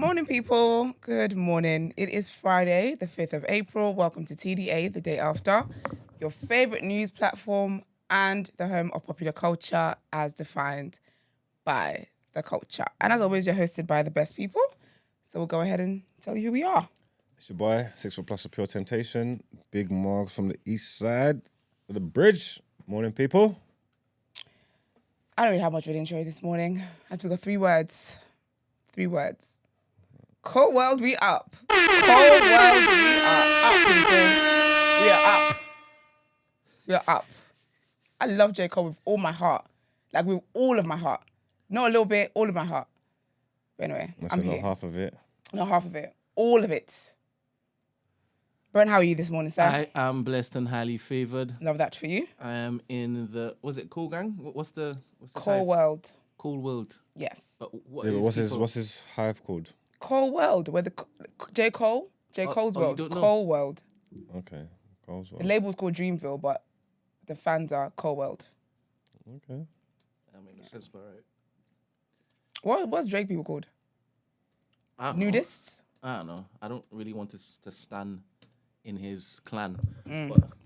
Morning, people. Good morning. It is Friday, the 5th of April. Welcome to TDA, the day after. Your favorite news platform and the home of popular culture as defined by the culture. And as always, you're hosted by the best people. So we'll go ahead and tell you who we are. It's your boy, 6 foot plus of pure temptation. Big Marks from the east side of the bridge. Morning, people. I don't really have much of an intro this morning. I just got 3 words. 3 words. Cold world, we up. Cold world, we are up, people. We are up. We are up. I love J. Cole with all my heart. Like, with all of my heart. Not a little bit, all of my heart. But anyway, I'm here. Not half of it. Not half of it. All of it. Brent, how are you this morning, sir? I am blessed and highly favoured. Love that for you. I am in the, was it Cool Gang? What's the Cold world. Cool World. Yes. But What's his hive called? Cold world, where the J. Cole's world. you don't know? Cold world. Okay. Cole's The one. label's called Dreamville, but the fans are Cold world. Okay. That makes no sense, but right. What's Drake people called? I don't know. Nudists? I don't know. I don't really want to stand in his clan.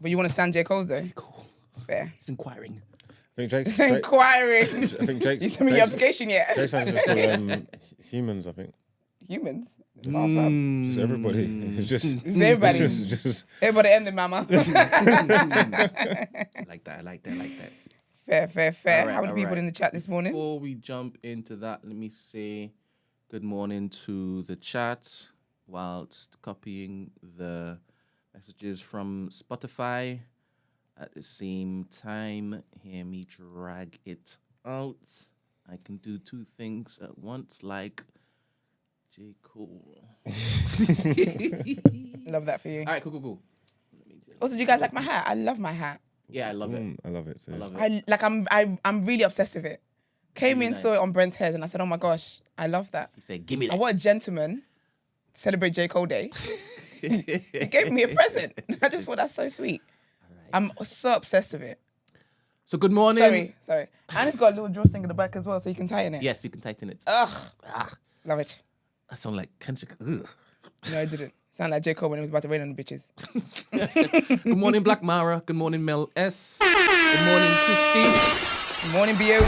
But you want to stand J. Cole's though? Cool. Fair. He's inquiring. I think Jake's... It's inquiring. I think Jake's... You sent me your application yet? Jake's fans just call humans, I think. Humans? Just everybody. It's just... It's everybody. Just Everybody ended, mama. I like that. Fair. All right, How are the all people right. in the chat this morning? Before we jump into that, let me say good morning to the chat whilst copying the messages from Spotify. At the same time, hear me drag it out. I can do 2 things at once, like J. Cole. Love that for you. All right, cool. Let me just... Also, do you guys like my hat? I love my hat. Yeah, I love it. I love it too. I love it. I'm really obsessed with it. Came Really in, nice. saw it on Brent's head, and I said, "Oh my gosh, I love that." He said, give me And that. what a gentleman to celebrate J. Cole Day. He gave me a present. I just thought that's so sweet. I'm so obsessed with it. So good morning. Sorry. And it's got a little drawstring in the back as well, so you can tighten it. Yes, you can tighten it. Ugh. Love it. That sounds like Kendrick. Ugh. No, it didn't. Sound like J. Cole when it was about to rain on the bitches. Good morning, Black Mara. Good morning, Mel S. Good morning, Christy. Good morning, BOE.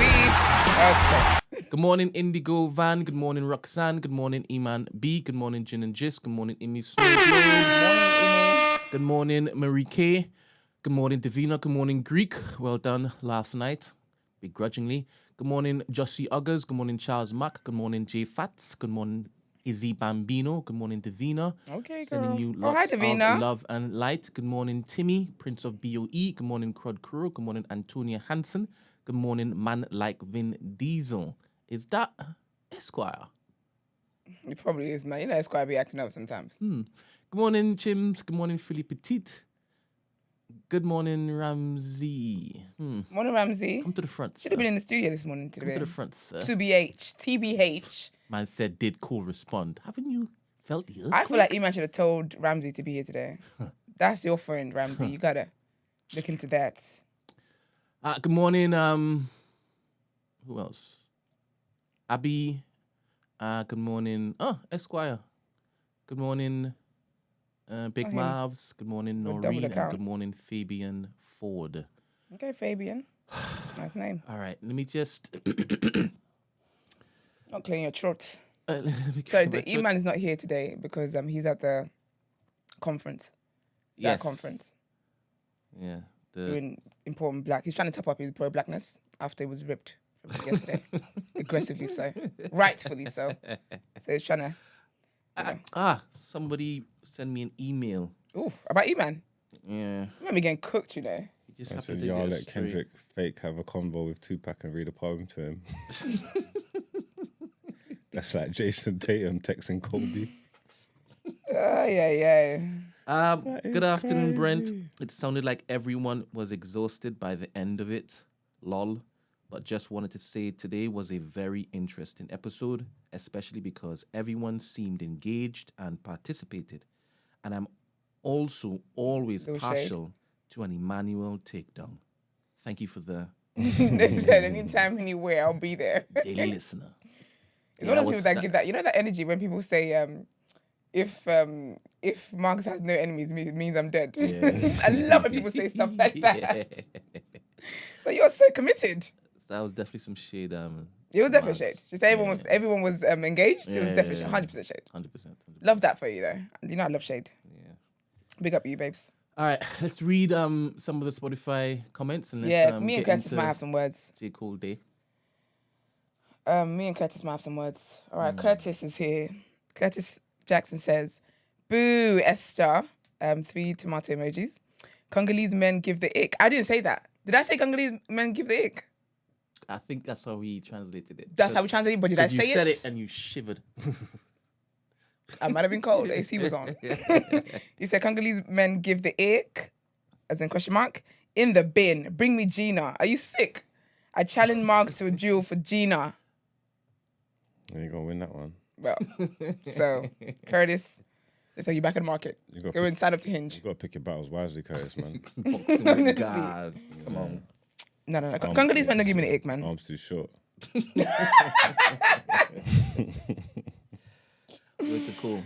Okay. Good morning, Indigo Van. Good morning, Roxanne. Good morning, Iman B. Good morning, Jin and Jis. Good morning, Imi Snow. Morning, Amy. Good morning, Marie K. Good morning, Davina. Good morning, Greek. Well done last night, begrudgingly. Good morning, Josie Uggers. Good morning, Charles Mack. Good morning, Jay Fats. Good morning, Izzy Bambino. Good morning, Davina. Okay, Sending girl. you Oh, hi, lots of Davina. love and light. Good morning, Timmy, Prince of BOE. Good morning, Crud Crew. Good morning, Antonia Hansen. Good morning, man like Vin Diesel. Is that Esquire? It probably is, man. You know, Esquire be acting up sometimes. Good morning, Chims. Good morning, Philly Petite. Good morning, Ramsey. Morning, Ramsey. Come to the front, Should sir. have been in the studio this morning today. Come to the front, sir. TBH. Man said, did Cool respond? Haven't you felt the earthquake? I feel like Iman should have told Ramsey to be here today. That's your friend, Ramsey. You gotta look into that. Good morning, who else? Abby. Good morning. Oh, Esquire. Good morning, Big him. Marvs. Good morning, With double Noreen. And account. good morning, Fabian Ford. Okay, Fabian. Nice name. All right, let me just... Not clearing your throat. let me Sorry, clear the my throat. Iman is not here today because he's at the conference. Yes. That conference. Yeah. Doing important black. He's trying to top up his pro-blackness after he was ripped from yesterday. Aggressively so. Rightfully so. So he's trying to... Somebody sent me an email. Ooh, about Iman. Yeah. You might be getting cooked, you know. He just I happened said, to y'all get let straight. Kendrick fake have a convo with Tupac and read a poem to him. That's like Jason Tatum texting Kobe. Yeah. Good afternoon, Brent. It sounded like everyone was exhausted by the end of it. Lol. But just wanted to say today was a very interesting episode, especially because everyone seemed engaged and participated. And I'm also always Little partial to an Emmanuel takedown. Thank you for the They said anytime, anywhere, I'll be there. daily listener. It's one of those people that give that, you know, that energy when people say, if Marcus has no enemies, it means I'm dead. Yeah. I love when people say stuff like that. Yeah. So you're so committed. That was definitely some shade. It was definitely shade. Just everyone was engaged. It was definitely 100% shade. 100%. Love that for you though. You know I love shade. Yeah. Big up you, babes. All right, let's read some of the Spotify comments and let's, Me and Curtis might have some words. J. Cole Day. Me and Curtis might have some words. All right, Curtis is here. Curtis Jackson says, "Boo, Esther." 3 tomato emojis. Congolese men give the ick. I didn't say that. Did I say Congolese men give the ick? I think that's how we translated it. That's how we translated it, but did I say it? You said it and you shivered. I might have been cold. AC was on. He said, Congolese men give the ick, as in question mark, in the bin. Bring me Gina. Are you sick? I challenge Marks to a duel for Gina. You're going to win that one. Well, so, Curtis, looks like you're back in the market. Go and sign up to Hinge. You got to pick your battles wisely, Curtis, man. Honestly. God. Come on. No. Congolese men don't give me the ick, man. Arms too short. Cool.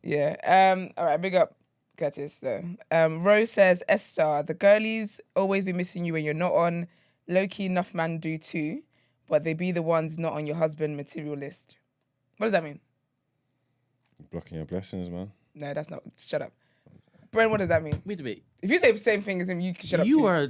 Yeah. All right, big up Curtis though. Rose says, Esther, the girlies always be missing you when you're not on. Low-key enough man do too, but they be the ones not on your husband material list. What does that mean? Blocking your blessings, man. No, that's not. Shut up. Brent, what does that mean? Wait a minute. If you say the same thing as him, you can shut up You too. are a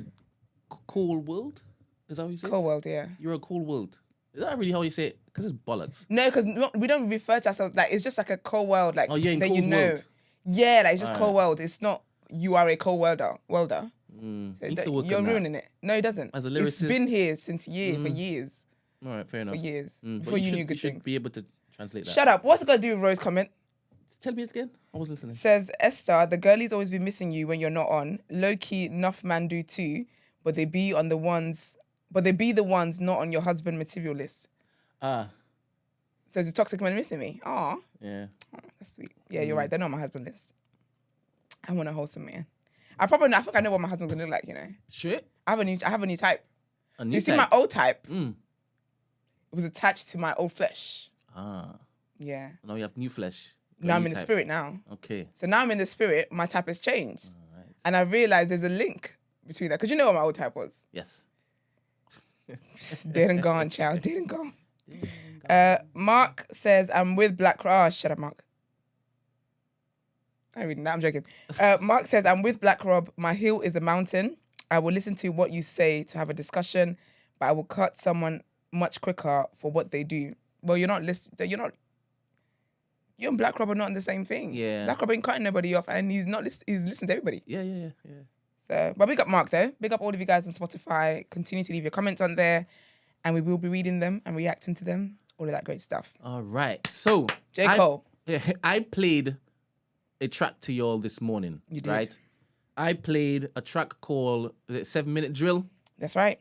cool world? Is that what you say? Cold world, yeah. You're a cool world. Is that really how you say it? Because it's bollocks. No, because we don't refer to ourselves like it's just like a cold world, like Oh, yeah, in that you Cole's know. world. Yeah, like it's just cold world. It's not you are a cold welder. Needs to work You're on that. ruining it. No, it doesn't. As a it's lyricist. been here since for years. All right, fair enough. For years. But Before you knew you good should things. be able to translate that. Shut up. What's it got to do with Rose's comment? Tell me it again. I wasn't listening. Says, Esther, the girlies always be missing you when you're not on. Low-key, enough man do too, but they be the ones not on your husband material list. Says the toxic man missing me. Aw. Yeah. Oh, that's sweet. Yeah, you're right. They're not on my husband list. I want a wholesome man. I think I know what my husband's gonna look like, you know. Shit. I have a new type. A new You see type. my old type? Mm. It was attached to my old flesh. Ah. Yeah. Now you have new flesh. Now I'm New in the type. spirit now. Okay. So now I'm in the spirit, my type has changed. All right. And I realized there's a link between that. Because you know what my old type was? Yes. Dead and gone, child. Dead and gone. Mark says, I'm with Black Rob. Oh, shut up, Mark. I read that. I'm joking. Mark says, I'm with Black Rob. My hill is a mountain. I will listen to what you say to have a discussion, but I will cut someone much quicker for what they do. Well, you're not listening. You and Black Rob are not in the same thing. Yeah. Black Rob ain't cutting nobody off, and he's listening to everybody. Yeah. So, but big up Mark though. Big up all of you guys on Spotify. Continue to leave your comments on there, and we will be reading them and reacting to them. All of that great stuff. All right. So J. Cole. I played a track to y'all this morning. You did. Right? I played a track called 7 Minute Drill. That's right.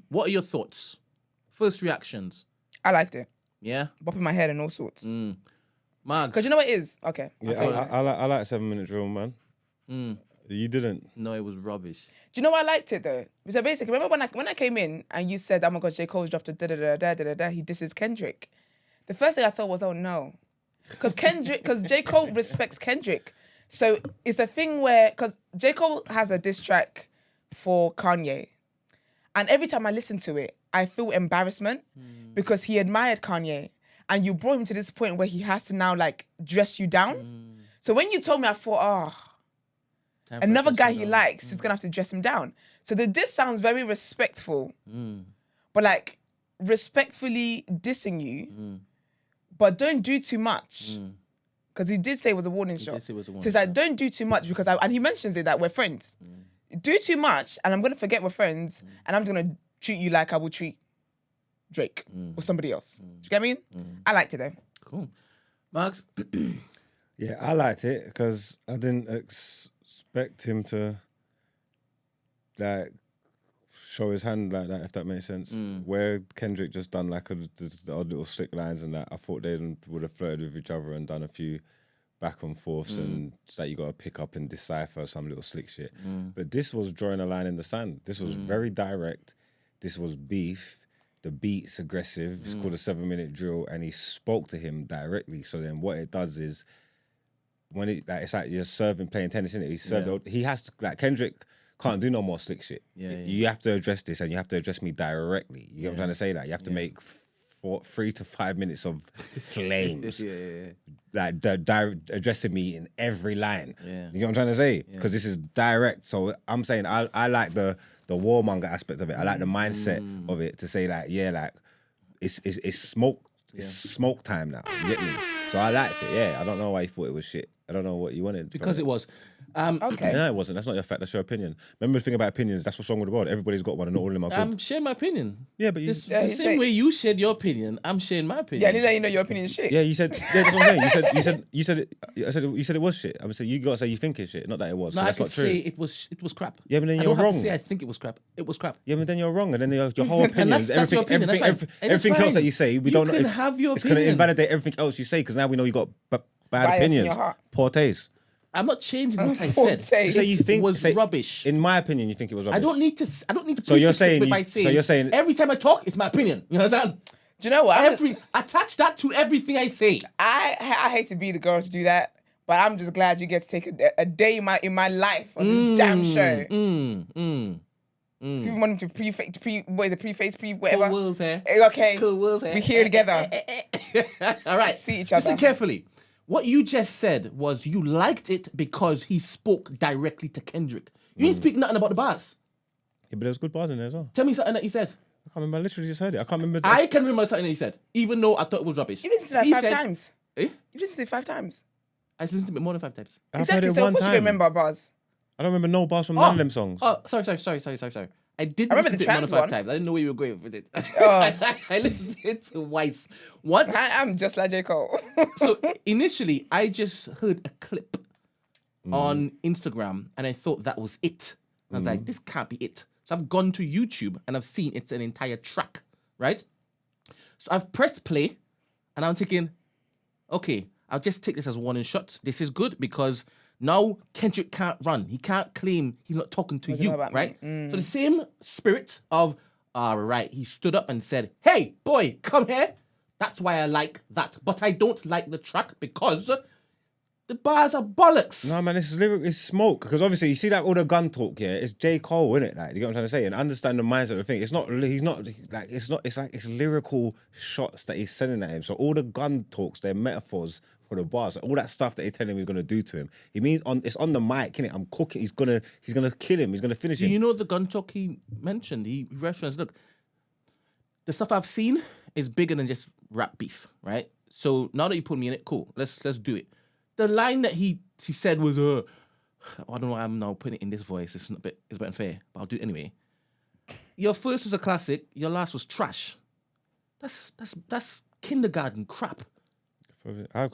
What are your thoughts? First reactions. I liked it. Yeah? Bopping my head and all sorts. Margs. Because you know what it is? Okay. Yeah, I like 7 Minute Drill, man. You didn't. No, it was rubbish. Do you know why I liked it though? So basically, remember when I came in and you said, "Oh my God, J. Cole's dropped a da da da da da da da." He disses Kendrick. The first thing I thought was, "Oh no," because J. Cole respects Kendrick. So it's a thing where because J. Cole has a diss track for Kanye, and every time I listen to it, I feel embarrassment because he admired Kanye, and you brought him to this point where he has to now like dress you down. So when you told me, I thought, another guy he likes is gonna have to dress him down. So the diss sounds very respectful, but like respectfully dissing you, but don't do too much. Because he did say it was a warning shot. So it's like, don't do too much because and he mentions it that we're friends. Do too much and I'm gonna forget we're friends and I'm gonna treat you like I would treat Drake or somebody else. Do you get me? I liked it though. Cool. Marks? Yeah, I liked it because I didn't expect him to like show his hand like that, if that makes sense. Where Kendrick just done like the odd little slick lines and that, I thought they would have flirted with each other and done a few back and forths and that you got to pick up and decipher some little slick shit. But this was drawing a line in the sand. This was very direct. This was beef. the beat's aggressive. It's called a 7-minute drill, and he spoke to him directly. So then what it does is when it's like you're playing tennis, isn't it? He has to, like, Kendrick can't do no more slick shit. You have to address this, and you have to address me directly. You know what I'm trying to say? That you have to make 3 to 5 minutes of flames. Like addressing me in every line. You know what I'm trying to say? Because this is direct. So I'm saying I like the warmonger aspect of it. I like the mindset of it to say like, like it's smoke. It's smoke time now. You get me? So I liked it. I don't know why you thought it was shit. I don't know what you wanted. Because it was. Okay. No, it wasn't. That's not your fact. That's your opinion. Remember the thing about opinions. That's what's wrong with the world. Everybody's got one, and not all of them are good. I'm sharing my opinion. Yeah, but the same way you shared your opinion, I'm sharing my opinion. Yeah, I need to let you know your opinion is shit. Yeah, you said. Yeah, that's what I'm saying. You said it was shit. I'm saying you got to say you think it's shit, not that it was. No, I that's could not true. say it was crap. Yeah, but then I you're don't wrong. have to say I think it was crap. It was crap. Yeah, but then you're wrong, and then your whole opinion, that's your opinion. That's fine. everything else that you say, we don't. You can have your It's going to opinion. invalidate everything else you say because now we know you got bad Bias in opinions, your heart. poor taste. I'm not changing what I Poor said. taste. So you think It was rubbish. In my opinion, you think it was rubbish. I don't need to. So you're prefix saying it by you- saying. so you're saying- every time I talk, it's my opinion. You know what I'm saying? Do you know what? Attach that to everything I say. I hate to be the girl to do that, but I'm just glad you get to take a day in my life on this damn show. If you want him to preface, whatever. Cool wills here. Okay. Cool wills here. We here together. All right. See each other. Listen carefully. What you just said was you liked it because he spoke directly to Kendrick. You didn't speak nothing about the bars. Yeah, but there was good bars in there as well. Tell me something that he said. I can't remember. I literally just heard it. I can't remember. I can remember something that he said, even though I thought it was rubbish. You listened to that He 5 said- times. Eh? You listened to it 5 times. I listened to it more than 5 times. I've Exactly. heard it So one what you time. remember bars? I don't remember no bars from none of them songs. Oh, sorry. I did I remember listen the to it more than trans 5 one. times. I didn't know where you were going with it. Oh. I listened to it twice. Once. I am just like J. Cole. So initially, I just heard a clip on Instagram, and I thought that was it. I was like, this can't be it. So I've gone to YouTube, and I've seen it's an entire track, right? So I've pressed play, and I'm thinking, okay, I'll just take this as warning shot. This is good because now Kendrick can't run. He can't claim he's not talking to you you, know about right? me? So the same spirit of, all right, he stood up and said, hey, boy, come here. That's why I like that. But I don't like the track because the bars are bollocks. No, man, it's smoke. Because obviously, you see that all the gun talk, it's J. Cole, innit? Like, you get what I'm trying to say? And understand the mindset of the thing. It's like lyrical shots that he's sending at him. So all the gun talks, they're metaphors for the bars. All that stuff that he's telling him he's gonna do to him. He means it's on the mic, innit? I'm cooking. He's gonna kill him. He's gonna finish Do him. you know the gun talk he mentioned? He referenced, look, the stuff I've seen is bigger than just rap beef, right? So now that you put me in it, cool. Let's do it. The line that he said was, I don't know why I'm now putting it in this voice. It's a bit unfair, but I'll do it anyway. Your first was a classic. Your last was trash. That's kindergarten crap. I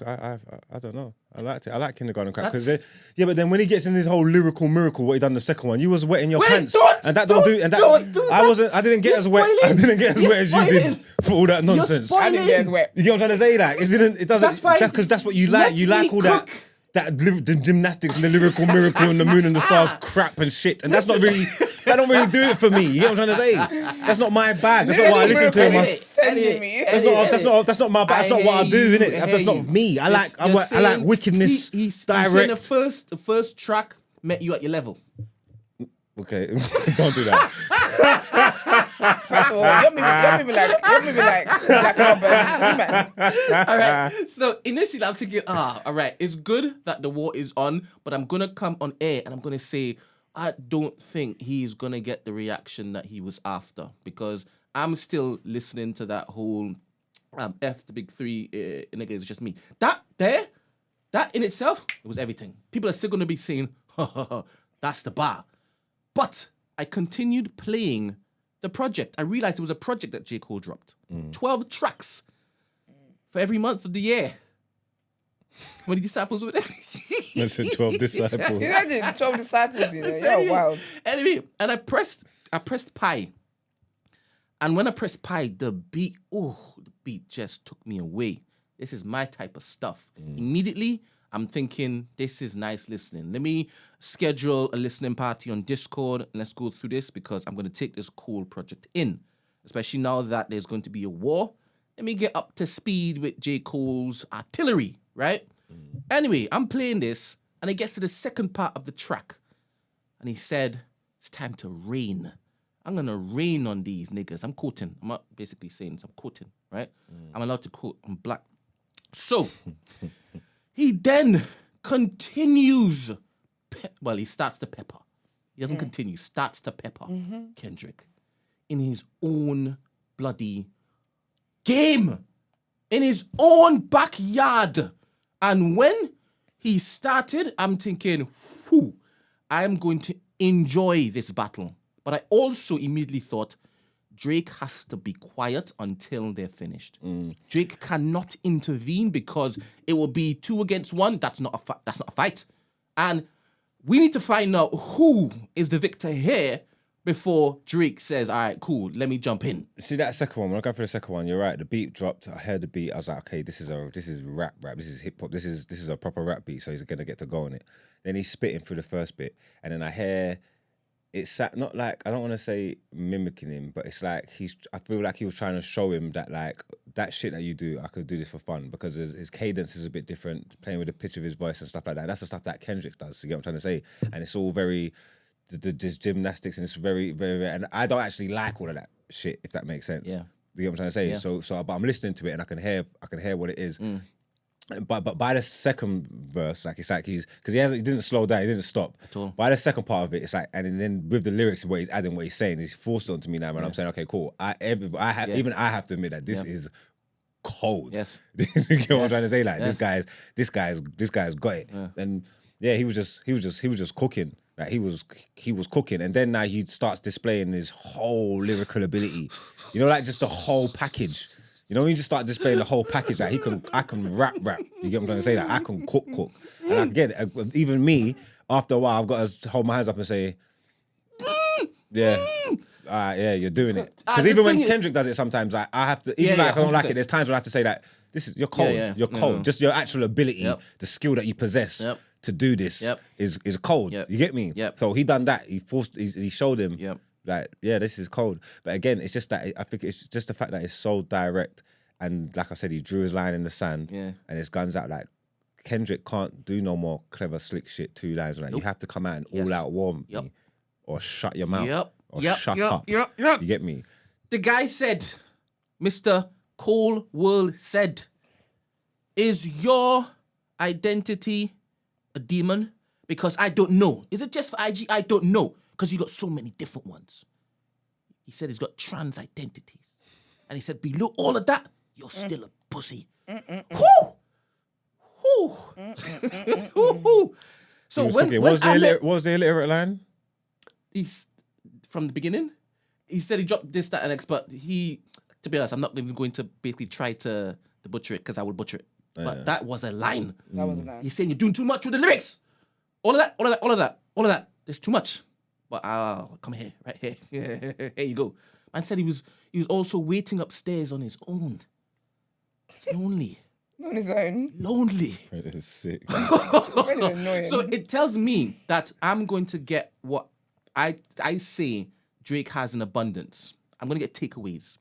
don't know. I liked it. I like kindergarten crap because but then when he gets in his whole lyrical miracle, what he done the second one, you was wetting your pants, and that don't do that. I didn't get as wet. I didn't get as wet as you did for all that nonsense. I didn't get as wet. You get what I'm trying to say? That it doesn't. That's fine. That's because that's what you like. Let You like me all cook. that the gymnastics and the lyrical miracle and the moon and the stars crap and shit, and that's not really. That don't really do it for me. You get what I'm trying to say? That's not my bag. That's not what I listen to. That's not my bag. That's not what I do, innit? That's not me. I like wickedness. He's direct. saying the first track met you at your level. Okay, don't do that. First of all, you're moving like Robert. All right. So initially, I'm thinking, all right, it's good that the war is on, but I'm gonna come on air and I'm gonna say, I don't think he's gonna get the reaction that he was after because I'm still listening to that whole F the big three nigga is just me. That in itself, it was everything. People are still gonna be saying, that's the bar. But I continued playing the project. I realized it was a project that J. Cole dropped. 12 tracks for every month of the year. How many disciples were there? I said 12 disciples. Imagine 12 disciples, you know. You're wild. Anyway, and I pressed pie. And when I pressed pie, the beat just took me away. This is my type of stuff. Immediately, I'm thinking, this is nice listening. Let me schedule a listening party on Discord and let's go through this because I'm going to take this cool project in. especially now that there's going to be a war. Let me get up to speed with J. Cole's artillery, right? Anyway, I'm playing this, and it gets to the second part of the track, and he said, it's time to rain. I'm going to rain on these niggas. I'm quoting. I'm not basically saying this. I'm quoting, right? I'm allowed to quote. I'm black. So, he then continues. He starts to pepper. He doesn't continue. Starts to pepper Kendrick in his own bloody game. In his own backyard. And when he started, I'm thinking, I'm going to enjoy this battle. But I also immediately thought, Drake has to be quiet until they're finished. Drake cannot intervene because it will be 2 against 1. That's not a fight. And we need to find out who is the victor here before Drake says, all right, cool, let me jump in. See that second one, when I go for the second one, you're right. The beat dropped. I heard the beat. I was like, okay, this is rap. This is hip hop. This is a proper rap beat. So he's gonna get to go on it. Then he's spitting through the first bit, and then I hear it's not like, I don't want to say mimicking him, but it's like I feel like he was trying to show him that like that shit that you do, I could do this for fun, because his cadence is a bit different, playing with the pitch of his voice and stuff like that. That's the stuff that Kendrick does. You get what I'm trying to say? And it's all very just gymnastics, and it's very, very, very, and I don't actually like all of that shit, if that makes sense. Yeah. You get what I'm trying to say? Yeah. So but I'm listening to it and I can hear what it is. But by the second verse, like it's like he didn't slow down, he didn't stop at all. By the second part of it, it's like, and then with the lyrics, what he's adding, what he's saying, he's forced it onto me now, man. I'm saying, okay, cool. I have to admit that this is cold. Yes. You get what I'm trying to say? Like this guy's got it. Yeah. And yeah, he was just cooking. Like he was cooking, and then now he starts displaying his whole lyrical ability. You know, like just the whole package. You know, when you just start displaying the whole package, like I can rap. You get what I'm trying to say? Like I can cook. And I get it. Even me, after a while, I've got to hold my hands up and say, yeah. Yeah, you're doing it. Because even when Kendrick does it sometimes, like, I have to, even if I don't like it, there's times when I have to say that, you're cold. You're cold. Just your actual ability, the skill that you possess to do this is cold. You get me? So he done that. He showed him like, yeah, this is cold. But again, it's just that, I think it's just the fact that it's so direct. And like I said, he drew his line in the sand and his guns out. Like, Kendrick can't do no more clever, slick shit 2 lines. Like, you have to come out and all out warm me or shut your mouth. Or shut up. You get me? The guy said, Mr. Cole World said, is your identity a demon? Because I don't know. Is it just for IG? I don't know. Because you got so many different ones. He said he's got trans identities. And he said, below all of that, you're still a pussy. So what was the illiterate line? He's from the beginning. He said he dropped this, that, and X, but to be honest, I'm not even going to basically try to butcher it because I will butcher it. But that was a line. That was a line. He's saying you're doing too much with the lyrics. All of that. There's too much. But come here, right here. Here you go. Man said he was also waiting upstairs on his own. It's lonely. On his own. Lonely. It is sick. Annoying. So it tells me that I'm going to get what I say Drake has in abundance. I'm going to get takeaways.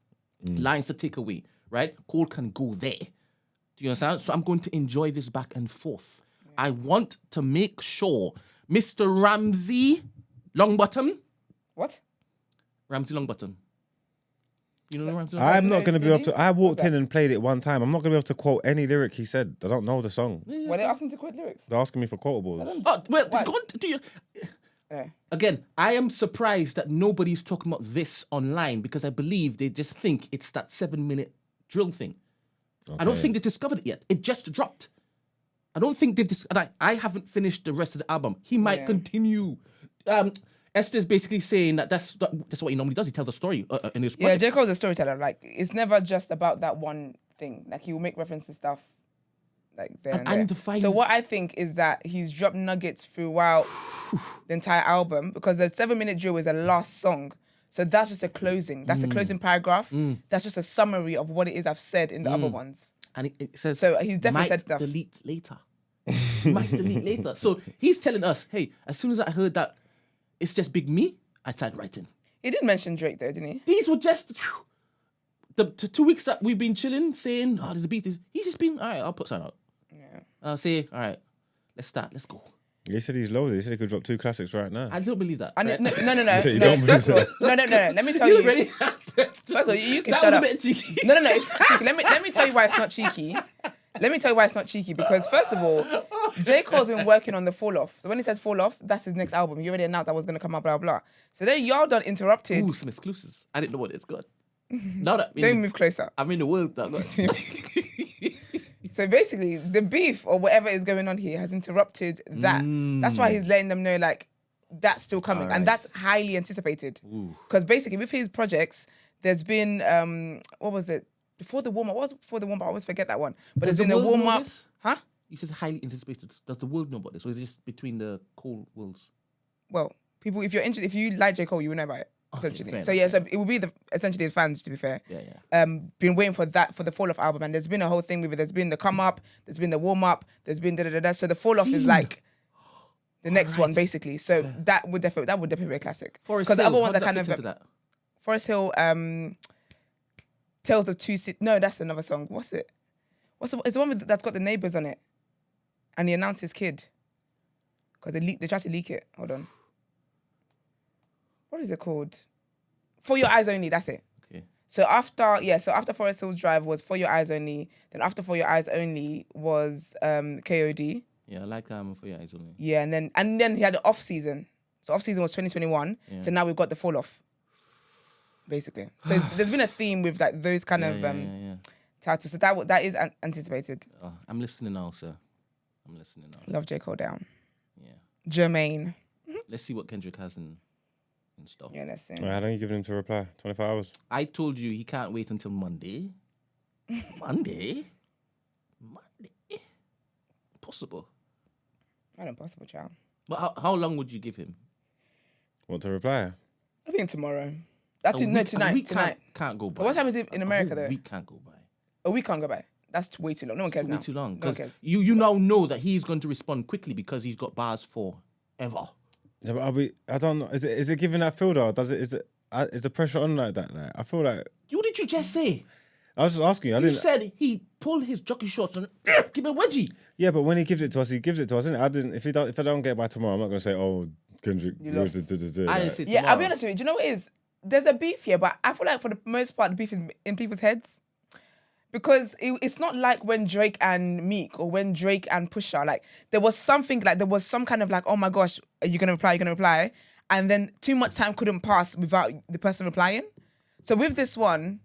Lines to take away, right? Cole can go there. Do you understand? So I'm going to enjoy this back and forth. I want to make sure Mr. Ramsey Longbottom. What? Ramsey Longbottom. You know Ramsey Longbottom? I'm not going to be able to. I walked in and played it one time. I'm not going to be able to quote any lyric he said. I don't know the song. Were they asking to quote lyrics? They're asking me for quotables. Oh, well, God, do you... Again, I am surprised that nobody's talking about this online because I believe they just think it's that 7-minute drill thing. Okay. I don't think they discovered it yet. It just dropped. I don't think they've... I haven't finished the rest of the album. He might continue. Esther's basically saying that that's what he normally does. He tells a story in his project. Yeah, J. Cole's a storyteller. Like, it's never just about that one thing. Like, he will make reference to stuff like there and there. So what I think is that he's dropped nuggets throughout the entire album, because the 7-minute drill is the last song. So that's just a closing. That's the closing paragraph. That's just a summary of what it is I've said in the other ones. And it says, so he's definitely said stuff. Delete later. Might delete later. So he's telling us, hey, as soon as I heard that it's just Big Me, I started writing. He did mention Drake though, didn't he? These were just the 2 weeks that we've been chilling, saying, "Oh, there's a beat." He's just been, all right. I'll put something out. Yeah. I'll say, all right, let's start. Let's go. He said he's loaded. He said he could drop 2 classics right now. I don't believe that. No. So you don't First of all, believe no. Let me tell you. already First of all, you can that shut was up. a bit cheeky. No, it's not cheeky. Let me tell you why it's not cheeky. Let me tell you why it's not cheeky. Because first of all, J. Cole's been working on the Fall Off. So when he says Fall Off, that's his next album. He already announced that was going to come out, blah, blah. So then y'all done interrupted. Ooh, some exclusives. I didn't know what it's got. Now that Don't move closer. I'm in the world that got. So basically, the beef or whatever is going on here has interrupted that. That's why he's letting them know, like, that's still coming. Alright. And that's highly anticipated. Because basically, with his projects, there's been, what was it? Before the warm-up. What was it before the warm-up? I always forget that one. But Does there's been the a world know warm-up. this? Huh? You said highly anticipated. Does the world know about this, or is it just between the cold worlds? Well, people, if you're interested, if you like J. Cole, you will know about it. Okay, Essentially. fair So enough, yeah, so it will be essentially the fans, to be fair. Yeah. Been waiting for that, for the Fall Off album, and there's been a whole thing with it. There's been the come up, there's been the warm up, there's been da-da-da-da. So the Fall Off is like the next one, basically. So that would definitely be a classic. Forest Because the Hill, other ones how are does kind that of fit into that? Forest Hill, Tales of Two Cities. No, that's another song. What's it? It's the one that's got the neighbours on it, and he announced his kid. Because they tried to leak it. Hold on. What is it called? For Your Eyes Only. That's it. Okay. So after Forest Hills Drive was For Your Eyes Only. Then after For Your Eyes Only was KOD. Yeah, I like For Your Eyes Only. Yeah, and then he had the off season. So off season was 2021. Yeah. So now we've got the Fall Off. Basically. So there's been a theme with like those kind of Yeah. titles. So that is anticipated. Oh, I'm listening now, sir. I'm listening now. Love J. Cole down. Yeah. Jermaine. Let's see what Kendrick has in stuff. Yeah, let's see. Well, how long are you giving him to reply? 24 hours? I told you he can't wait until Monday. Monday? Possible. Not impossible, child. But how long would you give him? What to reply? I think tomorrow. Tonight. Can't go by. But what time is it in America though? A week can't go by. A week can't go by. That's way too long. No one cares It's now. way too long. No one Because cares. you now know that he's going to respond quickly because he's got bars for ever. Yeah, but I don't know. Is it giving that feel though? Is the pressure on like that? Like, I feel like What did you just say? I was just asking you. I You didn't. said he pulled his jockey shorts and give him a wedgie. Yeah, but when he gives it to us, he gives it to us. Innit? I didn't. If I don't get it by tomorrow, I'm not gonna say, "Oh, Kendrick." You lost. I didn't say Yeah, I'll be tomorrow. honest with you. Do you know what it is? There's a beef here, but I feel like for the most part, the beef is in people's heads. Because it's not like when Drake and Meek or when Drake and Pusha, like there was something like there was some kind of like, oh my gosh, are you gonna reply? You're gonna reply, and then too much time couldn't pass without the person replying. So with this one,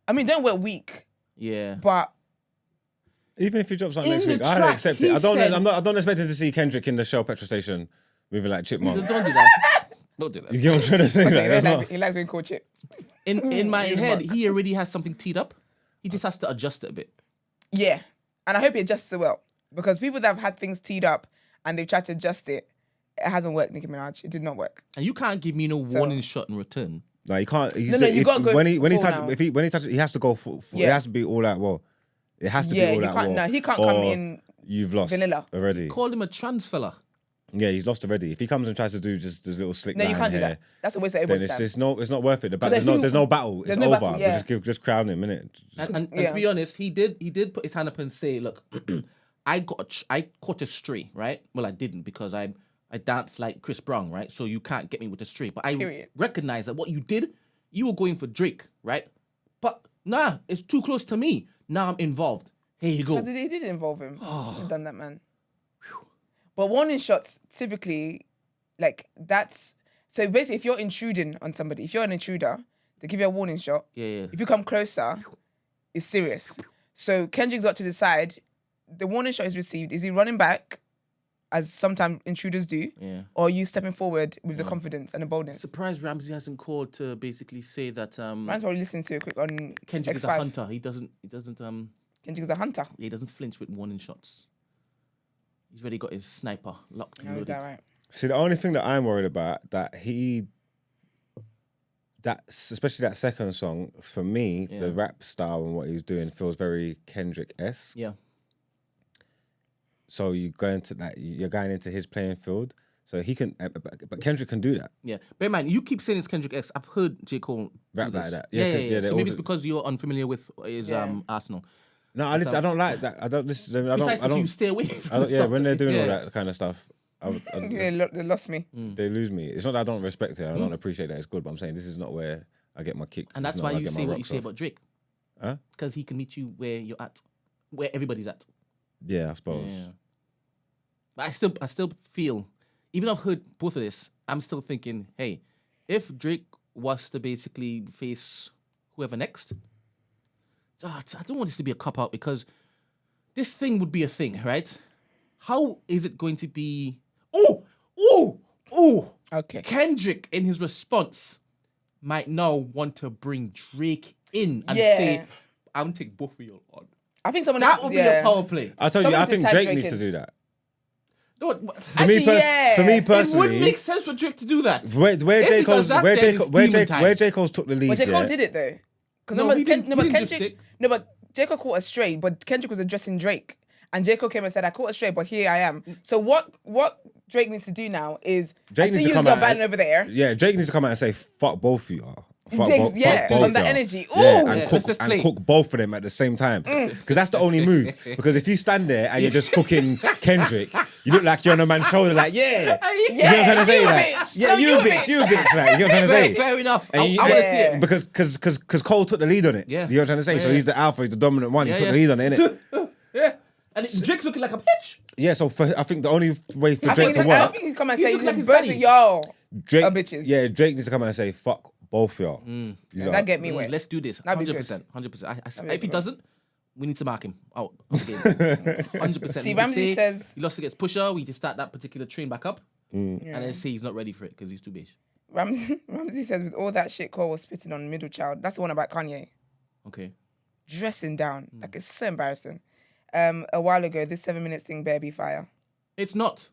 I mean, don't wait a week, Yeah. but Even if he drops something In next the week, I track, accept he it. I don't. said- I don't expect to see Kendrick in the Shell petrol station moving like chipmunk. Don't do that. Don't do You that. get what I'm trying to say? Like, that's not. he likes being called Chip. In my He's head, Mark. he already has something teed up. He just has to adjust it a bit. Yeah, and I hope it adjusts it well because people that have had things teed up and they've tried to adjust it, it hasn't worked. Nicki Minaj, it did not work. And you can't give me no So- warning shot in return. No, you can't. No, you gotta go when he full touch, now. when he touches, he has to go full. It Yeah. has to be all out war. It has to Yeah, be all he out can't. war. No, he can't come or in You've lost vanilla. already. Call him a trans fella. Yeah, he's lost already. If he comes and tries to do just this little slick No, you line can't do here, that. That's a waste of then everyone's it's time. it's not worth it. then There's no battle. there's It's no over. battle, yeah. Just crown him, innit? And Yeah. to be honest, he did put his hand up and say, "Look, I caught a stray, right? Well, I didn't because I dance like Chris Brown, right? So you can't get me with a stray. But I Period. recognize that what you did, you were going for Drake, right? But nah, it's too close to me. Now I'm involved. Here you go. But he did involve him. He's done that, man. But warning shots typically, like that's so basically if you're intruding on somebody, if you're an intruder, they give you a warning shot. Yeah. If you come closer, it's serious. So Kendrick's got to decide. The warning shot is received. Is he running back, as sometimes intruders do, Yeah. or are you stepping forward with the confidence and the boldness? Surprised Ramsey hasn't called to basically say that Man's probably listening to it quick on Kendrick is a X5. hunter. He doesn't Kendrick is a hunter. he doesn't flinch with warning shots. He's already got his sniper locked and Oh, is loaded. that right? See, the only thing that I'm worried about especially that second song, for me, Yeah. the rap style and what he's doing feels very Kendrick-esque. Yeah. So you're going into his playing field. So he can, but Kendrick can do that. Yeah, bear in mind, you keep saying it's Kendrick X. I've heard J. Cole Rap do like this. that. Yeah. they So all maybe it's do- because you're unfamiliar with his Arsenal. No, I don't like that. I don't listen. I Besides, if you don't. stay away from the Yeah, stuff when they're doing all yeah. that kind of stuff, They lost me. they lose me. It's not that I don't respect it. I don't appreciate that it's good, but I'm saying this is not where I get my kicks. And This that's is not why where I you get my say what you rocks say off. about Drake. Huh? Because he can meet you where you're at, where everybody's at. Yeah, I suppose. Yeah. But I still feel, even though I've heard both of this, I'm still thinking, hey, if Drake was to basically face whoever next, I don't want this to be a cop-out because this thing would be a thing, right? How is it going to be? Oh! Okay. Kendrick, in his response, might now want to bring Drake in and Yeah. say, I'm going to take both of you on. I think someone That would be a power play. I told you, I Someone's think to tag Drake Drake needs in. to do that. No, For me, for me it personally, wouldn't make sense for Drake to do that. where If J he Cole's does that, where then J it's where J demon time. where J Cole's took the lead. But J. Cole yeah? did it though. Because No, he didn't just Kendrick. stick. No, but J. Cole caught us straight, but Kendrick was addressing Drake. And J. Cole came and said, I caught us straight, but here I am. So what Drake needs to do now is, Drake I see needs to you come got out batting over there. Yeah, Drake needs to come out and say, fuck both of you. Fuck Yeah, both on that y'all. energy. Ooh. Yeah, Yeah, let's just play. cook both of them at the same time. Because that's the only move. Because if you stand there and you're just cooking Kendrick, you look like you're on a man's shoulder like, yeah. You know what I'm trying to say? you a Like, bitch. yeah, No, you you a a bitch, bitch. you a bitch. Like, you know what I'm trying to say? Fair enough. And I you- want to see Yeah. it. Because Cole took the lead on it. Yeah. You know what I'm trying to say? So Yeah. he's the alpha, he's the dominant one. Yeah, he took yeah. the lead on it, innit? Yeah. And Drake's looking like a bitch. Yeah, so I think the only way for I Drake think, to I work, think he's come and He's say, looking like his both daddy. of y'all Drake, are bitches. yeah, Drake needs to come out and say, fuck both y'all. He's That get me wet. Let's do this. That'd be 100%. 100%. be If he good. doesn't, we need to mark him out of the game. 100%. See, We can Ramsey say says- he lost against Pusher. We just start that particular train back up, Mm. and then say he's not ready for it because he's too big. Ramsey says, with all that shit Cole was spitting on middle child, that's the one about Kanye. Okay. Dressing down. Like, it's so embarrassing. A while ago, this 7 minutes thing better be fire. It's not.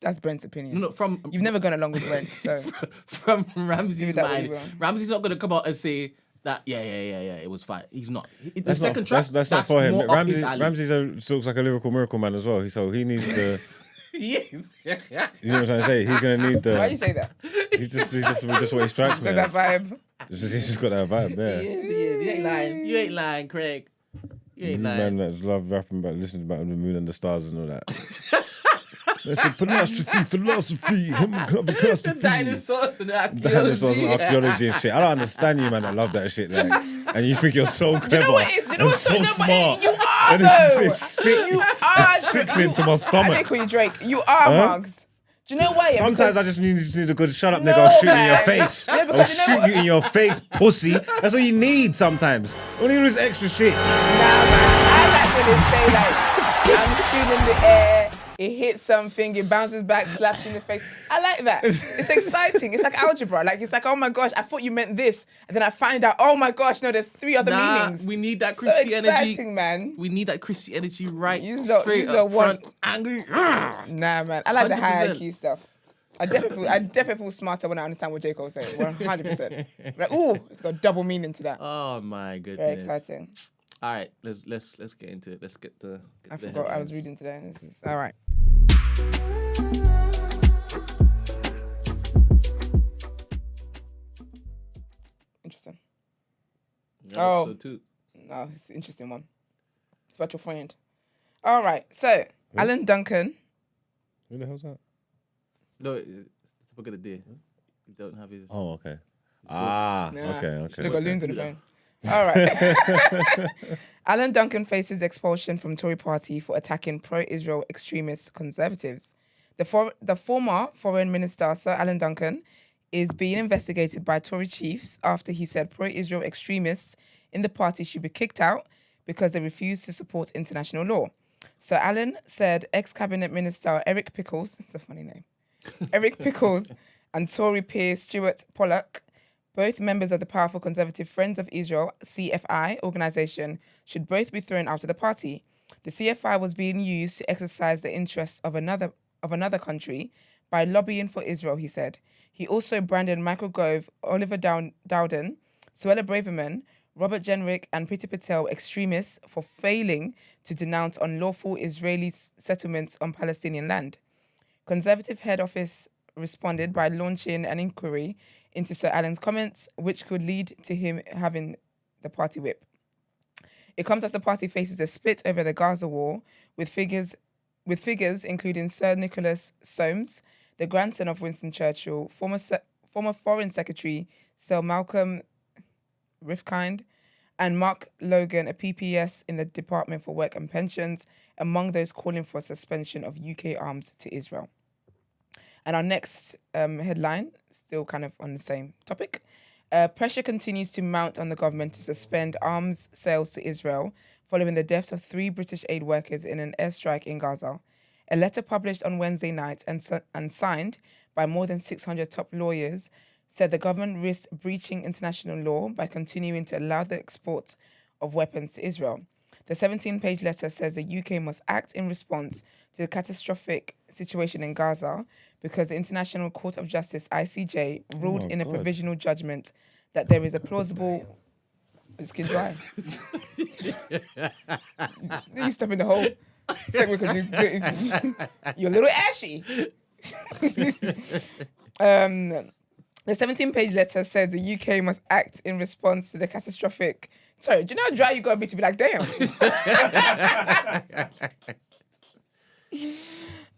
That's Brent's opinion. No, from You've never gone along with Brent, so from Ramsey's that way mind. you will. Ramsey's not going to come out and say that. Yeah. It was fine. He's not. The That's second not, track. that's not for him. more up his alley. Ramsey looks like a lyrical miracle man as well. So he needs the. Yes. You know what I'm trying to say? He's gonna need the. why do you say that? He's just what he strikes me. Got that as. vibe. He's just got that vibe there. He is. You ain't lying. You ain't lying, Craig. You ain't These lying. man that love rapping about listening about the moon and the stars and all that. That's a philosophy, him The catastrophe. dinosaurs and the Dinosaurs and archaeology. archaeology and shit. I don't understand you, man, that love that shit. Like, and you think you're so clever You know what it is? You know and what's so no, but smart. you are And though. it's sick. You are. It's sickening to my I stomach. didn't call you Drake. You are Mugs. Do you know why? Sometimes Because- I just need a good shut up, No, nigga. I'll shoot you in your man. face. Yeah, I'll because you know shoot what? you in your face, pussy. That's all you need sometimes. Only this extra shit. Nah, man. I like when they say like, I'm shooting in the air, it hits something, it bounces back, slaps you in the face. I like that. It's exciting. It's like algebra. Like, it's like, oh my gosh, I thought you meant this. And then I find out, oh my gosh, no, there's 3 other meanings. We need that So Christy exciting, energy. man. We need that Christy energy right Use straight the up one- front. Angry. Nah, man. I like the high 100%. IQ stuff. I definitely feel smarter when I understand what J. Cole saying. 100%. Like, ooh, it's got double meaning to that. Oh my Very goodness. exciting. All right, let's get into it. Let's get the. I forgot I was reading today. This is all right. Interesting. Oh. So too. No, it's an interesting one. It's about your friend. All right. So, Alan Duncan. Who the hell's that? No, it's a book of the day. You don't have his. Oh, okay. Ah, Nah, okay. They've got loons on the phone. All right. Alan Duncan faces expulsion from Tory party for attacking pro-Israel extremist conservatives. The former foreign minister, Sir Alan Duncan, is being investigated by Tory chiefs after he said pro-Israel extremists in the party should be kicked out because they refuse to support international law. So Alan said ex-cabinet minister Eric Pickles, it's a funny name, Eric Pickles and Tory peer Stuart Pollock, both members of the powerful conservative Friends of Israel, CFI, organisation, should both be thrown out of the party. The CFI was being used to exercise the interests of another country by lobbying for Israel, he said. He also branded Michael Gove, Oliver Dowden, Suella Braverman, Robert Jenrick and Priti Patel extremists for failing to denounce unlawful Israeli settlements on Palestinian land. Conservative head office responded by launching an inquiry into Sir Alan's comments, which could lead to him having the party whip. It comes as the party faces a split over the Gaza war, with figures including Sir Nicholas Soames, the grandson of Winston Churchill, former Foreign Secretary Sir Malcolm Rifkind, and Mark Logan, a PPS in the Department for Work and Pensions, among those calling for suspension of UK arms to Israel. And our next headline, still kind of on the same topic. Pressure continues to mount on the government to suspend arms sales to Israel following the deaths of 3 British aid workers in an airstrike in Gaza. A letter published on Wednesday night and signed by more than 600 top lawyers said the government risked breaching international law by continuing to allow the export of weapons to Israel. The 17-page letter says the UK must act in response to the catastrophic situation in Gaza because the International Court of Justice, ICJ, ruled in a provisional judgment that there is a plausible... This kid dry. You step in the hole. Because you're a little ashy. The 17-page letter says the UK must act in response to the catastrophic... Sorry, do you know how dry you got to be like, damn?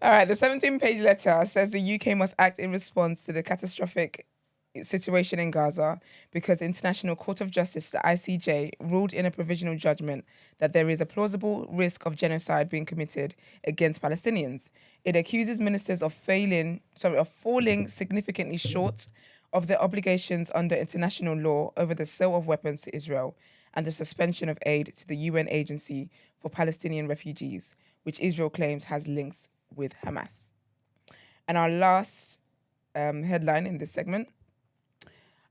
All right, the 17-page letter says the UK must act in response to the catastrophic situation in Gaza because the International Court of Justice, the ICJ, ruled in a provisional judgment that there is a plausible risk of genocide being committed against Palestinians. It accuses ministers of falling significantly short of their obligations under international law over the sale of weapons to Israel and the suspension of aid to the UN Agency for Palestinian Refugees, which Israel claims has links with Hamas. And our last headline in this segment,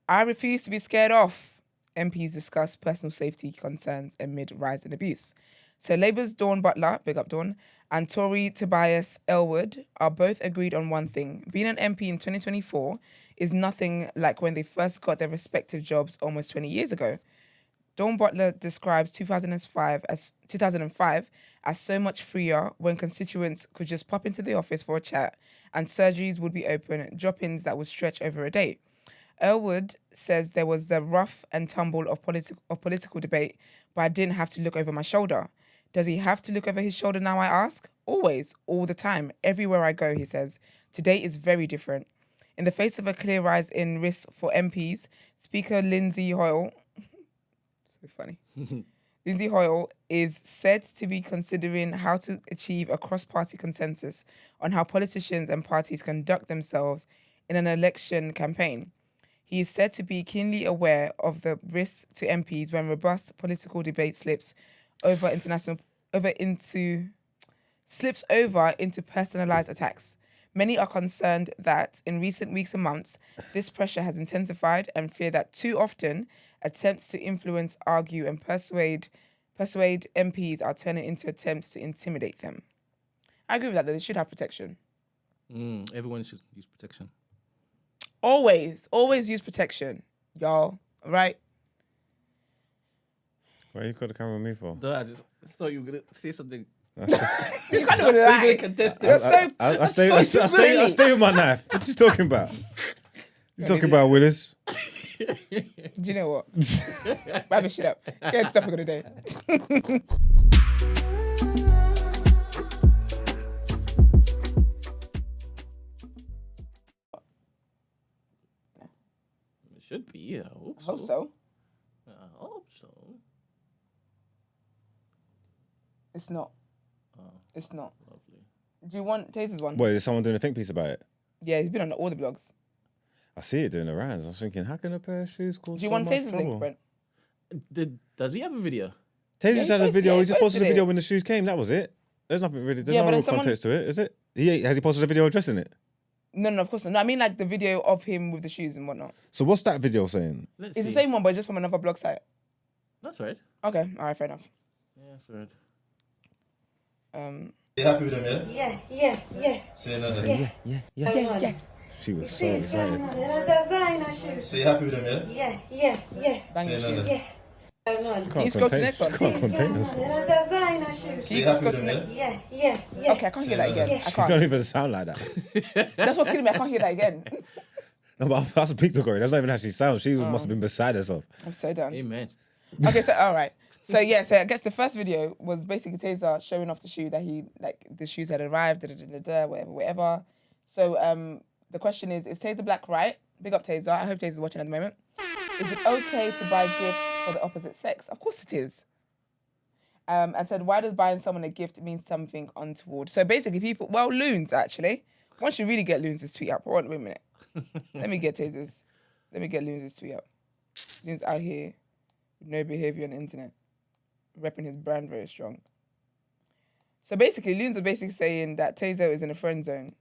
I refuse to be scared off. MPs discuss personal safety concerns amid rise in abuse. So Labour's Dawn Butler, big up Dawn, and Tory Tobias Ellwood are both agreed on one thing. Being an MP in 2024 is nothing like when they first got their respective jobs almost 20 years ago. Dawn Butler describes 2005 as so much freer when constituents could just pop into the office for a chat and surgeries would be open, drop-ins that would stretch over a day. Elwood says there was the rough and tumble of political debate, but I didn't have to look over my shoulder. Does he have to look over his shoulder now, I ask? Always, all the time, everywhere I go, he says. Today is very different. In the face of a clear rise in risk for MPs, Speaker Lindsay Hoyle, so funny, Lindsay Hoyle is said to be considering how to achieve a cross-party consensus on how politicians and parties conduct themselves in an election campaign. He is said to be keenly aware of the risks to MPs when robust political debate slips over into personalised attacks. Many are concerned that in recent weeks and months, this pressure has intensified and fear that too often attempts to influence, argue and persuade MPs are turning into attempts to intimidate them. I agree with that, they should have protection. Everyone should use protection. Always use protection, y'all. All right? Why you got the camera on me for? No, I just thought you were going to say something. You kind of lie. I stay with my knife. What you talking about? You talking about, Willis? Do you know what? Wrap this shit up. Get the topic of the day. It should be. I hope I hope so. I hope so. It's not. Oh, It's not. lovely. Do you want Tazer's one? Wait, is someone doing a think piece about it? Yeah, he's been on all the blogs. I see it doing the rounds. I was thinking, how can a pair of shoes cause Do you so want much Tazer's trouble? link, Brent? Does he have a video? Taser Yeah, just he had a posted video. it, He just he posted a posted video it. when the shoes came. That was it. There's nothing really. There's Yeah, no but real then someone- context to it, is it? Has he posted a video addressing it? No, of course not. No, I mean like the video of him with the shoes and whatnot. So what's that video saying? Let's It's see. the same one, but just from another blog site. That's right. Okay, all right, fair enough. Yeah, that's right. You happy with them, yeah? Yeah. Say another. Yeah. She was so excited. Designer shoes. Say you happy with them, yeah? Yeah. Banging Say another. shoes. Yeah. Can you scroll to the next one? Can't contain us. Can you scroll to the next? Yeah. Okay, I can't hear that again. I She don't can't. even sound like that. That's what's killing me. I can't hear that again. No, but that's a picture, Corey. That's not even how she sounds. She must have been beside herself. I'm so done. Amen. Okay, so all right. So yeah, so I guess the first video was basically Tazer showing off the shoe that the shoes had arrived, whatever. So the question is Tazer Black right? Big up Tazer. I hope Tazer's watching at the moment. Is it okay to buy gifts for the opposite sex? Of course it is. And said, why does buying someone a gift mean something untoward? So basically loons actually. Once you really get loons' tweet up. Wait a minute. Let me get loons' tweet up. Loons out here with no behavior on the internet. Repping his brand very strong. So basically, Loons are basically saying that Tazer is in a friend zone.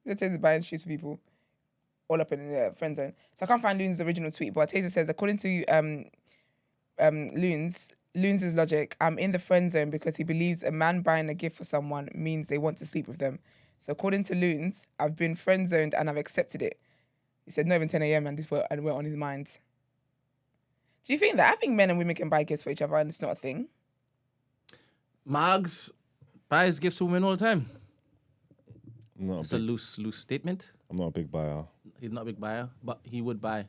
Tazer buying shoes for people all up in the friend zone. So I can't find Loons' original tweet, but Tazer says, according to Loons' logic, I'm in the friend zone because he believes a man buying a gift for someone means they want to sleep with them. So according to Loons, I've been friend zoned and I've accepted it. He said, not even 10 a.m. and this went on his mind. Do you think that? I think men and women can buy gifts for each other and it's not a thing. Margs buys gifts for women all the time. It's a loose statement. I'm not a big buyer. He's not a big buyer, but he would buy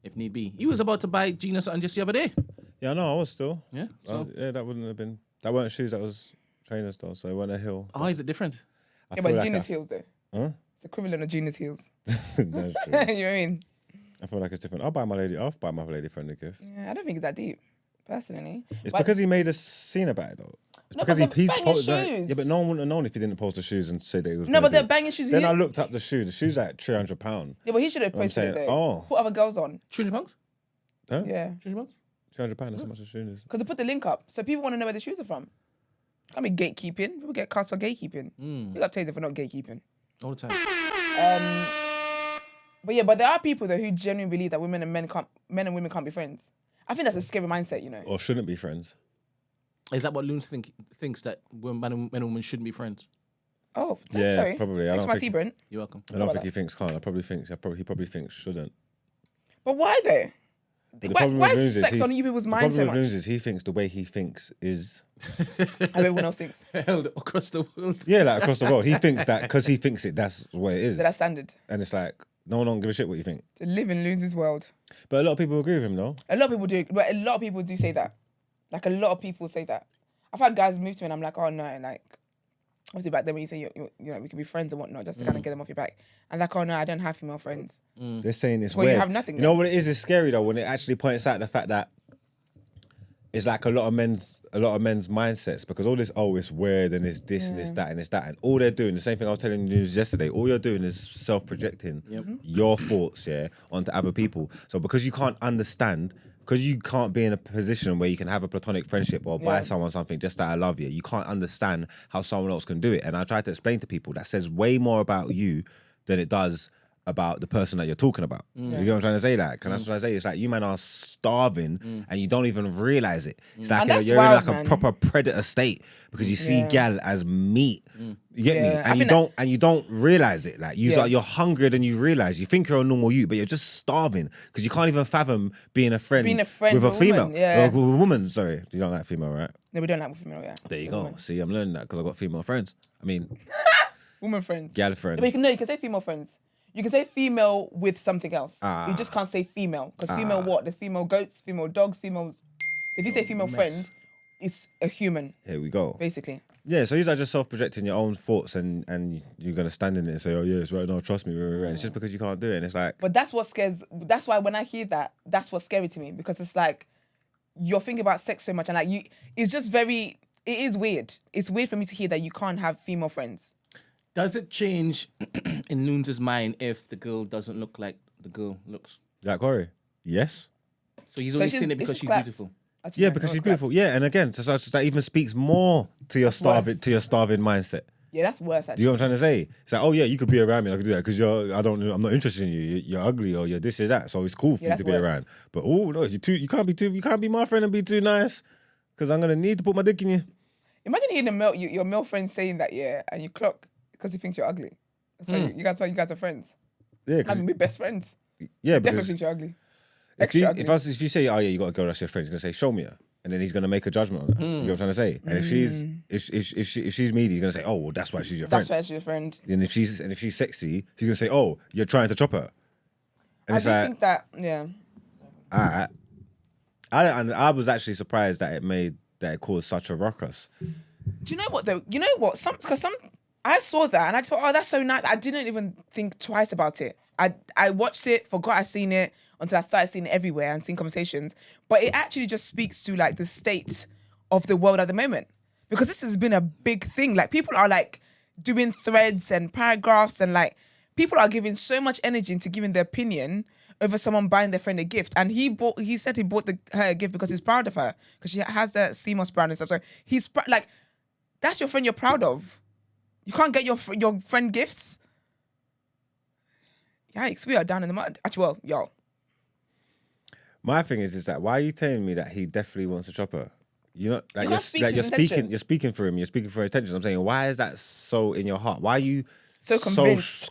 if need be. He was about to buy Gina something just the other day. Yeah, no, I was still. Yeah. So. That wouldn't have been. That weren't shoes. That was trainers though. So it weren't a heel. Oh, is it different? Yeah, but Gina's heels though. Huh? It's equivalent of Gina's heels. That's true. You know what I mean? I feel like it's different. I'll buy my lady friend a gift. Yeah, I don't think it's that deep, personally. It's because he made a scene about it though. It's No, because but they're banging posted shoes. Yeah, but no one wouldn't have known if he didn't post the shoes and say that it was. No, gonna but they're do it. banging shoes. Then I looked up the shoe. The shoe's like £300. Yeah, but he should have I'm posted it saying, though. oh. Put other girls on. £300? Huh? Yeah. £300? £300. That's how much the shoe is. Because they put the link up. So people want to know where the shoes are from. Can't be gatekeeping. People get cast for gatekeeping. Big up Tazer for not gatekeeping. All the time. But there are people though who genuinely believe that men and women can't be friends. I think that's a scary mindset, you know. Or shouldn't be friends. Is that what Loons thinks that men and women shouldn't be friends? Oh, Yeah, sorry. probably. Thanks for my tea, Brent. You're welcome. I don't think he thinks can't. He probably thinks shouldn't. But why though? Why is sex on you people's mind so The problem much? with Loons is he thinks the way he thinks is... How everyone else thinks. Held across the world. Yeah, like across the world. He thinks that because he thinks it, that's what it is. So that's standard. And it's like, no one don't give a shit what you think. To live in Loons' world. But a lot of people agree with him, though. A lot of people do. But a lot of people do say that. Like, a lot of people say that. I've had guys move to me and I'm like, oh, no, like... Obviously, back then when you say, you know, we can be friends and whatnot, just to kind of get them off your back. And like, oh, no, I don't have female friends. They're saying it's Well, weird. you have nothing You know what it is? It's scary, though, when it actually points out the fact that it's like a lot of men's mindsets, because all this, oh, it's weird and it's this and it's that and it's that. And all they're doing, the same thing I was telling you yesterday, all you're doing is self-projecting your thoughts, onto other people. So because you can't understand, because you can't be in a position where you can have a platonic friendship or buy someone something just that I love you can't understand how someone else can do it. And I try to explain to people that says way more about you than it does about the person that you're talking about. You know what I'm trying to say? That can I try to say? It's like you man are starving and you don't even realize it. It's like you're wild, in like man. a proper predator state because you see gal as meat. You get me? Yeah, And you don't realize it. Like you're hungrier than you realize. You think you're a normal you, but you're just starving because you can't even fathom being a friend with a female. With a woman. Sorry, you don't like female, right? No, we don't like female, yeah. There you go. Woman. See, I'm learning that because I've got female friends. I mean, woman friends. Gal friend. But you can say female friends. You can say female with something else. You just can't say female. Because female what? There's female goats, female dogs, female... If you say female friend, it's a human. Here we go. Basically. Yeah, so you're like just self-projecting your own thoughts and you're going to stand in it and say, oh, yeah, it's right, no, trust me. And it's just because you can't do it. And it's like... But that's what scares... That's why when I hear that, that's what's scary to me. Because it's like, you're thinking about sex so much and like you... It's just very... It is weird. It's weird for me to hear that you can't have female friends. Does it change in Loons' mind if the girl doesn't look like the girl looks? Like Corey? Yes. So he's only seen it because she's beautiful. Actually, Yeah, no, because no, she's it's beautiful. Yeah, and again, so that even speaks more to your starving mindset. Yeah, that's worse actually. Do you know what I'm trying to say? It's like, oh yeah, you could be around me, I could do that because I'm not interested in you. You're ugly or you're this or that. So it's cool for you to be around. But oh no, you can't be my friend and be too nice because I'm gonna need to put my dick in you. Imagine hearing your male friend saying that, and you clock because he thinks you're ugly. That's why you guys are friends. Yeah, I mean, we're best friends. yeah, Definitely because thinks you're ugly. If you say, oh yeah, you got a girl that's your friend, he's gonna say, show me her, and then he's gonna make a judgment on that. You know what I'm trying to say? And if she's meaty, he's gonna say, oh well, that's why she's your friend. That's why she's your friend. And if she's sexy, he's gonna say, oh, you're trying to chop her. And it's like, think that, yeah. I was actually surprised that it caused such a ruckus. Do you know what though? You know what? I saw that and I thought, oh, that's so nice. I didn't even think twice about it. I watched it, forgot I seen it until I started seeing it everywhere and seeing conversations. But it actually just speaks to like the state of the world at the moment, because this has been a big thing. Like people are like doing threads and paragraphs, and like people are giving so much energy into giving their opinion over someone buying their friend a gift. And he said he bought her a gift because he's proud of her, because she has the CMOS brand and stuff. So he's like, that's your friend you're proud of. You can't get your friend gifts. Yikes, we are down in the mud. Actually, well, y'all. My thing is that why are you telling me that he definitely wants to chop her? You know, like you're speaking for him. You're speaking for attention. I'm saying, why is that so in your heart? Why are you so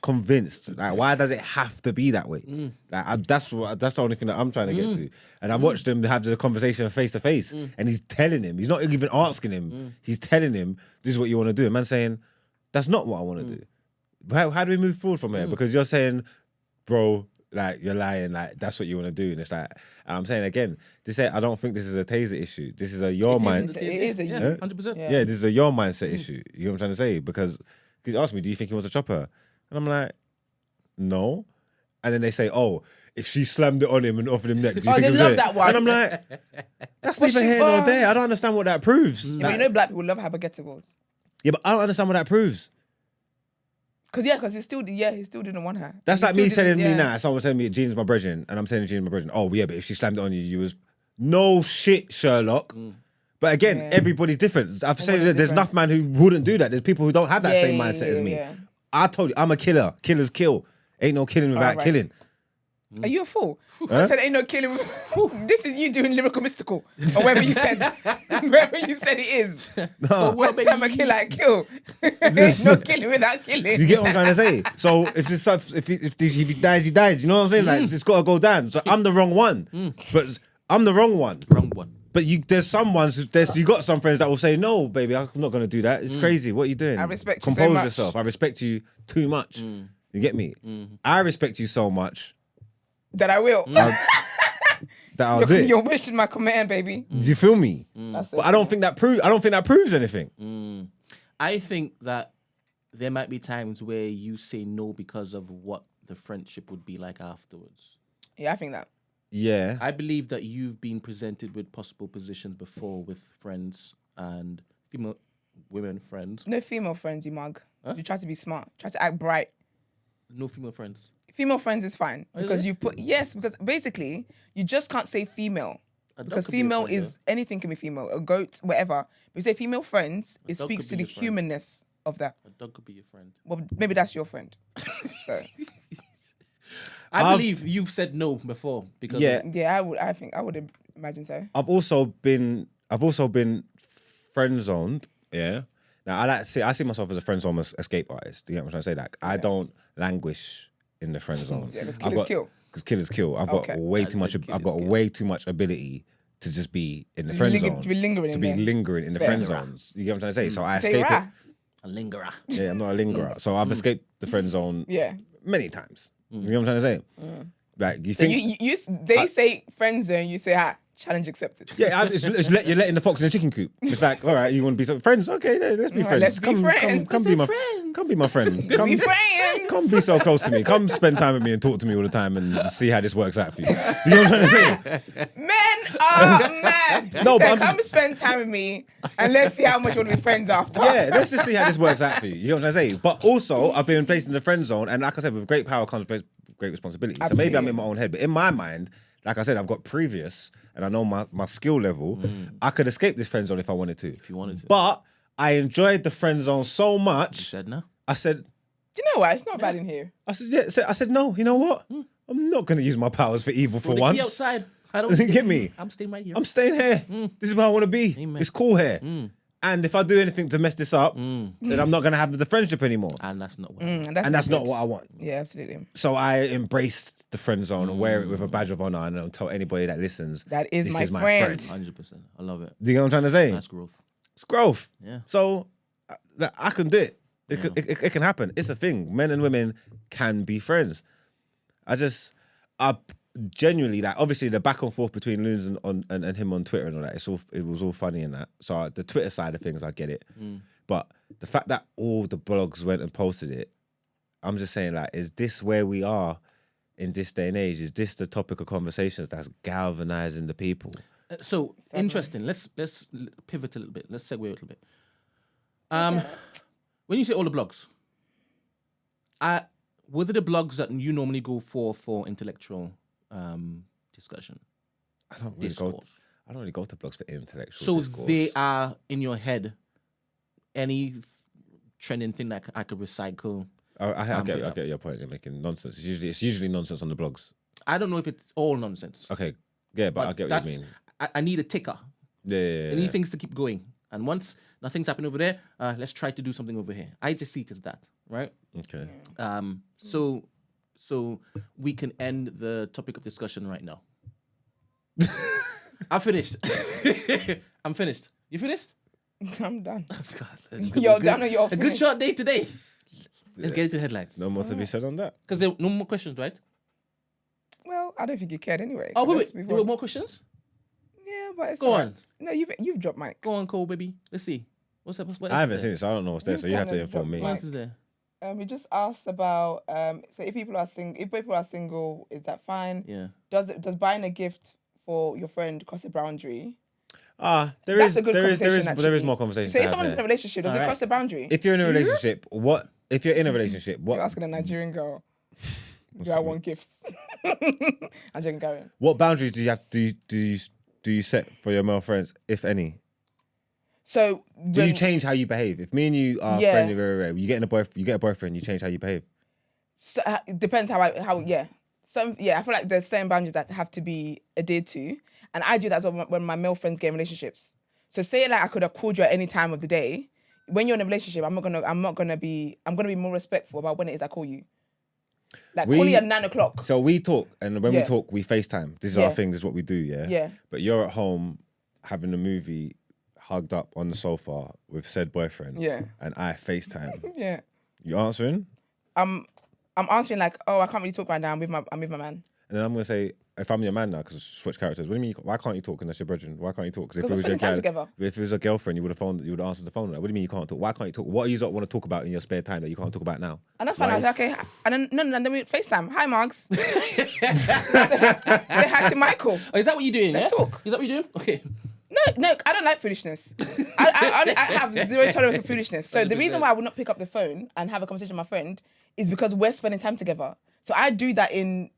convinced? Like, why does it have to be that way? Like, that's the only thing that I'm trying to get to. And I watched them have the conversation face to face, and he's telling him. He's not even asking him. He's telling him, "This is what you want to do." And man's saying, "That's not what I want to do." How do we move forward from here? Because you're saying, bro, like you're lying, like that's what you want to do, and it's like I'm saying again, I don't think this is a Taser issue. This is a your mind. It is a 100%. Yeah, this is a your mindset issue. You know what I'm trying to say? Because he asked me, do you think he wants to chop her? And I'm like, no. And then they say, oh, if she slammed it on him and offered him neck, do you think they he was love there? that one. And I'm like, that's neither here nor there. I don't understand what that proves. Yeah, but you know, black people love hypotheticals. Yeah, but I don't understand what that proves. Because he still didn't want her. That's like me telling me now, someone telling me Jean's my brethren, and I'm saying Jean's my brethren. Oh yeah, but if she slammed it on you, you was no shit, Sherlock. But again, everybody's different. I've said that there's enough man who wouldn't do that. There's people who don't have that same mindset as me. Yeah. I told you, I'm a killer. Killers kill. Ain't no killing without killing. Are you a fool? I said ain't no killing. This is you doing lyrical mystical, or whatever you said. Wherever you said it is. No. What I'm a killer, I kill. Ain't no killing without killing. You get what I'm trying to say? So if he dies, he dies. You know what I'm saying? Like it's got to go down. So I'm the wrong one. But I'm the wrong one. Wrong one. But there's some ones. You got some friends that will say, "No, baby, I'm not going to do that. It's crazy. What are you doing? I respect you so much. Compose yourself. I respect you too much. You get me? I respect you so much that I will. I'll do it. You're wishing my command, baby. Do you feel me? But I don't think that proves anything. I think that there might be times where you say no because of what the friendship would be like afterwards. Yeah, I think that. Yeah. I believe that you've been presented with possible positions before with friends and women friends. No female friends, you mug. Huh? You try to be smart. Try to act bright. No female friends. Female friends is fine because you've put because basically you just can't say female because female is anything can be female, a goat, whatever. But you say female friends, it speaks to the humanness of that. A dog could be your friend. Well, maybe that's your friend. So. I believe you've said no before because I think I would imagine so. I've also been friend zoned. Yeah. Now I see myself as a friend zone escape artist. You get what I'm trying to say? Like I don't languish in the friend zone. Yeah, because killers kill. Because killers kill. I've got way too much ability to just be in the friend zone. To be lingering in the friend zones. You get what I'm trying to say? So I escape it. A lingerer. Yeah, I'm not a lingerer. So I've escaped the friend zone many times. You know what I'm trying to say? Like you think they say friend zone, you say challenge accepted. Yeah, you're letting the fox in the chicken coop. It's like, all right, you want to be friends? Okay, let's be friends. Let's be friends. Come be my friend. Come be friends. Come be so close to me. Come spend time with me and talk to me all the time and see how this works out for you. Do you know what I'm trying to say? Men are mad. No, but come spend time with me and let's see how much you want to be friends after. Yeah, let's just see how this works out for you. You know what I'm trying to say? But also, I've been placed in the friend zone, and like I said, with great power comes great responsibility. Absolutely. So maybe I'm in my own head, but in my mind, like I said, I've got previous, and I know my skill level. I could escape this friend zone if I wanted to. If you wanted to. But I enjoyed the friend zone so much. You said no? I said... Do you know what? It's not bad in here. I said, no, you know what? I'm not going to use my powers for evil for once. Outside. I don't get me. I'm staying right here. I'm staying here. This is where I want to be. Amen. It's cool here. And if I do anything to mess this up, then I'm not going to have the friendship anymore. And that's not what And that's not what I want. Yeah, absolutely. So I embraced the friend zone and wear it with a badge of honor, and don't tell anybody that listens. That is this my is my friend. friend. 100%. I love it. Do you know what I'm trying to say? That's growth. It's growth. Yeah. So I can do it. It can happen. It's a thing. Men and women can be friends. I genuinely, like, obviously the back and forth between Loons and him on Twitter and all that, it was all funny and that. So the Twitter side of things, I get it. But the fact that all the blogs went and posted it, I'm just saying, like, is this where we are in this day and age? Is this the topic of conversations that's galvanizing the people? So interesting. Let's pivot a little bit. Let's segue a little bit. When you say all the blogs, what are the blogs that you normally go for intellectual discussion? I don't really go to blogs for intellectual So discourse. they are in your head. Any trending thing that I could recycle. I get your point. You're making nonsense. It's usually nonsense on the blogs. I don't know if it's all nonsense. Okay, yeah, but I get what you mean. I need a ticker. Yeah. I need things to keep going. And once nothing's happening over there, let's try to do something over here. I just see it as that, right? Okay. So we can end the topic of discussion right now. I'm finished. I'm finished. You finished? I'm done. God, You're done or you're a good finished? short day today. Let's get into the headlines. No more to be said on that. Because there were no more questions, right? Well, I don't think you cared anyway. Oh, so wait. let's move There on. were more questions? Yeah, but it's Go alright. on. No, you've dropped Mike. Go on, Cole, baby. Let's see. What I haven't else is seen it, so I don't know what's there. So you have to inform me. there? What else is there? He just asked about so if people are single, is that fine? Yeah. Does buying a gift for your friend cross a boundary? There That's is a good conversation, actually. more conversation. So to if have someone's in there. a relationship, does it cross a boundary? If you're in a relationship, what? If you're in a relationship, what? You're asking a Nigerian girl. Do I want gifts? I'm joking, going. What boundaries do you have? Do you set for your male friends, if any? So Do you change how you behave? If me and you are Yeah. friendly, you get a boyfriend, you change how you behave. So, it depends how I feel like there's certain boundaries that have to be adhered to, and I do that as well when my male friends get in relationships. So say like I could have called you at any time of the day. When you're in a relationship, I'm gonna be more respectful about when it is I call you. Like call you at 9 o'clock. So we talk, and when we Yeah. talk, we FaceTime. This is Yeah. our thing. This is what we do. Yeah. Yeah. But you're at home having a movie, hugged up on the sofa with said boyfriend. Yeah. And I FaceTime. Yeah. You answering? I'm answering like, oh, I can't really talk right now. I'm with my man. And then I'm gonna say, if I'm your man now, because switch characters. What do you mean? Why can't you talk? Unless you're brethren. Why can't you talk? Because if it Because was we're your spending time girl, together. if it was a girlfriend, you would have answered the phone. Like, what do you mean you can't talk? Why can't you talk? What do you want to talk about in your spare time that you can't talk about now? And that's fine. I was like, okay. And then we FaceTime. Hi, Marks. say hi to Michael. Oh, is that what you're doing? Let's yeah? talk. Is that what you're doing? Okay. No, I don't like foolishness. I have zero tolerance for foolishness. So the reason why I would not pick up the phone and have a conversation with my friend is because we're spending time together. So I do that in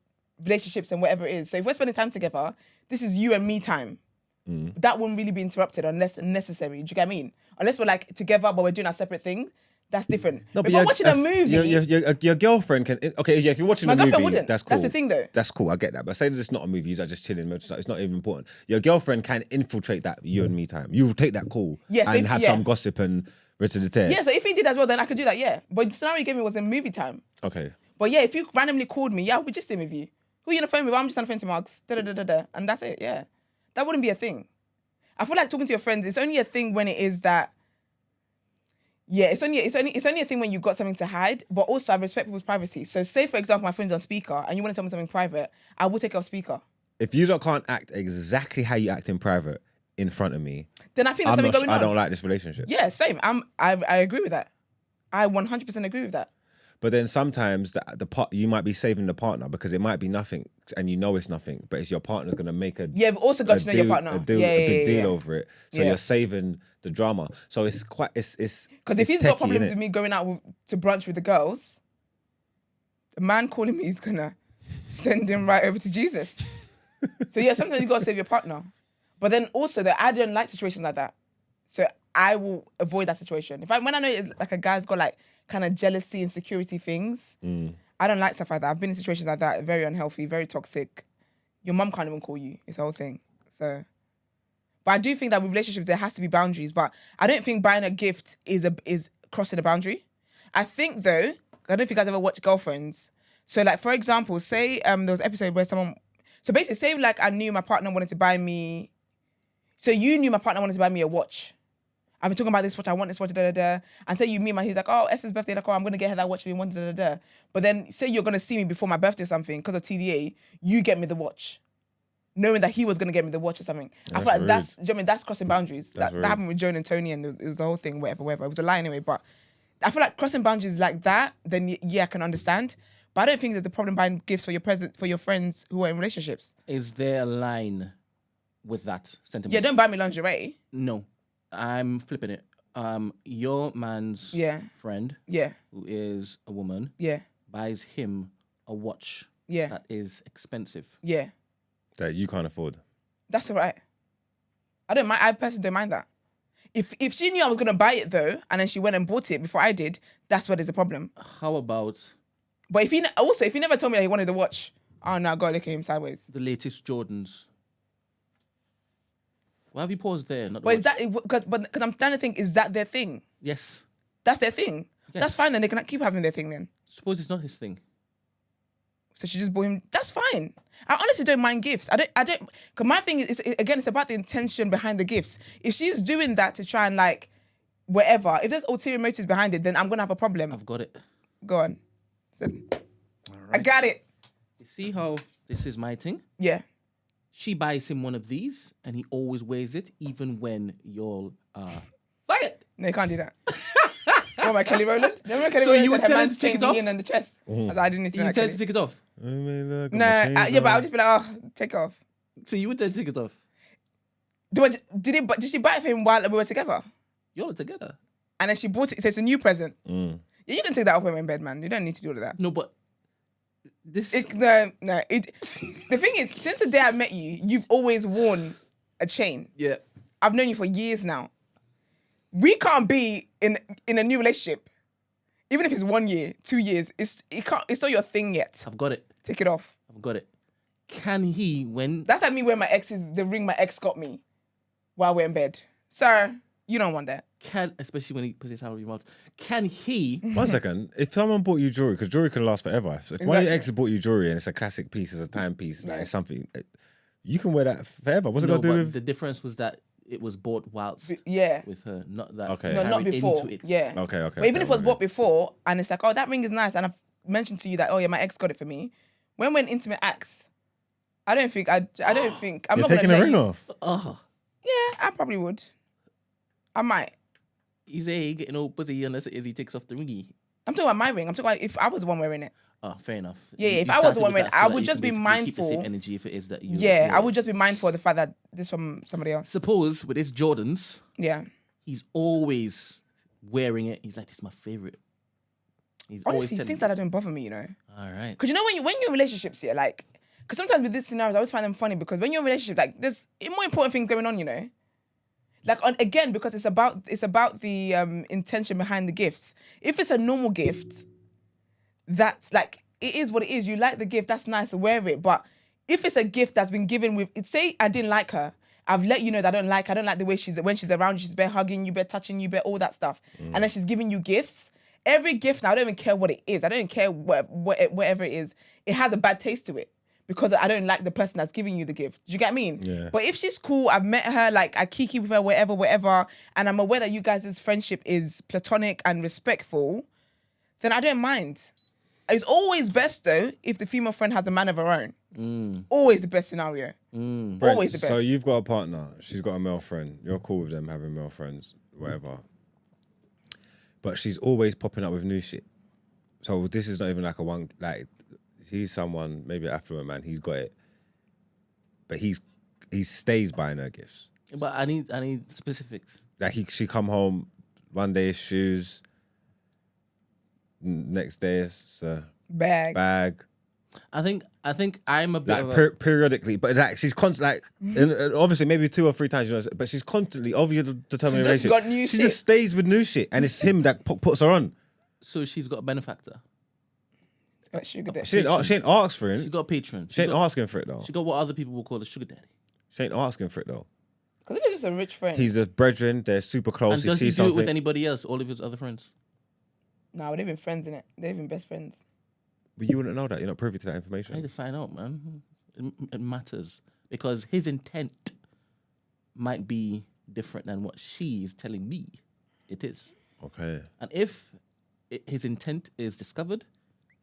relationships and whatever it is. So if we're spending time together, this is you and me time. That wouldn't really be interrupted unless necessary. Do you get what I mean? Unless we're like together but we're doing our separate thing, that's different. No, If I'm watching a movie, your girlfriend can. Okay, yeah. If you're watching My a movie, girlfriend wouldn't. that's cool. That's the thing, though. That's cool. I get that. But say that it's not a movie. You're just chilling. It's not even important. Your girlfriend can infiltrate that you and me time. You will take that call Yes, and have some gossip and rest of the tear. yeah, so if he did as well, then I could do that, yeah. But the scenario you gave me was in movie time. Okay. But yeah, if you randomly called me, yeah, I'll be just in with you. Who are you on the phone with? I'm just on the phone to Marks. Da-da-da-da-da. And that's it, yeah. That wouldn't be a thing. I feel like talking to your friends, it's only a thing when it is that, yeah, it's only a thing when you've got something to hide, but also I respect people's privacy. So say, for example, my friend's on speaker and you want to tell me something private, I will take it off speaker. If you can't act exactly how you act in private in front of me, Then I think there's something going on. I don't like this relationship. Yeah, same. I agree with that. I 100% agree with that. But then sometimes the part you might be saving the partner because it might be nothing and you know it's nothing, but it's your partner's gonna make a Yeah, you've also got to know your partner. a big deal over it. So Yeah. you're saving the drama. So it's quite it's Because if he's got problems with me going out to brunch with the girls, the man calling me is gonna send him right over to Jesus. So yeah, sometimes you gotta save your partner. But then also I don't like situations like that. So I will avoid that situation. When I know it's like a guy's got like kind of jealousy, insecurity things, I don't like stuff like that. I've been in situations like that, very unhealthy, very toxic. Your mum can't even call you. It's the whole thing. So, But I do think that with relationships there has to be boundaries. But I don't think buying a gift is crossing a boundary. I think though, I don't know if you guys ever watch Girlfriends. So like for example, say there was an episode where someone, so basically say like I knew my partner wanted to buy me, so you knew my partner wanted to buy me a watch. I've been talking about this watch, I want this watch, and say you meet my, he's like, oh, Esther's birthday, like, oh, I'm gonna get her that watch we want, But then say you're gonna see me before my birthday or something, because of TDA, you get me the watch, knowing that he was gonna get me the watch or something. I feel like rude. that's, do you know what I mean? That's crossing boundaries. That rude. happened with Joan and Tony, and it was the whole thing, whatever. It was a lie anyway, but I feel like crossing boundaries like that, then yeah, I can understand. But I don't think there's a problem buying gifts for your friends who are in relationships. Is there a line with that sentiment? Yeah, don't buy me lingerie. No, I'm flipping it. Your man's friend, who is a woman, buys him a watch that is expensive. Yeah. That you can't afford. That's all right. I don't mind. I personally don't mind that. If she knew I was gonna buy it though, and then she went and bought it before I did, that's where there's a problem. How about? But if he never told me that he wanted the watch, oh no, I gotta look at him sideways. The latest Jordans. Why have you paused there? Not the But is watch? that because I'm trying to think, is that their thing? Yes. That's their thing. Yes. That's fine then. They can keep having their thing then. Suppose it's not his thing. So she just bought him. That's fine. I honestly don't mind gifts. I don't. Because my thing is, again, it's about the intention behind the gifts. If she's doing that to try and like, whatever, if there's ulterior motives behind it, then I'm gonna have a problem. I've got it. Go on. I got it. You see how this is my thing? Yeah. She buys him one of these, and he always wears it, even when you're fuck it. No, you can't do that. What, my Kelly Rowland? Remember Kelly So Rowland you would said her tell her man's to take chain it off? me in on the chest? I didn't need to You know tend that, to Kelly. take it off. No, yeah, but I would just be like, oh, take it off. So you would tend to take it off. Did she buy it for him while we were together? You're together. And then she bought it, so it's a new present. Mm. Yeah, you can take that off when we're in bed, man. You don't need to do all of that. No, but this. The thing is, since the day I met you, you've always worn a chain. Yeah. I've known you for years now. We can't be in a new relationship, even if it's 1 year, 2 years. It's not your thing yet. I've got it. Take it off. I've got it. Can he, when... That's like me wearing the ring my ex got me while we're in bed. Sir, you don't want that. Especially when he puts his hand on your mouth. Can he... 1 second. If someone bought you jewelry, because jewelry can last forever. So if one of your exes bought you jewelry and it's a classic piece, it's a timepiece, like it's something, you can wear that forever. What's it got to do with... The difference was that it was bought whilst with her, not that. Okay. No, not before. Into it. Yeah. Okay. But even if it was bought before and it's like, oh, that ring is nice, and I've mentioned to you that, oh yeah, my ex got it for me. When we're in intimate acts, I don't think I'm You're not taking gonna the ring off. Oh. Yeah, I probably would. I might. He's getting all pussy unless it is he takes off the ringy. I'm talking about my ring. I'm talking about if I was the one wearing it. Oh, fair enough. Yeah, You if I was the started one with wearing it, that I so would that just you be can basically keep the same mindful. energy if it is that you. Yeah, I would just be mindful of the fact that this from somebody else. Suppose with his Jordans, Yeah. he's always wearing it. He's like, this is my favorite. He's always Honestly, telling things me. like that don't bother me, you know. All right. Because you know when you're in relationships, yeah, like, because sometimes with these scenarios, I always find them funny because when you're in a relationship, like, there's more important things going on, you know. Like, again, because it's about the intention behind the gifts. If it's a normal gift, that's like, it is what it is. You like the gift, that's nice to wear it. But if it's a gift that's been given with, say I didn't like her, I've let you know that I don't like her. I don't like the way when she's around you, she's bare hugging you, bare touching you, bare all that stuff. And then she's giving you gifts. Every gift now, I don't even care what it is. I don't care whatever it is. It has a bad taste to it because I don't like the person that's giving you the gift. Do you get what I mean? Yeah. But if she's cool, I've met her, like I kiki with her, whatever, and I'm aware that you guys' friendship is platonic and respectful, then I don't mind. It's always best though if the female friend has a man of her own. Always the best scenario. Always the best. So you've got a partner, she's got a male friend, you're cool with them having male friends, whatever. But she's always popping up with new shit. So this is not even like he's someone, maybe an affluent man, he's got it. But he stays buying her gifts. But I need specifics. Like she come home, one day it's shoes, next day it's a bag. I think I'm a bit Like of a... periodically, but like she's constantly, like, and obviously maybe 2 or 3 times, you know, but she's constantly of your determined She's just relationship. got new she shit. just stays with new shit, and it's him that puts her on. So she's got a benefactor. Sugar daddy. She ain't asked for it. She's got a patron. She ain't asking for it though. She got what other people will call a sugar daddy. She ain't asking for it though. Because if it's just a rich friend. He's a brethren. They're super close. And He does he sees do it something. with anybody else? All of his other friends? No, they've been friends in it. They've been best friends. But you wouldn't know that. You're not privy to that I need information. to find out, man. It matters because his intent might be different than what she's telling me it is. Okay. And if his intent is discovered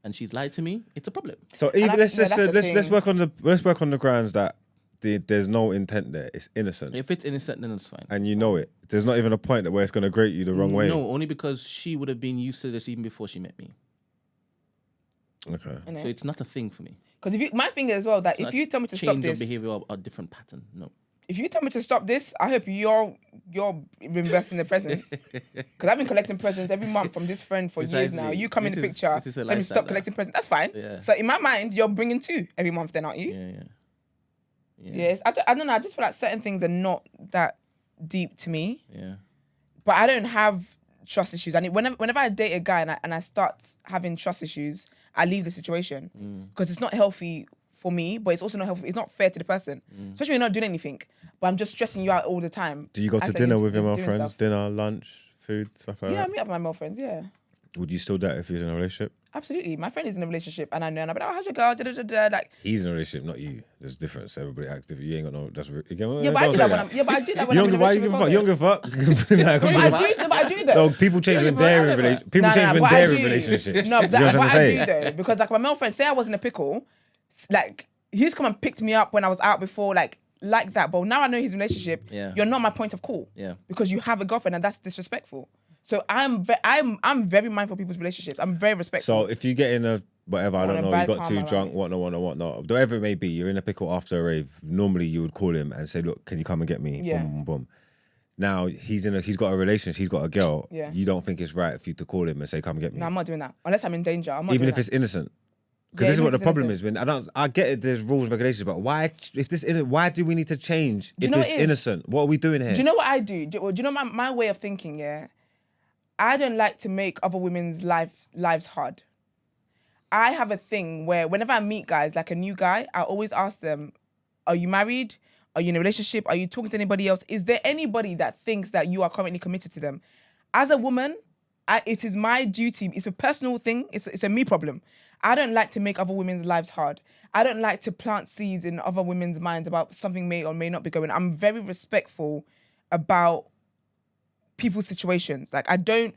and she's lied to me, it's a problem. So even let's that's the let's thing. work on the grounds that there's no intent there. It's innocent, If it's innocent, then it's fine. and you know it. There's not even a point where it's going to grate you the wrong way. No, only because she would have been used to this even before she met me. Okay. So it's not a thing for me. Because my thing is as well that It's if not you tell me to stop change this, of behavior or a different pattern. No. if you tell me to stop this, I hope you're investing the presents. Because I've been collecting presents every month from this friend for years Precisely. now. You come in the This is- picture, this is a let me lifestyle stop now. collecting presents. That's fine. Yeah. So in my mind, you're bringing 2 every month then, aren't you? Yeah. Yes. I don't know. I just feel like certain things are not that deep to me. Yeah. But I don't have trust issues. And whenever I date a guy and I start having trust issues, I leave the situation because it's not healthy for me, but it's also not healthy. It's not fair to the person, especially when you're not doing anything. But I'm just stressing you out all the time. Do you go to Act like dinner you're with your male doing friends? stuff. Dinner, lunch, food, stuff like Yeah, I that? meet up with my male friends. Yeah, Would you still do that if he's in a relationship? absolutely. My friend is in a relationship, and I know, and I'm like, oh, how's your girl? Da, da, da, da. Like, He's in a relationship, not you. There's difference. Everybody acts different. You ain't got no. yeah, but I do that when I'm. Yeah, but I do that when I'm in a Why you relationship. give a fuck? You don't give a fuck. Like, No, but I do. No, but I do though. no, people change when they're in relationships. People change when what they're I in do- relationships. No, You know what I'm what trying I to do say? though, because like my male friend, say I was in a pickle, like he's come and picked me up when I was out before, like that. But now I know his relationship. Yeah. You're not my point of call. Yeah. Because you have a girlfriend, and that's disrespectful. So I'm very mindful of people's relationships. I'm very respectful. So if you get in a whatever, I On don't a know, you bad got karma, too like- drunk, whatnot, whatever it may be, you're in a pickle after a rave. Normally you would call him and say, look, can you come and get me? Yeah. Boom, boom, boom. Now he's got a relationship, he's got a girl. Yeah. You don't think it's right for you to call him and say, come and get me? No, I'm not doing that unless I'm in danger. I'm not Even doing if that. it's innocent. Because Yeah, this is even what if the it's problem innocent. is. When I get it, there's rules and regulations, but why? If this isn't, why do we need to change Do you if know it's what it is? innocent? What are we doing here? Do you know what I do? Do you know my way of thinking? Yeah, I don't like to make other women's lives hard. I have a thing where whenever I meet guys, like a new guy, I always ask them, are you married? Are you in a relationship? Are you talking to anybody else? Is there anybody that thinks that you are currently committed to them? As a woman, it is my duty. It's a personal thing. It's a me problem. I don't like to make other women's lives hard. I don't like to plant seeds in other women's minds about something may or may not be going. I'm very respectful about people's situations. Like I don't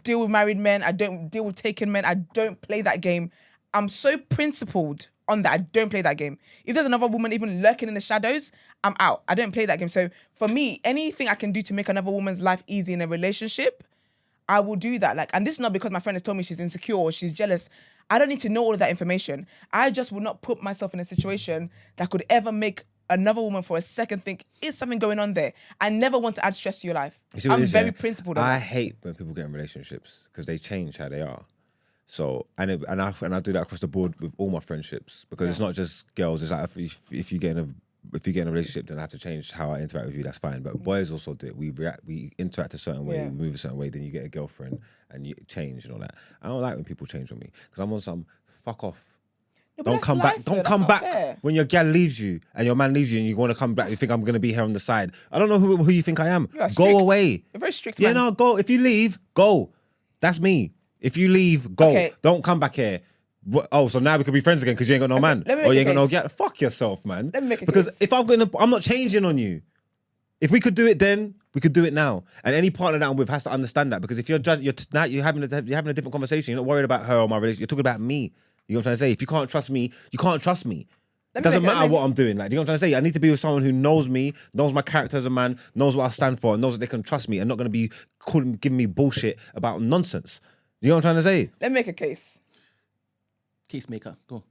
deal with married men. I don't deal with taken men. I don't play that game. I'm so principled on that. I don't play that game. If there's another woman even lurking in the shadows, I'm out. I don't play that game. So for me, anything I can do to make another woman's life easy in a relationship, I will do that. Like, and this is not because my friend has told me she's insecure or she's jealous. I don't need to know all of that information. I just will not put myself in a situation that could ever make another woman for a second think, is something going on there? I never want to add stress to your life. You see what I'm it is, very yeah? principled on I that. hate when people get in relationships because they change how they are. So I do that across the board with all my friendships because it's not just girls. It's like if you get in a relationship, then I have to change how I interact with you. That's fine. But boys also do it. We interact a certain way, Yeah. we move a certain way. Then you get a girlfriend and you change and all that. I don't like when people change on me because I'm on some fuck off. No, but Don't that's come life, back. though. Don't That's come not back fair. when your gal leaves you and your man leaves you and you want to come back. You think I'm gonna be here on the side. I don't know who you think I am. You are Go strict. away. You're very strict, Yeah, man. no, go. If you leave, go. That's me. If you leave, go. Okay. Don't come back here. Oh, so now we could be friends again because you ain't got no man. let me Or make you a ain't got no case. gal. Fuck yourself, man. Let me make a because case. if I'm not changing on you. If we could do it then, we could do it now. And any partner that I'm with has to understand that because if you're now you're having a different conversation. You're not worried about her or my relationship. You're talking about me. You know what I'm trying to say? If you can't trust me, you can't trust me. It doesn't matter what I'm doing. Like, you know what I'm trying to say? I need to be with someone who knows me, knows my character as a man, knows what I stand for, and knows that they can trust me and not going to be giving me bullshit about nonsense. You know what I'm trying to say? Let me make a case. Case maker, go.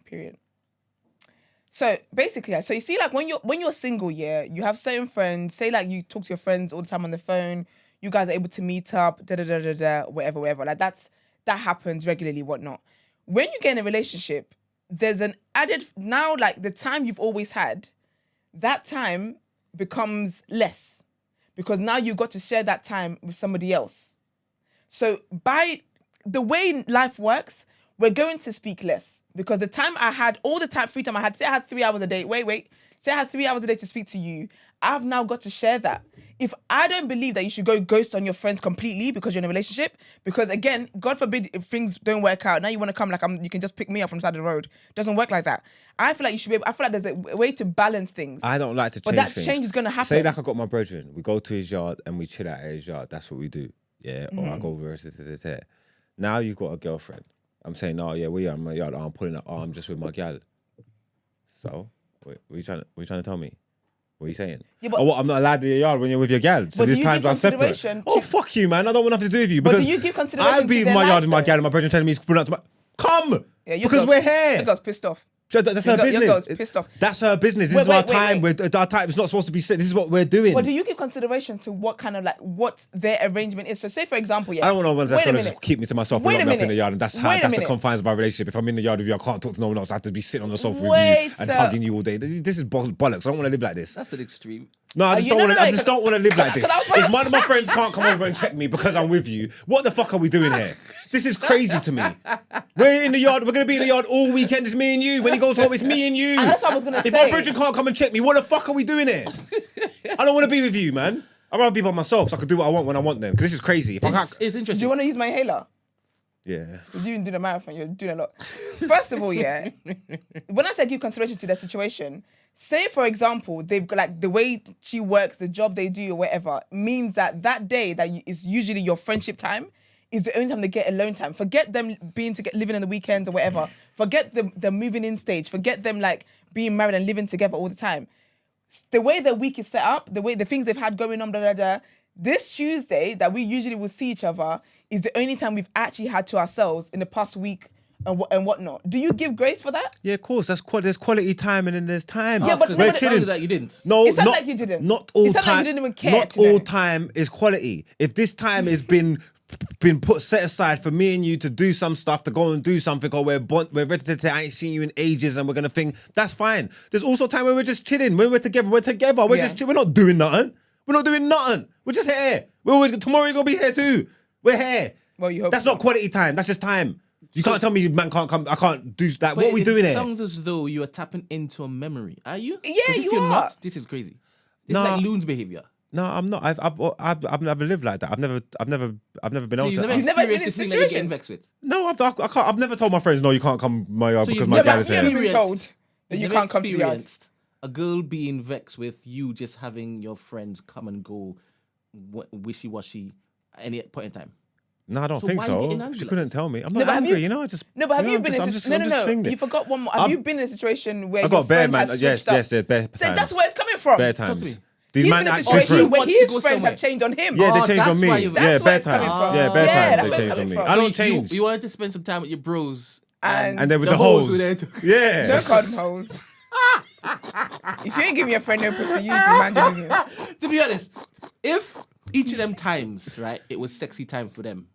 Period. So basically, so you see, like when you're single, yeah, you have certain friends. Say like you talk to your friends all the time on the phone. You guys are able to meet up, whatever. Like that happens regularly, whatnot. When you get in a relationship, there's an added now, like the time you've always had, that time becomes less because now you got to share that time with somebody else. So by the way life works, we're going to speak less because the time I had, all the time, free time I had, say I had 3 hours a day. Wait. Say I had 3 hours a day to speak to you. I've now got to share that. If I don't believe that you should go ghost on your friends completely because you're in a relationship, because again, God forbid if things don't work out, now you want to come like you can just pick me up from the side of the road. Doesn't work like that. I feel like you should be able, I feel like there's a way to balance things. I don't like to change But that things. change is going to happen. Say like I got my brethren, we go to his yard and we chill out at his yard. That's what we do. Yeah, or I go versus there. Now you've got a girlfriend. I'm saying, oh yeah, we are in my yard. Oh, I'm pulling an arm just with my gal. So, what are you trying to tell me? What are you saying? Yeah, but, I'm not allowed to your yard when you're with your gal. So these times are separate. Oh, fuck you, man. I don't want nothing to do with you. But do you give consideration I'd be in my yard with my gal and my brethren telling me to pull out to my... Come! Yeah, because we're here. Your girl's pissed off. That's her business. Your girl's pissed off. That's her business. This is our time. Our time is not supposed to be set. This is what we're doing. But do you give consideration to what kind of what their arrangement is? So say, for example, I don't want no one that's going to just keep me to myself and lock me up in the yard. And that's the confines of our relationship. If I'm in the yard with you, I can't talk to no one else. I have to be sitting on the sofa with you and hugging you all day. This is bollocks. I don't want to live like this. That's an extreme. No, I just don't want to live like this. If one of my friends can't come over and check me because I'm with you, what the fuck are we doing here? This is crazy to me. We're in the yard. We're going to be in the yard all weekend. It's me and you. When he goes home, it's me and you. And that's what I was going to say. If my brethren can't come and check me, what the fuck are we doing here? I don't want to be with you, man. I'd rather be by myself so I can do what I want when I want them. Because this is crazy. It's interesting. Do you want to use my inhaler? Yeah. Because you didn't do the marathon. You're doing a lot. First of all, yeah. When I say give consideration to their situation, say, for example, they've got like the way she works, the job they do or whatever, means that day that is usually your friendship time is the only time they get alone time. Forget them living on the weekends or whatever. Forget the moving in stage. Forget them like being married and living together all the time. The way their week is set up, the things they've had going on, this Tuesday that we usually will see each other is the only time we've actually had to ourselves in the past week and whatnot. Do you give grace for that? Yeah, of course. There's quality time and then there's time. Yeah, but we're chilling. That you didn't. No, it sounded like you didn't. Not all it time. Like you didn't even care. Not all time is quality. If this time has been set aside for me and you to do some stuff, to go and do something, or we're ready to say I ain't seen you in ages and we're gonna think, that's fine. There's also time when we're just chilling. When we're together, we're not doing nothing. We're not doing nothing. We're just here. Tomorrow you're gonna be here too. We're here. Well, you hope that's not quality time. That's just time. You can't tell me man can't come. I can't do that. What are we doing here? It sounds as though you are tapping into a memory. Are you? Yeah, if you're not, this is crazy. This is like loons behavior. No, I'm not. I've never lived like that. I've never been able to. You've never experienced this thing that you're getting vexed with. No, I can't. I've never told my friends, no, you can't come my yard because my dad is here. You've been told that you can't come to the yard. A girl being vexed with you just having your friends come and go wishy-washy at any point in time. No, I don't think so. She couldn't tell me. I'm not angry, you know. No, but have you been in a situation? No. You forgot one more. Have you been in a situation where I got bare man? Yes, bare times. That's where it's coming from. Bare times. He's been in a situation where his friends have changed on him. Yeah, they changed on me. Yeah, bare times. Yeah, bare times they changed on me. I don't change. You wanted to spend some time with your bros. And then with the hoes. Yeah. Don't call them hoes. If you ain't giving your friend no pussy, you need to mind your business. To be honest, if each of them times, right, it was sexy time for them,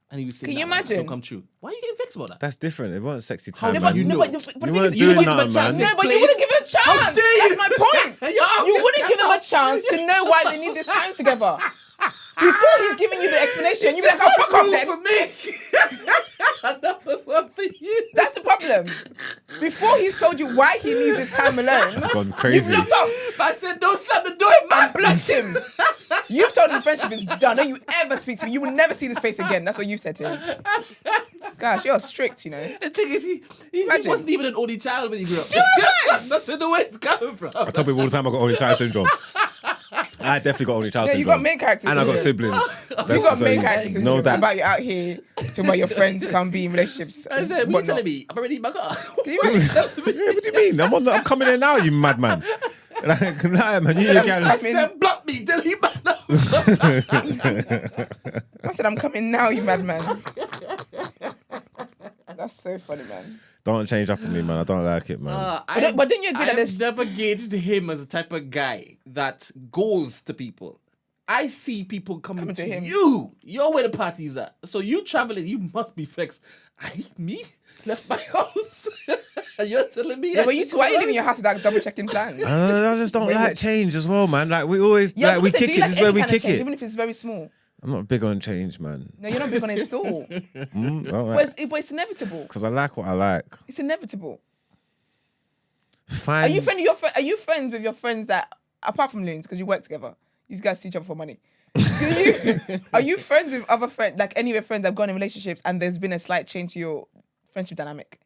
and he was saying, can you imagine? Don't come true. Why are you getting vexed about that? That's different. It wasn't sexy time. No, but you weren't doing nothing, man. No, but you wouldn't give him a chance. That's my point. You wouldn't give them a chance to know why they need this time together. Before he's giving you the explanation, you'd be like, oh, fuck off then. For me. Another one for you. That's the problem. Before he's told you why he needs this time alone, gone crazy. You've looked off. I said, don't slam the door, man. Blocked him. You've told him friendship is done. Don't you ever speak to me. You will never see this face again. That's what you said to him. Gosh, you're strict, you know. The thing is, he wasn't even an only child when he grew up. That's not the way it's coming from. I tell people all the time I got only child syndrome. I definitely got only child syndrome. You got main characters. And I got siblings. You got main characters. Know that. About you out here, talking about your friends can't be in relationships. I said, what are you telling me? I'm already in my car. Yeah, what do you mean? I'm coming in now, you madman. Like, nah, man, I said, block me, delete my number. I said, I'm coming now, you madman. That's so funny, man. Don't change up on me, man. I don't like it, man. But didn't you agree that I've never gauged him as a type of guy that goes to people. I see people coming to him. You're where the party's at. So you traveling, you must be vexed. Me? Left my house? And you're telling me? Yeah, but why are you leaving your house without double checking plans? I just don't like change as well, man. Like, we always, we kick it. This is where we kick it. Even if it's very small. I'm not big on change, man. No, you're not big on it at all. All right. But it's inevitable. Because I like what I like. It's inevitable. Fine. Are you friends with your Are you friends with your friends that, apart from loons, because you work together, you guys see each other for money? Are you friends with other friends, like any of your friends that have gone in relationships, and there's been a slight change to your friendship dynamic?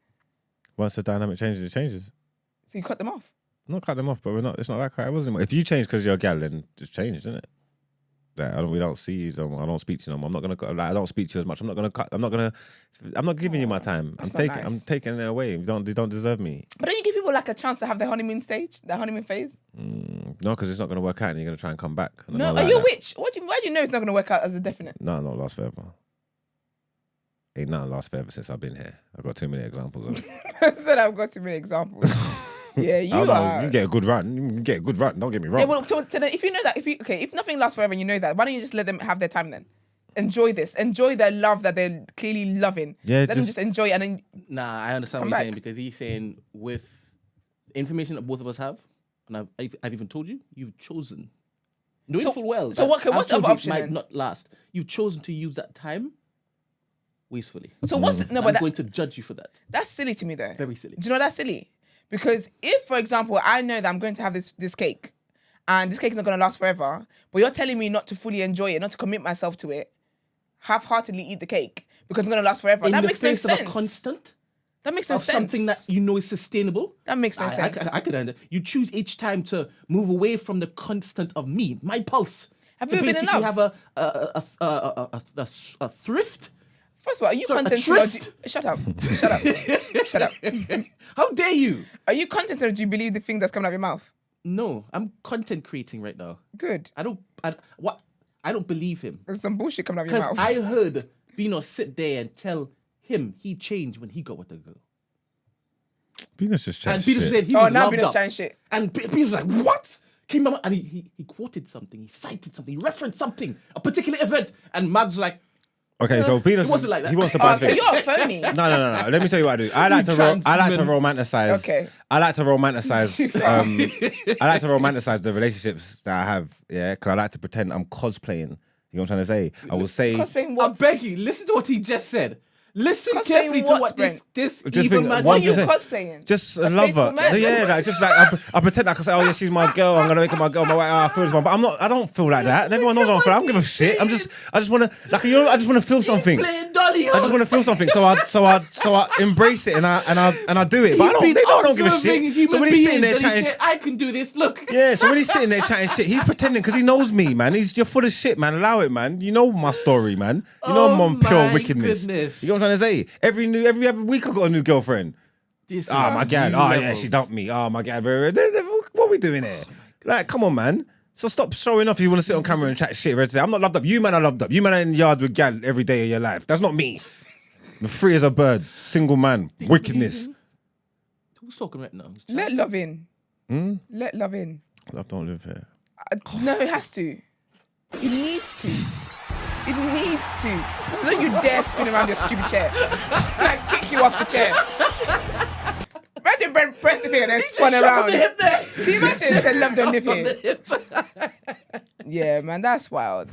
Once the dynamic changes, it changes. So you cut them off? Not cut them off, but we're not. It's not that crap. It wasn't. If you change because you're a gal, then it's changed, isn't it? Like, we don't see you. I don't speak to you no more. I'm not gonna. Like, I don't speak to you as much. I'm not gonna cut. I'm not giving you my time. I'm taking it away. You don't deserve me. But don't you give people like a chance to have their honeymoon stage, their honeymoon phase? No, because it's not gonna work out, and you're gonna try and come back. No, are you a witch? Why do you know it's not gonna work out as a definite? No, not last forever. Ain't nothing last forever since I've been here. I've got too many examples of it. I said I've got too many examples. Yeah, you are. You get a good run. You can get a good run. Don't get me wrong. Yeah, well, so then if you know that, if nothing lasts forever and you know that, why don't you just let them have their time then? Enjoy this. Enjoy their love that they're clearly loving. Yeah, let them just enjoy it and then. Nah, I understand what you're saying, because he's saying with information that both of us have, and I've even told you, you've chosen. Knowing full well. So what's the other option might then? not last. You've chosen to use that time wastefully. So what's I'm going to judge you for that. That's silly to me though. Very silly. Do you know that's silly? Because if, for example, I know that I'm going to have this cake, and this cake is not going to last forever, but you're telling me not to fully enjoy it, not to commit myself to it, half-heartedly eat the cake because it's going to last forever. That makes no sense. In the face of a constant. That makes no sense. Something that you know is sustainable. That makes no sense. I could end it. You choose each time to move away from the constant of me, my pulse. Have you been in love? Have a thrift. First of all, are you content? Shut up. Shut up. Shut up. How dare you? Are you content or do you believe the thing that's coming out of your mouth? No, I'm content creating right now. Good. I don't believe him. There's some bullshit coming out of your mouth. Because I heard Bino sit there and tell him he changed when he got with the girl. Bino's just chatting shit. And Bino said he was now Bino's chatting shit. And Bino's like, what? Came out and he quoted something, he cited something, he referenced something, a particular event, and Mags was like, okay, so Penis, it wasn't like that. He wants to buy so you're a phony. No. Let me tell you what I do. I like to romanticize. Okay. I like to romanticize. I like to romanticize the relationships that I have. Yeah, because I like to pretend I'm cosplaying. You know what I'm trying to say? I will say. Cosplaying what? I beg you, listen to what he just said. Listen carefully to what this evil man. What are you cosplaying? Just a lover. Yeah, like, just like I pretend like I say, oh yeah, she's my girl. I'm gonna make her my girl. My wife. I feel this one, but I'm not. I don't feel like that. And everyone knows I don't feel. I don't give a shit. I just want to like I just want to feel something. Playing Dolly. I just want to feel something. So I embrace it and I do it. But I don't give a shit. So when he's sitting there chatting, I can do this. Look. Yeah. So when he's sitting there chatting shit, he's pretending because he knows me, man. You're full of shit, man. Allow it, man. You know my story, man. You know I'm on pure wickedness. Goodness. You know what I'm trying to say? Every other week I got a new girlfriend. My God. Oh yeah, she dumped me. Oh my God. What are we doing here? Like, come on, man. So stop showing off if you want to sit on camera and chat shit. I'm not loved up. You man are loved up. You man are in the yard with gal every day of your life. That's not me. I'm free as a bird. Single man. Wickedness. Who's talking right now? Let love in. Let love in. Love don't live here. No, it has to. It needs to. It needs to. So don't you dare spin around your stupid chair. Like, kick you off the chair. Imagine Brent pressed the thing and then spun around. Can you imagine if they love don't live here? Yeah, man, that's wild.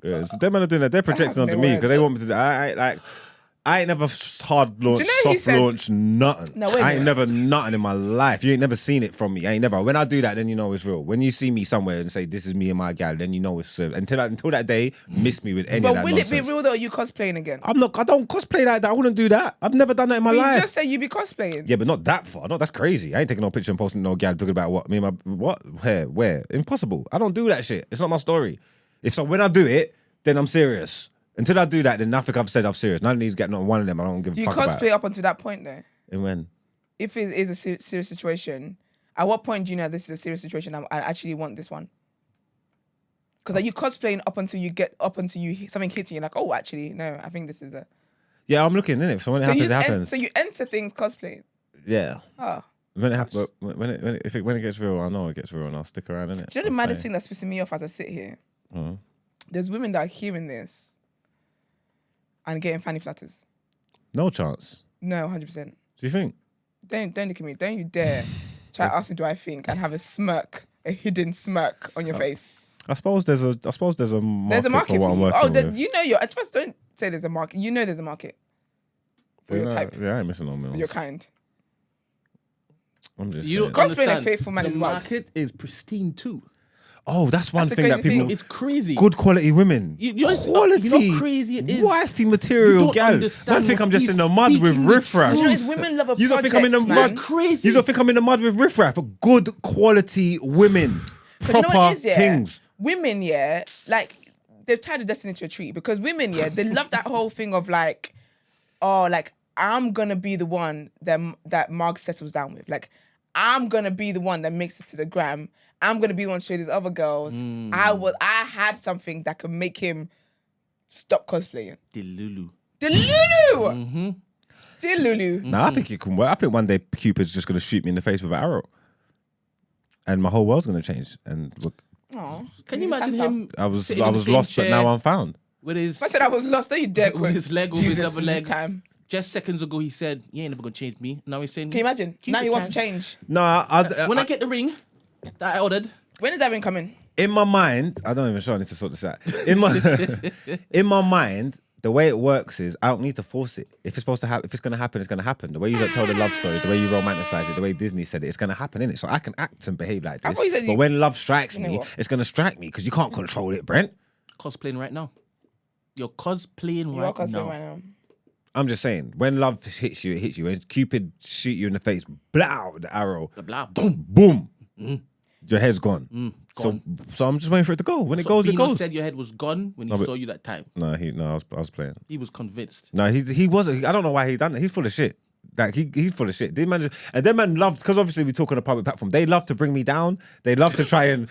Yeah, so them men are doing that. They're projecting onto me because they want me to. I ain't never hard launch, soft launch, nothing. No, I ain't never nothing in my life. You ain't never seen it from me. I ain't never. When I do that, then you know it's real. When you see me somewhere and say this is me and my gal, then you know it's real. Until that day, miss me with any of that nonsense. But will it be real though? Are you cosplaying again? I don't cosplay like that. I wouldn't do that. I've never done that in my life. You just say you be cosplaying. Yeah, but not that far. No, that's crazy. I ain't taking no picture and posting no gal talking about what me and my what where impossible. I don't do that shit. It's not my story. When I do it, then I'm serious. Until I do that, then nothing I've said I'm serious. None of these get not one of them. I don't give a fuck about. Do you cosplay up until that point though? And when? If it is a serious situation, at what point do you know this is a serious situation? I actually want this one. Because are you cosplaying up until something hits you? You're like, oh, actually, no, I think this is a. Yeah, I'm looking in it. So when it happens, it happens. So you enter things cosplaying. Yeah. Oh. When it happens, when it gets real, I know it gets real, and I'll stick around in it. Do you know the maddest thing that's pissing me off as I sit here? There's women that are hearing this and getting fanny flutters. No chance. No, 100%. Do you think? Don't look at me. Don't you dare try to ask me do I think and have a smirk, a hidden smirk on your face. I suppose there's a market. There's a market for what I'm working with. You know at first don't say there's a market. You know there's a market for your type. Yeah, I ain't missing no meals. For your kind. I'm just You saying. don't Cosplaying a understand. faithful man the is wild. market is pristine too. Oh, that's one That's the thing that crazy people. thing. It's crazy. Good quality women. You know quality. how crazy it is? Wifey You material, don't gal. understand Man think what I'm just he's in the mud with speaking the riffraff. You know, it's truth. women love a You don't project, think I'm in the man. mud? Crazy. You don't think I'm in the mud with riffraff? Good quality women. But you know Proper what it is, yeah? things. Women, yeah, like, they've tied the destiny to a tree because women, yeah, they love that whole thing of like, oh, like, I'm gonna be the one that Mark settles down with. Like, I'm gonna be the one that makes it to the gram. I'm gonna be the one to show these other girls. I had something that could make him stop cosplaying. Delulu. Delulu! Delulu. No, I think it can work. I think one day Cupid's just gonna shoot me in the face with an arrow, and my whole world's gonna change. And look, Aw. Can you imagine him? I was sitting in the same lost, but chair now I'm found. with his I said I was lost. Are you dead? with his leg over his other leg. Time. Just seconds ago, he said, "You ain't never gonna change me." Now he's saying, Can you imagine? Cupid Now he wants to can. change. No, When I get the ring that I ordered, When is that ring coming? in my mind, I don't even sure I need to sort this out. In my mind, the way it works is I don't need to force it. If it's supposed to happen, if it's gonna happen, it's gonna happen. The way you tell the love story, the way you romanticize it, the way Disney said it, it's gonna happen, innit? So I can act and behave like I this. thought you said But you- when love strikes You know me, what? it's gonna strike me because you can't control it, Brent. cosplaying right now. You're cosplaying You are right cosplaying now. right now. I'm just saying, when love hits you, it hits you. When Cupid shoot you in the face, blow, the arrow, Blah, boom. boom, your head's gone. Gone. So I'm just waiting for it to go. When it So goes, it Bino goes. said your head was gone when he No, but- saw you that time. No, I was playing. He was convinced. No, he wasn't. I don't know why he done it. He's full of shit. Like he's full of shit. They man, and them man loved because obviously we talk on a public platform. They love to bring me down. They love to try and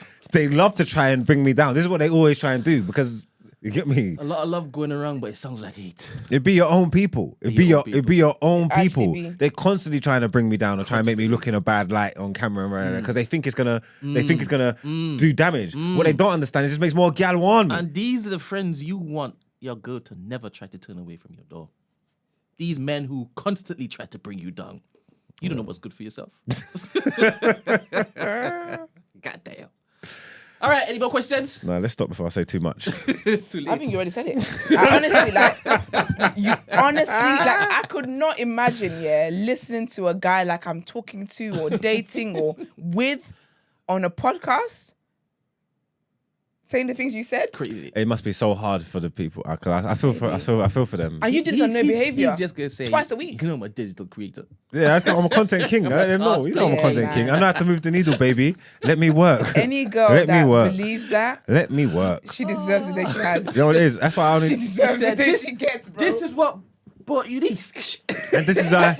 bring me down. This is what they always try and do because you get me. A lot of love going around, but it sounds like hate. It'd be your own people. It'd be your own Actually people. be. They're constantly trying to bring me down or try and make me look in a bad light on camera because they think it's gonna do damage. What they don't understand, it just makes more gal want me. And these are the friends you want your girl to never try to turn away from your door. These men who constantly try to bring you down. You don't know what's good for yourself. God damn. All right, any more questions? No, let's stop before I say too much. Too late. I think you already said it. I honestly, like, I could not imagine, listening to a guy like I'm talking to or dating or with on a podcast saying the things you said. Crazy. It must be so hard for the people. I feel for them. And you did some no behavior. He's just gonna say twice a week. You know, I'm a digital creator. Yeah, I'm a content king. I didn't know. You know I'm a content king. I know how to move the needle, baby. Let me work. Any girl Let me that work. believes that, Let me work. she deserves the day she has. You know what it is? That's why I She only. deserves the said, day this- she gets, bro. This is what bought you these. And this is why.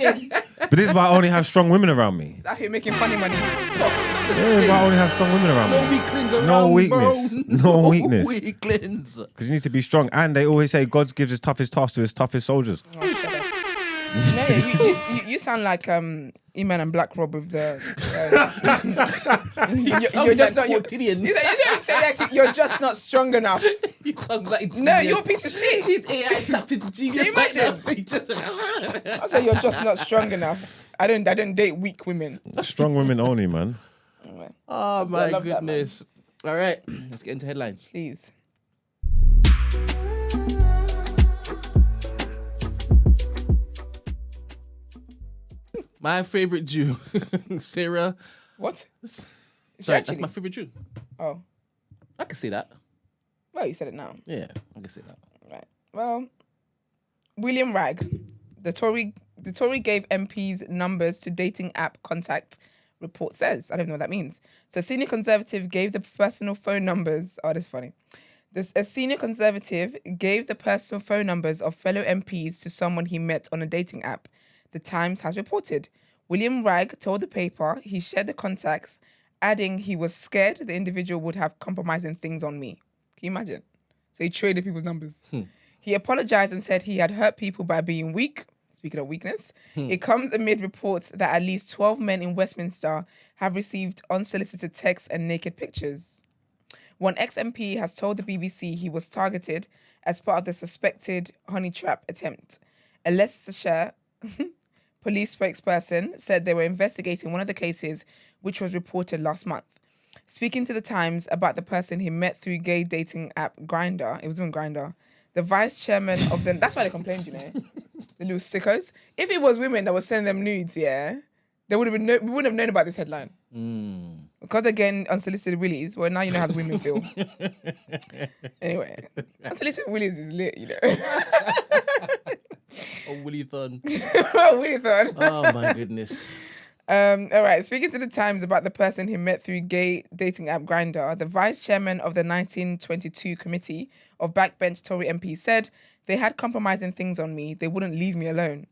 But this is why I only have strong women around me. Out here making funny money. This is why I only have strong women around No me. weaklings around, No weakness. bro. No weakness. Weaklings. Because you need to be strong. And they always say God gives his toughest task to his toughest soldiers. No, you sound like E-Man and Black Rob with the. You're just not. quotidian. You say like you're just not strong enough. He sounds like No, genius. you're a piece of shit. He's AI tapped into genius. you right imagine? now. He just- I say you're just not strong enough. I don't date weak women. Strong women only, man. Anyway, Oh I my love that, man. goodness. All right, let's get into headlines. please. My favorite Jew, Sarah. What? Is she Sorry, actually? that's my favorite Jew. Oh, I can say that. well, you said it now. Yeah, I can say that. Right. Well, William Wragg, the Tory gave MPs numbers to dating app contact. Report says. I don't know what that means. So, senior conservative gave the personal phone numbers. Oh, that's funny. A senior conservative gave the personal phone numbers of fellow MPs to someone he met on a dating app. The Times has reported. William Wragg told the paper he shared the contacts, adding he was scared the individual would have compromising things on me. Can you imagine? So he traded people's numbers. He apologized and said he had hurt people by being weak. Speaking of weakness, it comes amid reports that at least 12 men in Westminster have received unsolicited texts and naked pictures. One ex-MP has told the BBC he was targeted as part of the suspected honey trap attempt. A Leicestershire police spokesperson said they were investigating one of the cases, which was reported last month. Speaking to the Times about the person he met through gay dating app Grindr, it was on Grindr, the vice chairman of the... That's why they complained, you know. The little sickos. If it was women that were sending them nudes, we wouldn't have known about this headline. Mm. Because again, unsolicited willies. Well, now you know how the women feel. Anyway, unsolicited willies is lit, you know. Oh, Willy Thun. Willy thon. Oh my goodness. All right. Speaking to the Times about the person he met through gay dating app Grindr, the vice chairman of the 1922 committee of backbench Tory MPs said they had compromising things on me. They wouldn't leave me alone.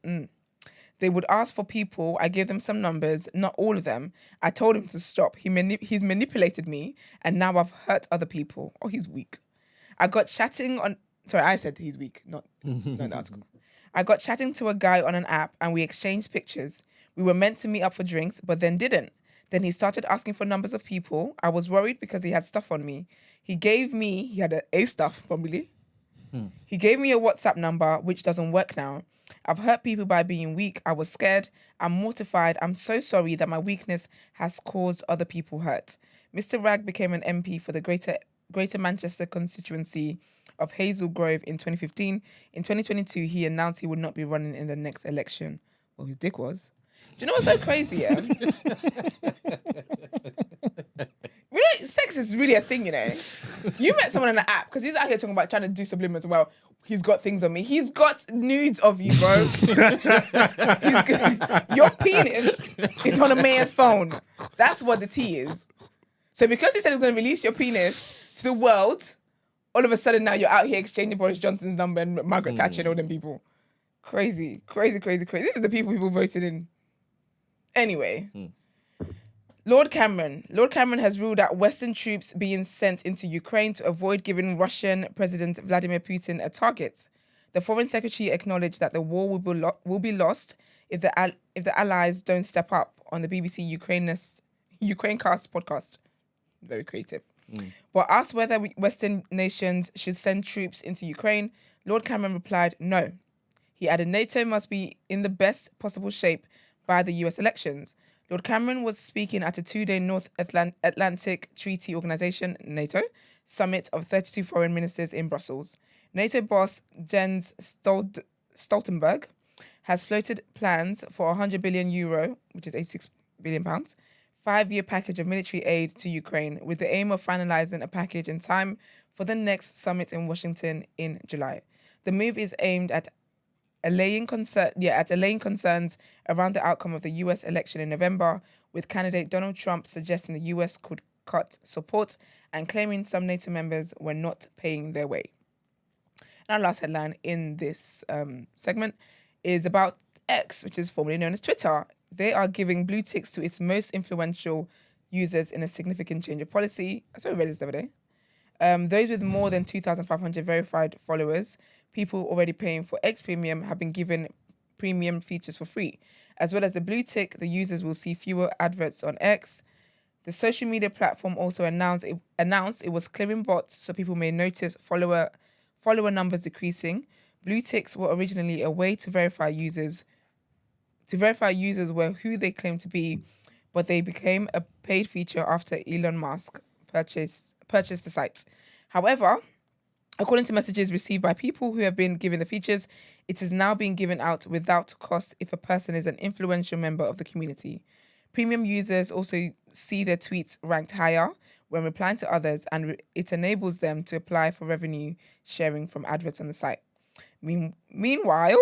They would ask for people. I gave them some numbers, not all of them. I told him to stop. He's manipulated me, and now I've hurt other people. Oh, he's weak. I got chatting on. Sorry, I said he's weak, not the article. I got chatting to a guy on an app, and we exchanged pictures. We were meant to meet up for drinks, but then didn't. Then he started asking for numbers of people. I was worried because he had stuff on me. He had a stuff, probably. He gave me a WhatsApp number, which doesn't work now. I've hurt people by being weak. I was scared. I'm mortified. I'm so sorry that my weakness has caused other people hurt. Mr. Wragg became an MP for the Greater Manchester constituency of Hazel Grove in 2015. In 2022, he announced he would not be running in the next election. Well, his dick was. Do you know what's so crazy, yeah? You know, sex is really a thing, you know? You met someone on an app, because he's out here talking about trying to do subliminals. Well, he's got things on me. He's got nudes of you, bro. Your penis is on a man's phone. That's what the tea is. So because he said he was going to release your penis to the world, all of a sudden now you're out here exchanging Boris Johnson's number and Margaret Thatcher and all them people. Crazy. This is the people voted in. Anyway, Lord Cameron has ruled out Western troops being sent into Ukraine to avoid giving Russian President Vladimir Putin a target. The Foreign Secretary acknowledged that the war will be lost if the Allies don't step up on the BBC Ukrainecast podcast. Very creative. But asked whether Western nations should send troops into Ukraine, Lord Cameron replied, no. He added NATO must be in the best possible shape by the US elections. Lord Cameron was speaking at a 2-day North Atlantic Treaty Organization, NATO, summit of 32 foreign ministers in Brussels. NATO boss Jens Stoltenberg has floated plans for €100 billion, which is £86 billion, 5-year package of military aid to Ukraine, with the aim of finalizing a package in time for the next summit in Washington in July. The move is aimed at allaying concerns around the outcome of the US election in November, with candidate Donald Trump suggesting the US could cut support and claiming some NATO members were not paying their way. And our last headline in this segment is about X, which is formerly known as Twitter. They are giving blue ticks to its most influential users in a significant change of policy. I saw I read this the other day. Those with more than 2,500 verified followers, people already paying for X Premium, have been given premium features for free. As well as the blue tick, the users will see fewer adverts on X. The social media platform also announced it was clearing bots so people may notice follower numbers decreasing. Blue ticks were originally a way to verify users were who they claim to be, but they became a paid feature after Elon Musk purchased the site. However, according to messages received by people who have been given the features, it is now being given out without cost if a person is an influential member of the community. Premium users also see their tweets ranked higher when replying to others, and it enables them to apply for revenue sharing from adverts on the site. Meanwhile,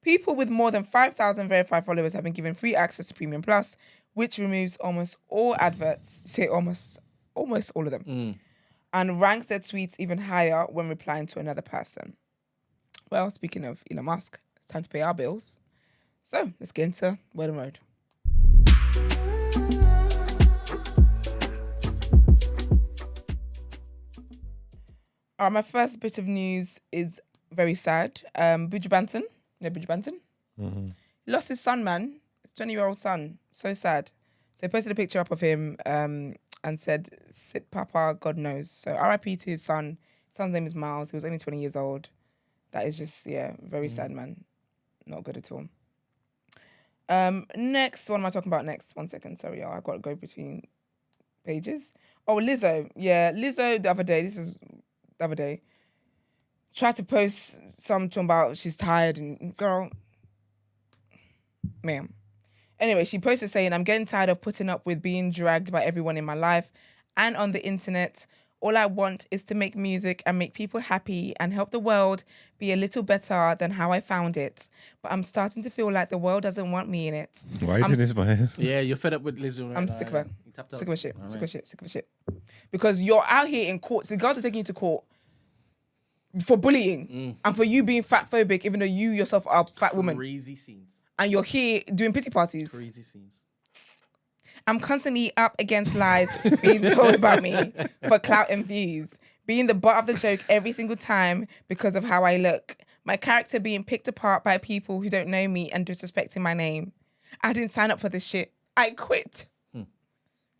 people with more than 5,000 verified followers have been given free access to Premium Plus, which removes almost all adverts, almost all of them, and ranks their tweets even higher when replying to another person. Well, speaking of Elon Musk, it's time to pay our bills. So let's get into Word on Road. All right, my first bit of news is very sad. Buju Banton, you know Buju Banton? Mm-hmm. He lost his son, man. His 20-year-old son. So sad. So he posted a picture up of him and said, "Sit Papa, God knows." So RIP to his son. His son's name is Miles. He was only 20 years old. That is just, very sad, man. Not good at all. Next, what am I talking about next? 1 second, sorry, y'all. I've got to go between pages. Oh, Lizzo. Yeah, Lizzo the other day, tried to post something about she's tired and, girl, ma'am. Anyway, she posted saying, I'm getting tired of putting up with being dragged by everyone in my life and on the internet. All I want is to make music and make people happy and help the world be a little better than how I found it. But I'm starting to feel like the world doesn't want me in it. Why did this, man? Yeah, you're fed up with Lizzo. Right? I'm sick of her. You tapped out. Sick of her shit. All Sick of right. her shit. Sick of her shit. Because you're out here in court. The girls are taking you to court for bullying and for you being fat phobic, even though you yourself are a fat woman. Crazy scenes. And you're here doing pity parties. Crazy scenes. I'm constantly up against lies being told about me for clout and views, being the butt of the joke every single time because of how I look. My character being picked apart by people who don't know me and disrespecting my name. I didn't sign up for this shit. I quit.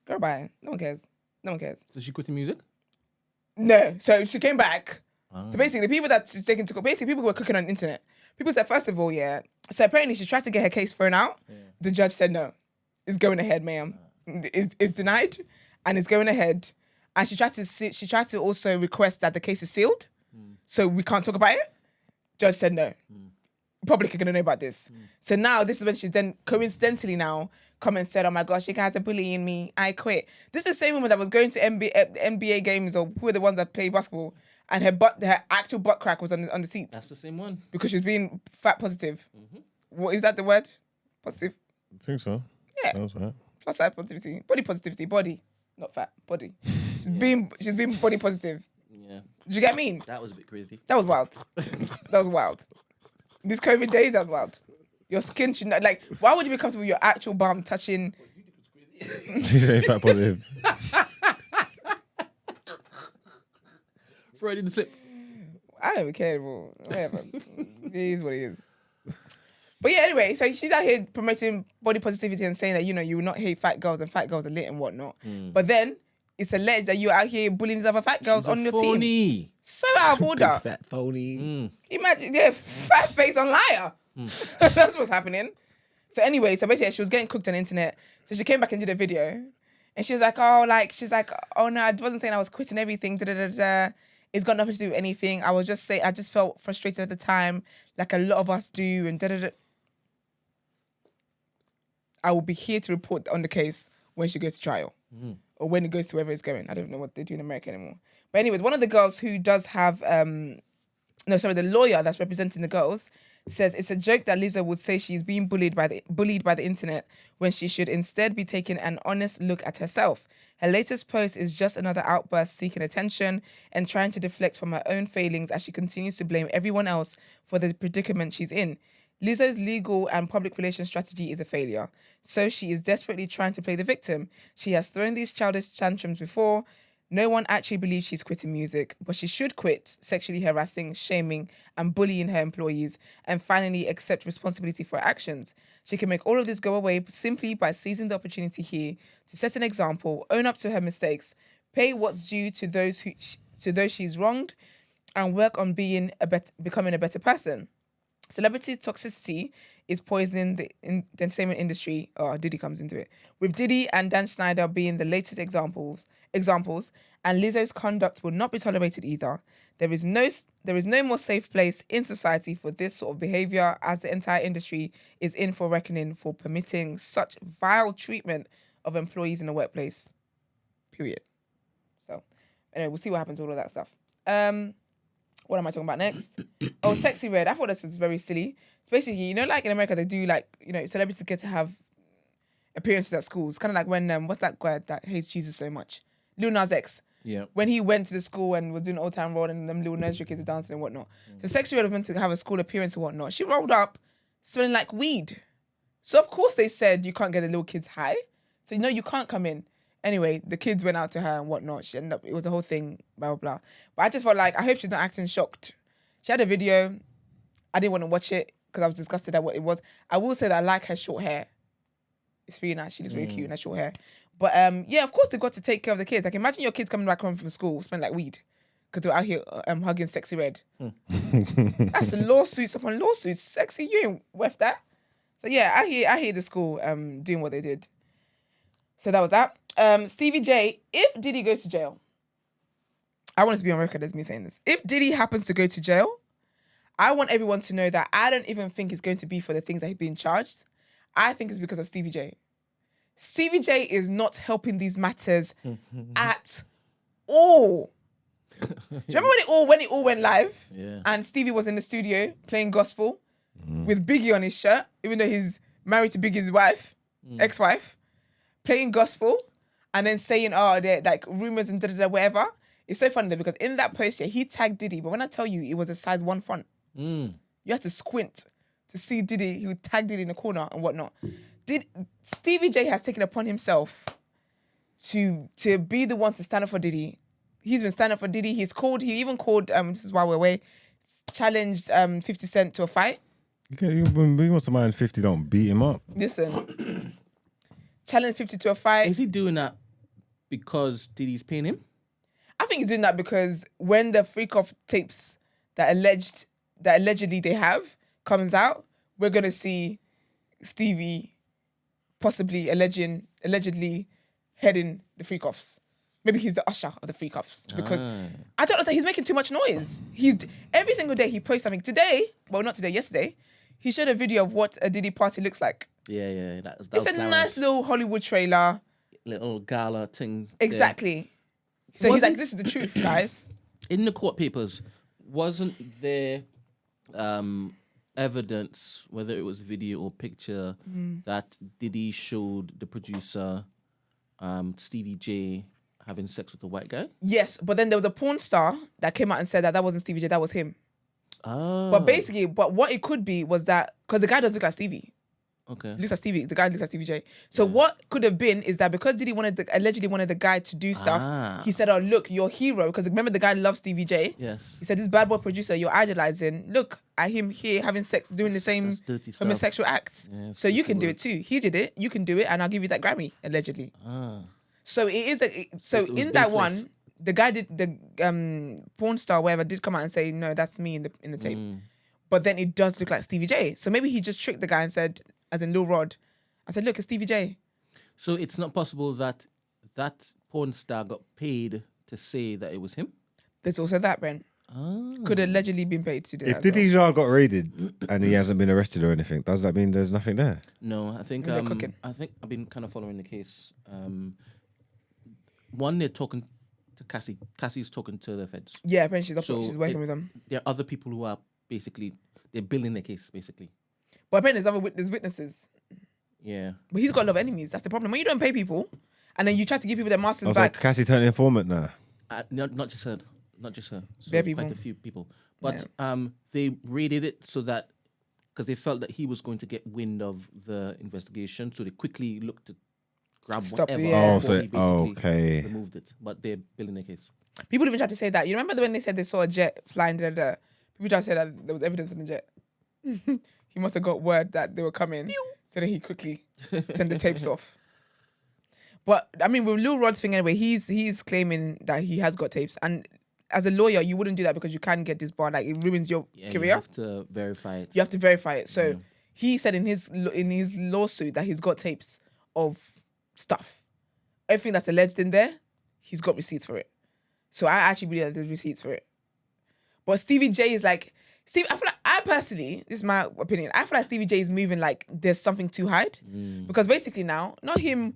Girl, bye. No one cares. No one cares. So she quitting music? No. So she came back. So basically, the people that she's taking to court, basically people who were cooking on the internet. People said, first of all, yeah. So apparently she tried to get her case thrown out. Yeah. The judge said no. It's going ahead, ma'am. It's denied and it's going ahead. And she tried to also request that the case is sealed. So we can't talk about it. Judge said no. Public are going to know about this. So now this is when she's then coincidentally now come and said, oh my gosh, you guys are bullying me. I quit. This is the same woman that was going to NBA games or who are the ones that play basketball and her actual butt crack was on the seats. That's the same one. Because she was being fat positive. What is that the word? Positive? I think so. Yeah. That was right. Plus size positivity, body, not fat, body. She's being body positive. Yeah. Do you get me? That was a bit crazy. That was wild. That was wild. These COVID days, that's wild. Your skin should not, like, why would you be comfortable with your actual bum touching? She said fat positive. Freud in the slip. I don't even care, bro. Whatever. It is what it is. But yeah, anyway, so she's out here promoting body positivity and saying that, you know, you will not hate fat girls and fat girls are lit and whatnot. But then it's alleged that you're out here bullying these other fat girls on your team. So out of order. Fat phony. Imagine, yeah, fat face on liar. That's what's happening. So anyway, so basically she was getting cooked on the internet. So she came back and did a video. And she was like, oh no, I wasn't saying I was quitting everything. It's got nothing to do with anything. I just felt frustrated at the time, like a lot of us do, and I will be here to report on the case when she goes to trial. Or when it goes to wherever it's going. I don't know what they do in America anymore. But anyways, one of the girls who does have, the lawyer that's representing the girls says it's a joke that Lizzo would say she's being bullied by the internet when she should instead be taking an honest look at herself. Her latest post is just another outburst seeking attention and trying to deflect from her own failings as she continues to blame everyone else for the predicament she's in. Lizzo's legal and public relations strategy is a failure, so she is desperately trying to play the victim. She has thrown these childish tantrums before. No one actually believes she's quitting music, but she should quit sexually harassing, shaming, and bullying her employees and finally accept responsibility for her actions. She can make all of this go away simply by seizing the opportunity here to set an example, own up to her mistakes, pay what's due to those she's wronged, and work on becoming a better person. Celebrity toxicity is poisoning the entertainment industry. Oh, Diddy comes into it. With Diddy and Dan Schneider being the latest examples, and Lizzo's conduct will not be tolerated either. There is no more safe place in society for this sort of behavior, as the entire industry is in for reckoning for permitting such vile treatment of employees in the workplace. Period. So, anyway, we'll see what happens with all of that stuff. What am I talking about next? Oh, Sexyy Red. I thought this was very silly. It's basically, you know, like in America, they do like, you know, celebrities get to have appearances at schools. Kind of like when, what's that guy that hates Jesus so much? Lil Nas X. Yeah. When he went to the school and was doing Old Town Road and them little nursery kids were dancing and whatnot. So Sexyy Red was meant to have a school appearance and whatnot. She rolled up smelling like weed. So of course they said you can't get the little kids high. So, you know, you can't come in. Anyway, the kids went out to her and whatnot. She ended up, it was a whole thing, blah, blah, blah. But I just felt like, I hope she's not acting shocked. She had a video. I didn't want to watch it because I was disgusted at what it was. I will say that I like her short hair. It's really nice. She looks really cute in her short hair. But yeah, of course they've got to take care of the kids. Like imagine your kids coming back home from school, smelling like weed. Because they're out here hugging Sexyy Red. That's lawsuits upon lawsuits. Sexy, you ain't worth that. So yeah, I hear the school doing what they did. So that was that. Stevie J, if Diddy goes to jail, I want it to be on record as me saying this. If Diddy happens to go to jail, I want everyone to know that I don't even think it's going to be for the things that he's being charged. I think it's because of Stevie J. Stevie J is not helping these matters at all. Do you remember when it all went live? Yeah. And Stevie was in the studio playing gospel with Biggie on his shirt, even though he's married to Biggie's wife, ex-wife, playing gospel and then saying, oh, they're like rumors and whatever. It's so funny though, because in that post, yeah, he tagged Diddy, but when I tell you it was a size 1 font, you had to squint to see Diddy. He would tag Diddy in the corner and whatnot. Stevie J has taken upon himself to be the one to stand up for Diddy. He's been standing up for Diddy. He even called, this is why we're away, challenged 50 Cent to a fight. Okay, when he wants to mind 50, don't beat him up. Listen, challenged 50 to a fight. Is he doing that because Diddy's paying him? I think he's doing that because when the freak off tapes that allegedly they have comes out, we're gonna see Stevie possibly allegedly heading the freak offs. Maybe he's the usher of the freak offs because I don't know. So he's making too much noise. Every single day he posts something. Today, well, not today, yesterday, he showed a video of what a Diddy party looks like. Yeah. That It's a nice little Hollywood trailer. Little gala thing. Exactly. So he's like, this is the truth, guys. In the court papers, wasn't there evidence, whether it was video or picture, that Diddy showed the producer, Stevie J, having sex with a white guy? Yes, but then there was a porn star that came out and said that wasn't Stevie J, that was him. Oh. But what it could be was that, because the guy does look like Stevie. Okay. Looks like Stevie. The guy looks like Stevie J. So what could have been is that because Diddy allegedly wanted the guy to do stuff, he said, oh, look, your hero, because remember the guy loves Stevie J. Yes. He said, this bad boy producer you're idolizing, look at him here having sex, doing the same homosexual acts. Yeah, so you can do it too. He did it. You can do it, and I'll give you that Grammy, allegedly. So it is in that one, the guy did the porn star, whatever, did come out and say, no, that's me in the tape. But then it does look like Stevie J. So maybe he just tricked the guy and said, as in Lil Rod, I said, look, it's Stevie J. So it's not possible that that porn star got paid to say that it was him? There's also that, Brent. Could allegedly been paid to do that. If Diddy's jar got raided and he hasn't been arrested or anything, does that mean there's nothing there? No, I think I've been kind of following the case. One, they're talking to Cassie. Cassie's talking to the feds. Yeah, apparently she's working with them. There are other people who are basically, they're building their case, basically. But apparently there's witnesses. Yeah. But he's got a lot of enemies. That's the problem. When you don't pay people and then you try to give people their masters back. So Cassie turned informant now. Not just her. So people. quite a few people. But they raided it so that, because they felt that he was going to get wind of the investigation, so they quickly looked to grab whatever. Yeah. Before he basically removed it. But they're building their case. People even tried to say that. You remember when they said they saw a jet flying there? People tried to say that there was evidence on the jet. He must have got word that they were coming. So then he quickly sent the tapes off. But I mean, with Lil Rod's thing anyway, he's claiming that he has got tapes. And as a lawyer, you wouldn't do that because you can get disbarred. Like, it ruins your career. You have to verify it. You have to verify it. So he said in his lawsuit that he's got tapes of stuff. Everything that's alleged in there, he's got receipts for it. So I actually believe that there's receipts for it. But Stevie J is like, I feel like, I personally, this is my opinion, I feel like Stevie J is moving like there's something to hide. Because basically now, not him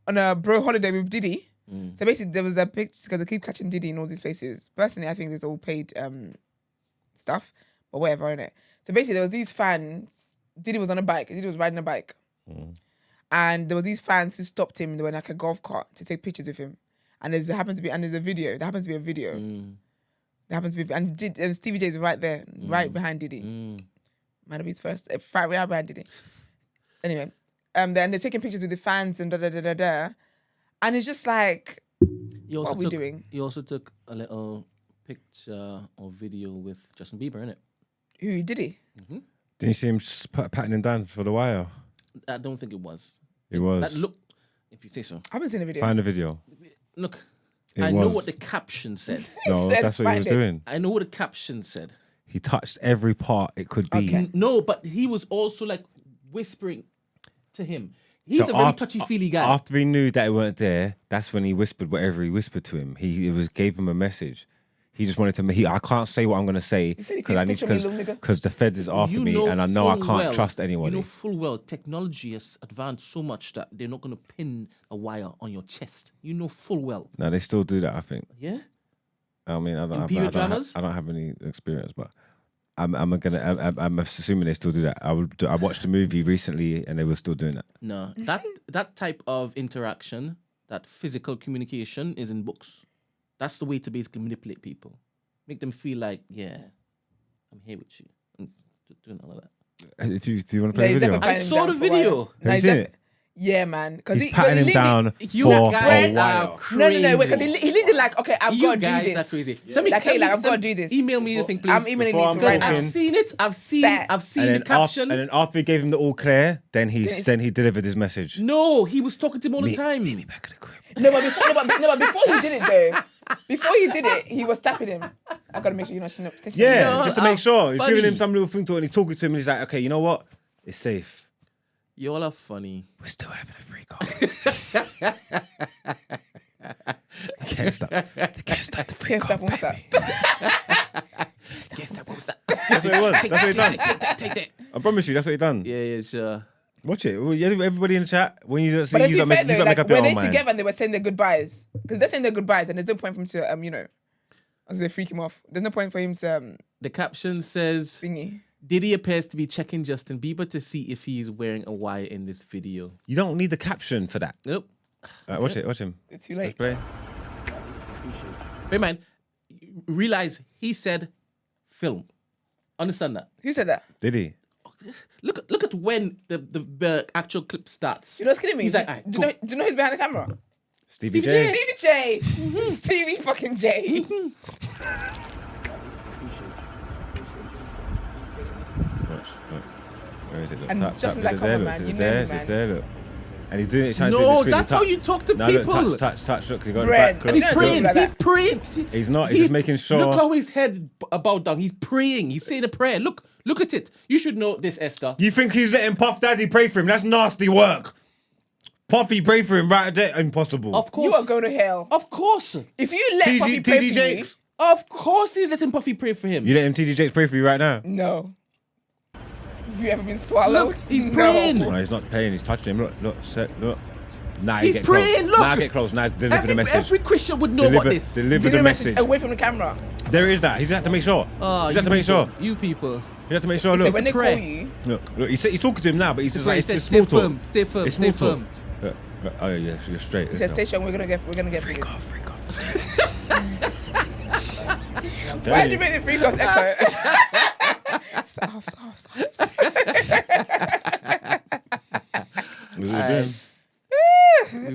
on a bro holiday with Diddy. So basically there was a picture, because they keep catching Diddy in all these places. Personally, I think there's all paid stuff, but whatever, innit? So basically there was these fans, Diddy was on a bike, Diddy was riding a bike. And there were these fans who stopped him, they were in like a golf cart to take pictures with him. And there's a video, there happens to be a video. And Stevie J is right there, right behind Diddy. Might have been his first, right behind Diddy. Anyway, then they're taking pictures with the fans and da. And it's just like, what are we doing? He also took a little picture or video with Justin Bieber, innit? Who, Diddy? Didn't you see him patting him down for the wire? I don't think it was. It was. That look, if you say so. I haven't seen the video. Find the video. Look, I know what the caption said. No, that's what he was doing. I know what the caption said. He touched every part it could be. Okay. No, but he was also like whispering to him. He's a very touchy-feely guy. After he knew that it weren't there, that's when he whispered whatever he whispered to him. He gave him a message. He just wanted to. I can't say what I'm gonna say He said he because I need snitch on me, little nigga. because the feds is after me, and I know I can't trust anybody. You know full well technology has advanced so much that they're not gonna pin a wire on your chest. You know full well. No, they still do that. I think. Yeah. I mean, I don't have any experience, but I'm assuming they still do that. I watched a movie recently, and they were still doing that. No, that type of interaction, that physical communication, is in books. That's the way to basically manipulate people, make them feel like, yeah, I'm here with you, and doing all of that. Do you want to play the video? I saw the video. Have you seen it? Yeah, man. Because he's patting him down for a while. No, wait, because he literally like, okay, I've got to do this. You guys are crazy. I've got to do this. Email me the thing, please. I'm emailing you because right now. I've seen it. I've seen the caption. And then after he gave him the all clear, then he delivered his message. No, he was talking to him all the time. Meet me back at the crib. No, but before he did it though, before he did it, he was tapping him. I gotta make sure you're not snitching. Yeah, just to make sure. He's giving him some little thing to it, and he's talking to him, and he's like, okay, you know what? It's safe. Y'all are funny. We're still having a free call. Can't stop. Can't stop the free call, baby. That's what it was. That's what he done. Take that. I promise you, that's what he done. Yeah, sure. Watch it. Everybody in the chat, when you see, but you make up your own when mind. they're together and they were saying their goodbyes, because they're saying their goodbyes, and there's no point for him to as they freak him off. There's no point for him to The caption says, thingy. Diddy appears to be checking Justin Bieber to see if he's wearing a wire in this video. You don't need the caption for that. Nope. Watch it. Watch him. It's too late. Let's play. Hey man, realize he said film. Understand that? Who said that? Did he? Look at when the actual clip starts. You know what's kidding me? He's like, do you know who's behind the camera? Stevie J. Stevie J. Stevie fucking J. Where is it? Look, And just as that comment, man, you know me, man. There, look. And he's doing it, trying to do No, the that's how you talk to people. Look, touch. Look, he's got Bread. the back. And He's don't praying. do it like He's that. praying. He's not. He's just making sure. Look how his head bowed down. He's praying. He's saying a prayer. Look at it. You should know this, Esther. You think he's letting Puff Daddy pray for him? That's nasty work. Puffy pray for him right there. Impossible. Of course. You are going to hell. Of course. If you let Puffy pray for you, Jakes. Of course he's letting Puffy pray for him. You letting TD Jakes pray for you right now? no. Have you ever been swallowed? Look, he's No. praying. No, he's not praying. He's touching him. Look. Nah, He's get praying, close. look. Nah, get close. Nah, deliver the message. Every Christian would know about this. Deliver the message. away from the camera. There is that. He's had to make sure. He's had to make sure. You people. He has to make sure. So Look, when they prayer. call you, look. He's talking to him now, but he's just like, it's just stay small talk. firm. Stay firm. It's Stay small talk. firm. Look. Oh yeah, you're straight. he says, "Station, we're gonna get freak off. Why did you make the freak offs echo? Stop. We've had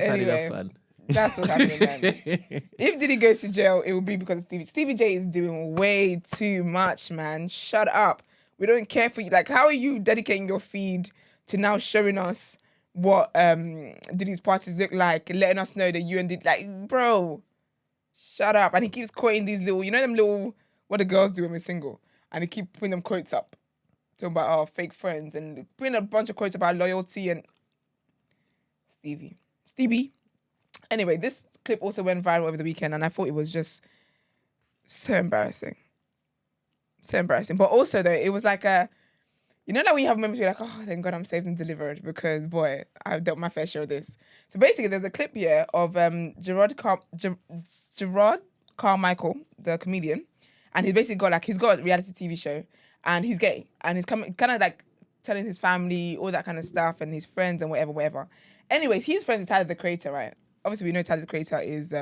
Anyway. enough fun. That's what's happening, man. If Diddy goes to jail, it will be because of Stevie. Stevie J is doing way too much, man. Shut up. We don't care for you. Like, how are you dedicating your feed to now showing us what Diddy's parties look like, letting us know that you and Diddy, like, bro, shut up. And he keeps quoting these little, them little, what the girls do when we're single. And he keep putting them quotes up. Talking about our fake friends and putting a bunch of quotes about loyalty and Stevie. Anyway, this clip also went viral over the weekend, and I thought it was just so embarrassing. But also, though, it was like that when you have moments where you're like, oh, thank God I'm saved and delivered, because, boy, I've dealt my fair share of this. So basically, there's a clip here of Gerard Carmichael, the comedian, and he's basically got a reality TV show, and he's gay, and he's kind of like telling his family all that kind of stuff, and his friends and whatever. Anyways, he's friends with Tyler, the Creator, right? Obviously, we know Tazer the Creator is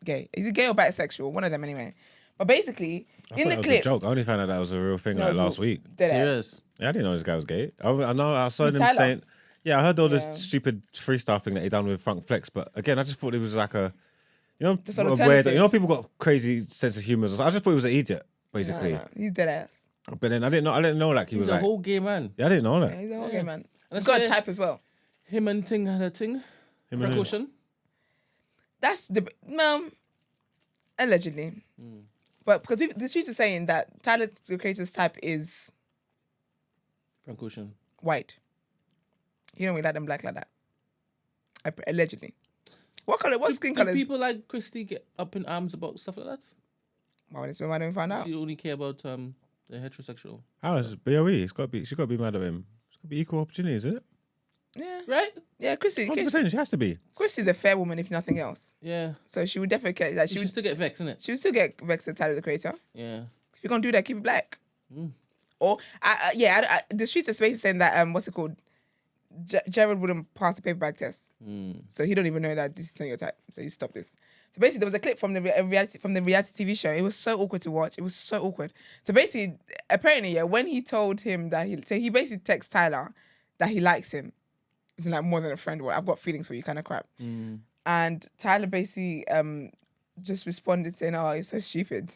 gay. Is he gay or bisexual? One of them, anyway. But basically, in the clip, was a joke. I only found out that was a real thing last week. Serious. Yeah, I didn't know this guy was gay. I know. I saw him Tyler? saying, I heard all this stupid freestyle thing that he done with Funk Flex, but again, I just thought it was like Just an weird. alternative. People got crazy sense of humor. I just thought he was an idiot, basically. No, he's dead ass. But then I didn't know like he He's was a like. whole gay man. Yeah, I didn't know that. Yeah, he's a whole gay man. And He's got a that's type as well. Him and Ting had a thing. Precaution. That's allegedly. But because the streets are saying that Tyler, the Creator's type is Precaution. white. You don't really like them black like that. Allegedly. What color? What skin Do colors? people like Christy get up in arms about stuff like that? Why don't we find out? She only care about the heterosexual. How is it? BOE? She got to be mad at him. It's got to be equal opportunity, is it? Yeah. Right? Yeah, Chrissy. 100%. She has to be. Chrissy's a fair woman, if nothing else. Yeah. So she would definitely care. Like, She would still get vexed, innit? She would still get vexed at Tyler, the Creator. Yeah. If you're gonna do that, keep it black. Or the streets are basically saying that what's it called? Jared wouldn't pass the paper bag test, so he don't even know that this is not your type. So you stop this. So basically, there was a clip from the reality TV show. It was so awkward to watch. It was so awkward. So basically, apparently, when he told him that he basically texts Tyler that he likes him. It's like more than a friend. Well, I've got feelings for you, kind of crap. And Tyler basically just responded saying, "Oh, you're so stupid."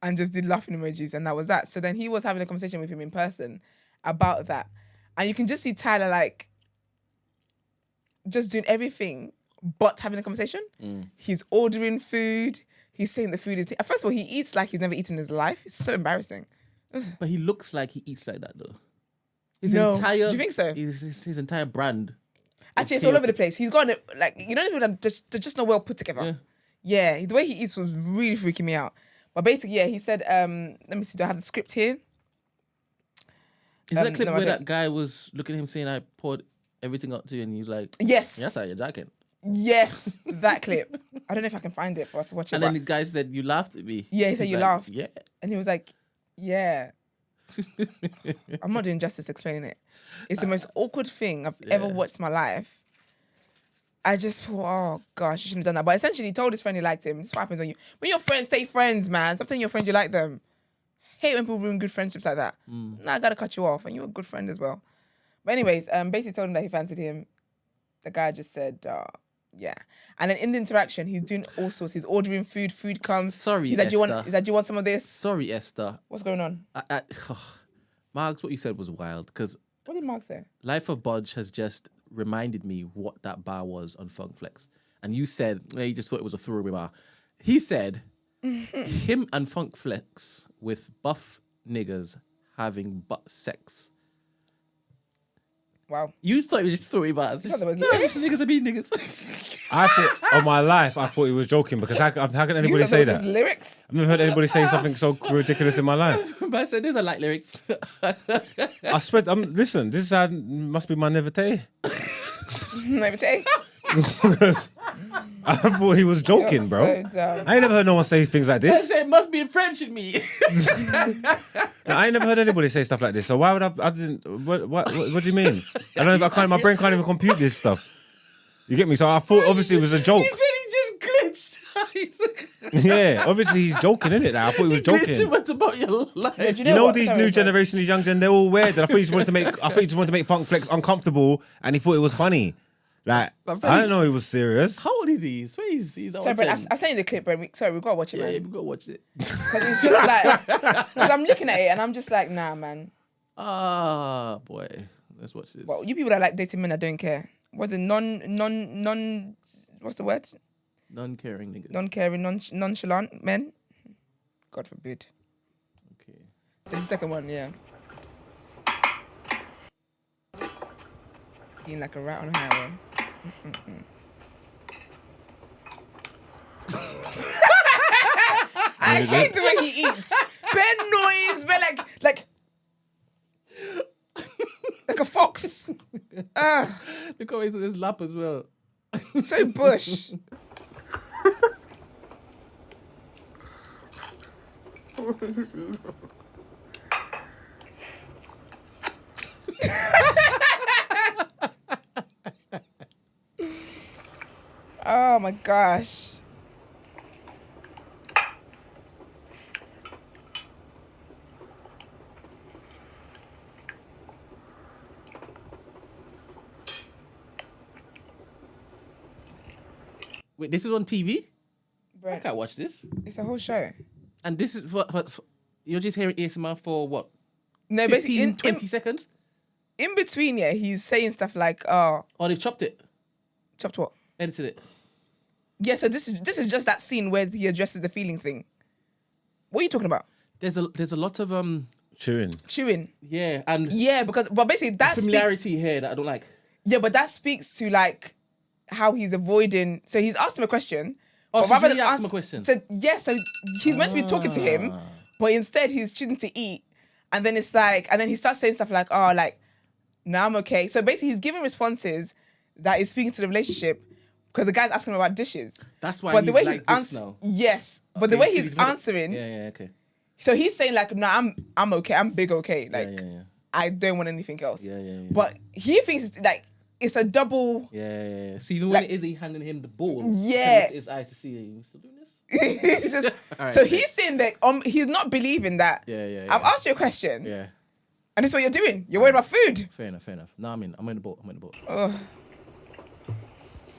And just did laughing emojis, and that was that. So then he was having a conversation with him in person about that. And you can just see Tyler like just doing everything but having a conversation. He's ordering food. He's saying the food is... First of all, he eats like he's never eaten in his life. It's so embarrassing. But he looks like he eats like that, though. Do you think so? His entire brand. Actually, it's all over the place. He's got, like, you know, they're just not well put together. Yeah, the way he eats was really freaking me out. But basically, yeah, he said, let me see, do I have the script here? Is that clip where that guy was looking at him saying, I poured everything up to you, and he's like, yes. Yes, you're joking. Yes, that clip. I don't know if I can find it for us to watch it. And then the guy said, you laughed at me. Yeah, he said, you laughed. Yeah. And he was like, yeah. I'm not doing justice explaining it. It's the most awkward thing I've ever watched in my life. I just thought, oh gosh, you shouldn't have done that. But essentially, he told his friend he liked him. This is what happens when your friends stay friends, man. Stop telling your friends you like them. Hate when people ruin good friendships like that. Now I gotta cut you off, and you're a good friend as well. But anyways, basically told him that he fancied him. The guy just said, yeah. And then in the interaction, he's doing all sorts. He's ordering food. Food comes. Sorry, He's like, Esther. do you want some of this? Sorry, Esther. What's going on? Marks, what you said was wild, because What did Mark say? Life of Bodge has just reminded me what that bar was on Funk Flex. And you said, you just thought it was a throwaway bar. He said, him and Funk Flex with buff niggas having butt sex. Wow. You thought it was just throwaway bars. thought there was No, lyrics? niggas are being niggas. I thought, on my life, I thought he was joking because how can anybody say that? Lyrics? I've never heard anybody say something so ridiculous in my life. But I said, these are like lyrics. I swear, listen, this must be my naivete. Naivete? Because I thought he was joking, bro. So dumb. I ain't never heard no one say things like I this. said, it must be French in me. I ain't never heard anybody say stuff like this. So why would I didn't. What do you mean? I don't know. My brain can't even compute this stuff. You get me? So I thought obviously it was a joke. He said he just glitched. Yeah, obviously he's joking, innit? Like, I thought he was joking. Glitching went about your life. Do You know what? these Sorry, new but- generation, these young gen, they're all weird. I thought he just wanted to make Funk Flex uncomfortable, and he thought it was funny. Like I didn't know he was serious. How old is he? He's Sorry, but I sent you the clip, bro. Sorry, we've got to watch it, yeah, man. we gotta watch it. Because it's just like, because I'm looking at it and I'm just like, nah, man. Ah, boy. Let's watch this. Well, you people that like dating men that don't care. What's it? What's the word? Non-caring niggas. Non-caring, nonchalant men. God forbid. Okay. So it's the second one, yeah. Eating like a rat on a highway. I hate the way he eats. Bad noise, but like a fox. Look how he's on his lap as well. So bush. Oh my gosh. Wait, this is on TV? I Brent, can't watch this. it's a whole show. And this is for you're just hearing ASMR for what? No, 15, basically 20 seconds? in between, yeah, he's saying stuff like, oh, Oh, they've chopped it. chopped what? Edited it. Yeah, so this is just that scene where he addresses the feelings thing. What are you talking about? There's a lot of Chewing. Chewing. yeah, and Yeah, but basically that familiarity here that I don't like. Yeah, but that speaks to like how he's avoiding. So he's asked him a question. Oh, But so rather she than asked him a question. So he's meant to be talking to him, but instead he's choosing to eat. And then it's like, and then he starts saying stuff like, oh, like, no, I'm okay. So basically he's giving responses that is speaking to the relationship because the guy's asking him about dishes. That's why But he's the way like this now. Yes. But the Okay, way he's he's made it- answering, Yeah, okay. so he's saying like, no, I'm okay. I'm big okay. Like, yeah. I don't want anything else. Yeah. But he thinks it's like, it's a double. Yeah. So even when Like- it is he handing him the ball, Yeah. look at his eyes to see, are you still doing this? It's just, Alright, so okay. he's saying that he's not believing that. Yeah. I've asked you a question. Yeah. And this is what you're doing. You're worried about food. Fair enough. No, I'm in the boat. Oh.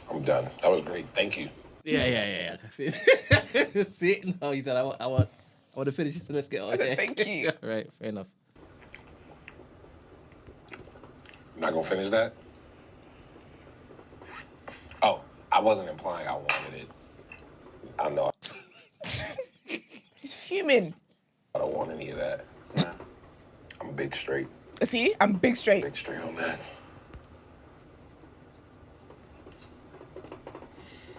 I'm done. That was great. Thank you. Yeah. See it? See it? No, he said I want to finish it, so let's get on. I said, thank you. Right, fair enough. You're not gonna finish that? Oh, I wasn't implying I wanted it. I know He's fuming. I don't want any of that. I'm big straight. See, I'm big straight. Big straight on that.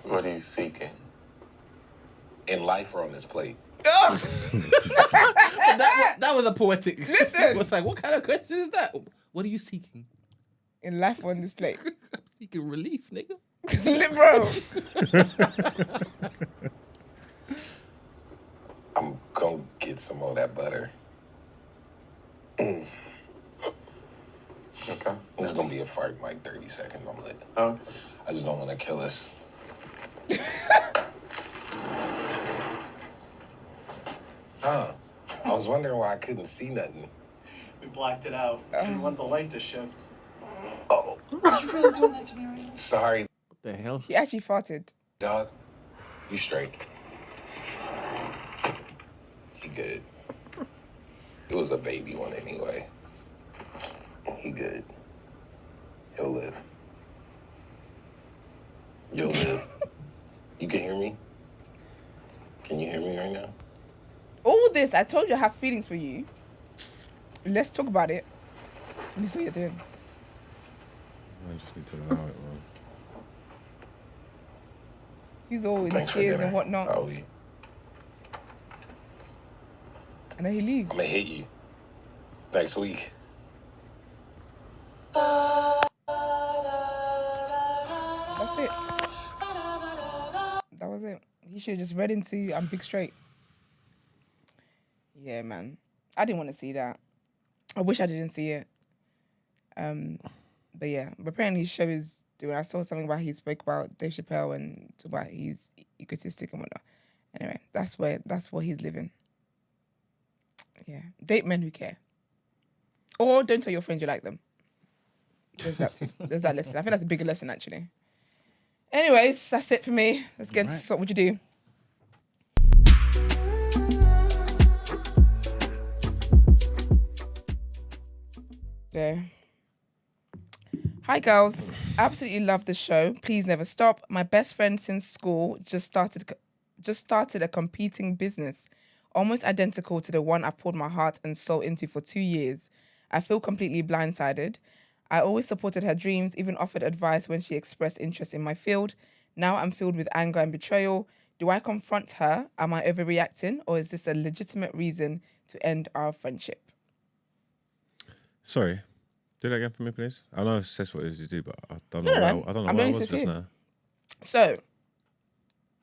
What are you seeking? In life or on this plate? Ugh. That was a poetic. Listen. What's like, what kind of question is that? What are you seeking? In life on this plate. I'm seeking relief, nigga. Bro. I'm gonna get some more of that butter. Okay. This is gonna be a fart in like 30 seconds. I'm lit. Oh. I just don't want to kill us. I was wondering why I couldn't see nothing. We blacked it out. Didn't want the light to shift. Oh, Are you really doing that to me right now? sorry, What the hell? He actually farted. dog. You straight. He good. It was a baby one anyway. He good. He'll live. You'll live. You can hear me? Can you hear me right now? All this, I told you I have feelings for you. Let's talk about it. And this is what you're doing. I just need to allow it, man. He's always in Thanks for tears dinner. and whatnot. I'll eat. And then he leaves. I'm gonna hit you next week. That's it. That was it. He should have just read into I'm big straight. Yeah, man. I didn't want to see that. I wish I didn't see it. But yeah, but apparently his show is doing. I saw something about he spoke about Dave Chappelle and talk about he's egotistic and whatnot. Anyway, that's what he's living. Yeah, date men who care, or don't tell your friends you like them. There's that too. There's that lesson. I think that's a bigger lesson actually. Anyways, that's it for me. Let's get into what would you do. There. Hi girls, absolutely love the show. Please never stop. My best friend since school just started a competing business, almost identical to the one I poured my heart and soul into for 2 years. I feel completely blindsided. I always supported her dreams, even offered advice when she expressed interest in my field. Now I'm filled with anger and betrayal. Do I confront her? Am I overreacting? Or is this a legitimate reason to end our friendship? Sorry. Do that again for me, please. I know it says what it is you do, but I don't know. No. I don't know I'm where I only was says just here. now. So,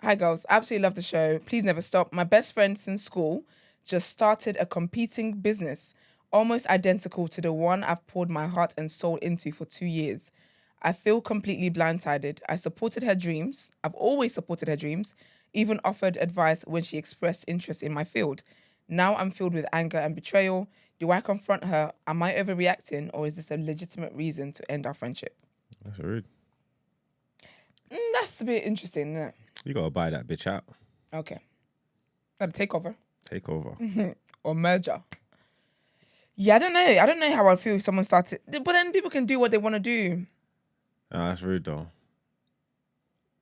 hi girls, absolutely love the show. Please never stop. My best friend since school just started a competing business, almost identical to the one I've poured my heart and soul into for 2 years. I feel completely blindsided. I supported her dreams. I've always supported her dreams, even offered advice when she expressed interest in my field. Now I'm filled with anger and betrayal. Do I confront her? Am I overreacting? Or is this a legitimate reason to end our friendship? That's rude. That's a bit interesting, isn't it? You gotta buy that bitch out. Okay. Got a takeover Take over. or merger. Yeah, I don't know. I don't know how I'd feel if someone started. But then people can do what they want to do. Nah, that's rude though.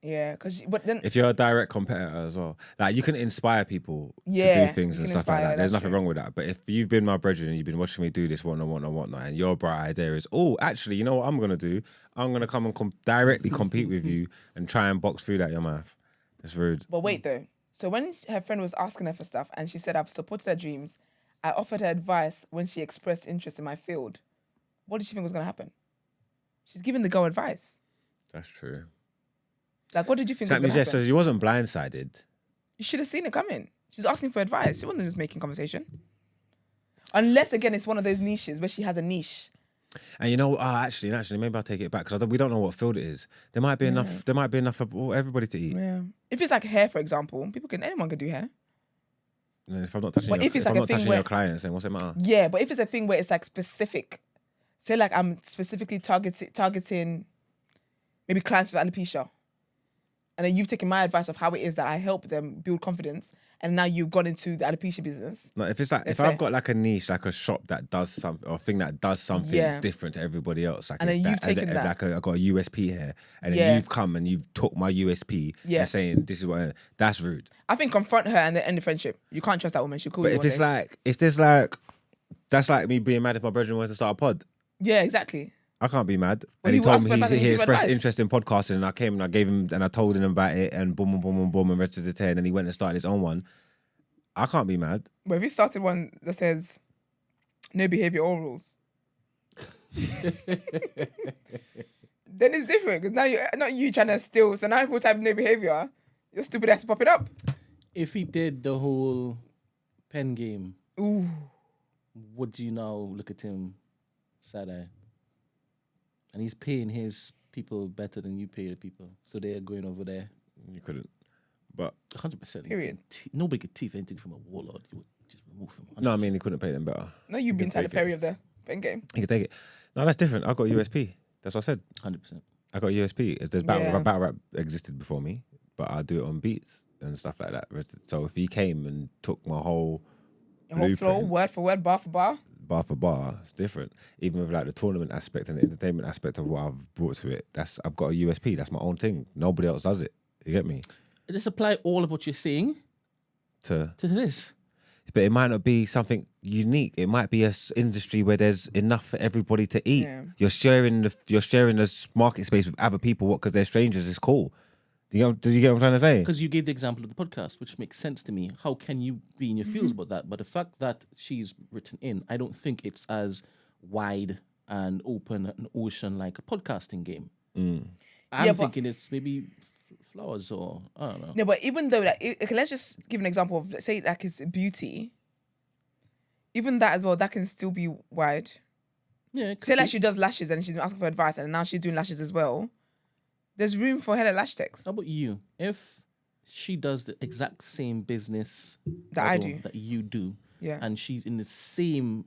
Yeah, but then If you're a direct competitor as well, like you can inspire people to Yeah, do things you and can stuff like inspire, that. There's that's nothing true. wrong with that. But if you've been my brethren and you've been watching me do this, whatnot, and your bright idea is, oh, actually, you know what I'm gonna do? I'm gonna come and directly compete with you and try and box food out your mouth. It's rude. But wait though. So when her friend was asking her for stuff and she said, I've supported her dreams, I offered her advice when she expressed interest in my field. What did she think was going to happen? She's giving the girl advice. That's true. Like, what did you think was That going to means happen? so you wasn't blindsided. You should have seen it coming. She was asking for advice. She wasn't just making conversation. Unless, again, it's one of those niches where she has a niche. And you know, actually, maybe I'll take it back because we don't know what field it is. There might be enough. There might be enough for everybody to eat. Yeah. If it's like hair, for example, anyone can do hair. And if I'm not touching, But if it's like a thing where- your clients, then what's it matter? Yeah, but if it's a thing where it's like specific, say like I'm specifically targeting maybe clients with alopecia, and then you've taken my advice of how it is that I help them build confidence, and now you've gone into the alopecia business. No, if it's like if fair. I've got like a niche, like a shop that does something or a thing that does something different to everybody else, like And then it's you've taken that. like I got a USP here, and then Yeah. you've come and you've took my USP and saying this is what that's rude. I think confront her and then end the friendship. You can't trust that woman. She'll call But you if one it's day. like if there's like that's like me being mad if my brother wants to start a pod. Yeah, exactly. I can't be mad. Well, And he he told asked me for advice and he you give expressed advice. interest in podcasting, and I came and I gave him and I told him about it, and boom, boom, boom, boom, boom, and rest of the 10, and he went and started his own one. I can't be mad. But if you started one that says no behavior or rules, then it's different because now you're not you trying to steal. So now if people type no behavior, your stupid ass pop it up. If he did the whole pen game, Ooh. would you now look at him side eye? And he's paying his people better than you pay the people, so they're going over there. You couldn't. But 100%. Period. Nobody could thief anything from a warlord. You would just remove him. 100%. no, I mean he couldn't pay them better. No, you've been Tyler take it. Perry of the pen game. He could take it. No, that's different. I got USP. That's what I said. 100%. I got USP. There's Yeah. battle rap existed before me, but I do it on beats and stuff like that. So if he came and took my whole Your whole flow, blueprint, word for word, bar for bar. bar for bar, it's different. Even with like the tournament aspect and the entertainment aspect of what I've brought to it, I've got a USP. That's my own thing. Nobody else does it. You get me? Just apply all of what you're saying To this. But it might not be something unique. It might be a industry where there's enough for everybody to eat. Yeah. You're sharing the market space with other people. What? Because they're strangers. It's cool. Do you get what I'm trying to say? Because you gave the example of the podcast, which makes sense to me. How can you be in your feels about that? But the fact that she's written in, I don't think it's as wide and open an ocean like a podcasting game. I'm Yeah, but- thinking it's maybe flowers or I don't know. No, but even though that, okay, let's just give an example of, let's say, like it's beauty. Even that as well, that can still be wide. Yeah, it could Say like be. she does lashes and she's been asking for advice, and now she's doing lashes as well. There's room for hella lash techs. How about you? If she does the exact same business That I model do. that you do, Yeah. and she's in the same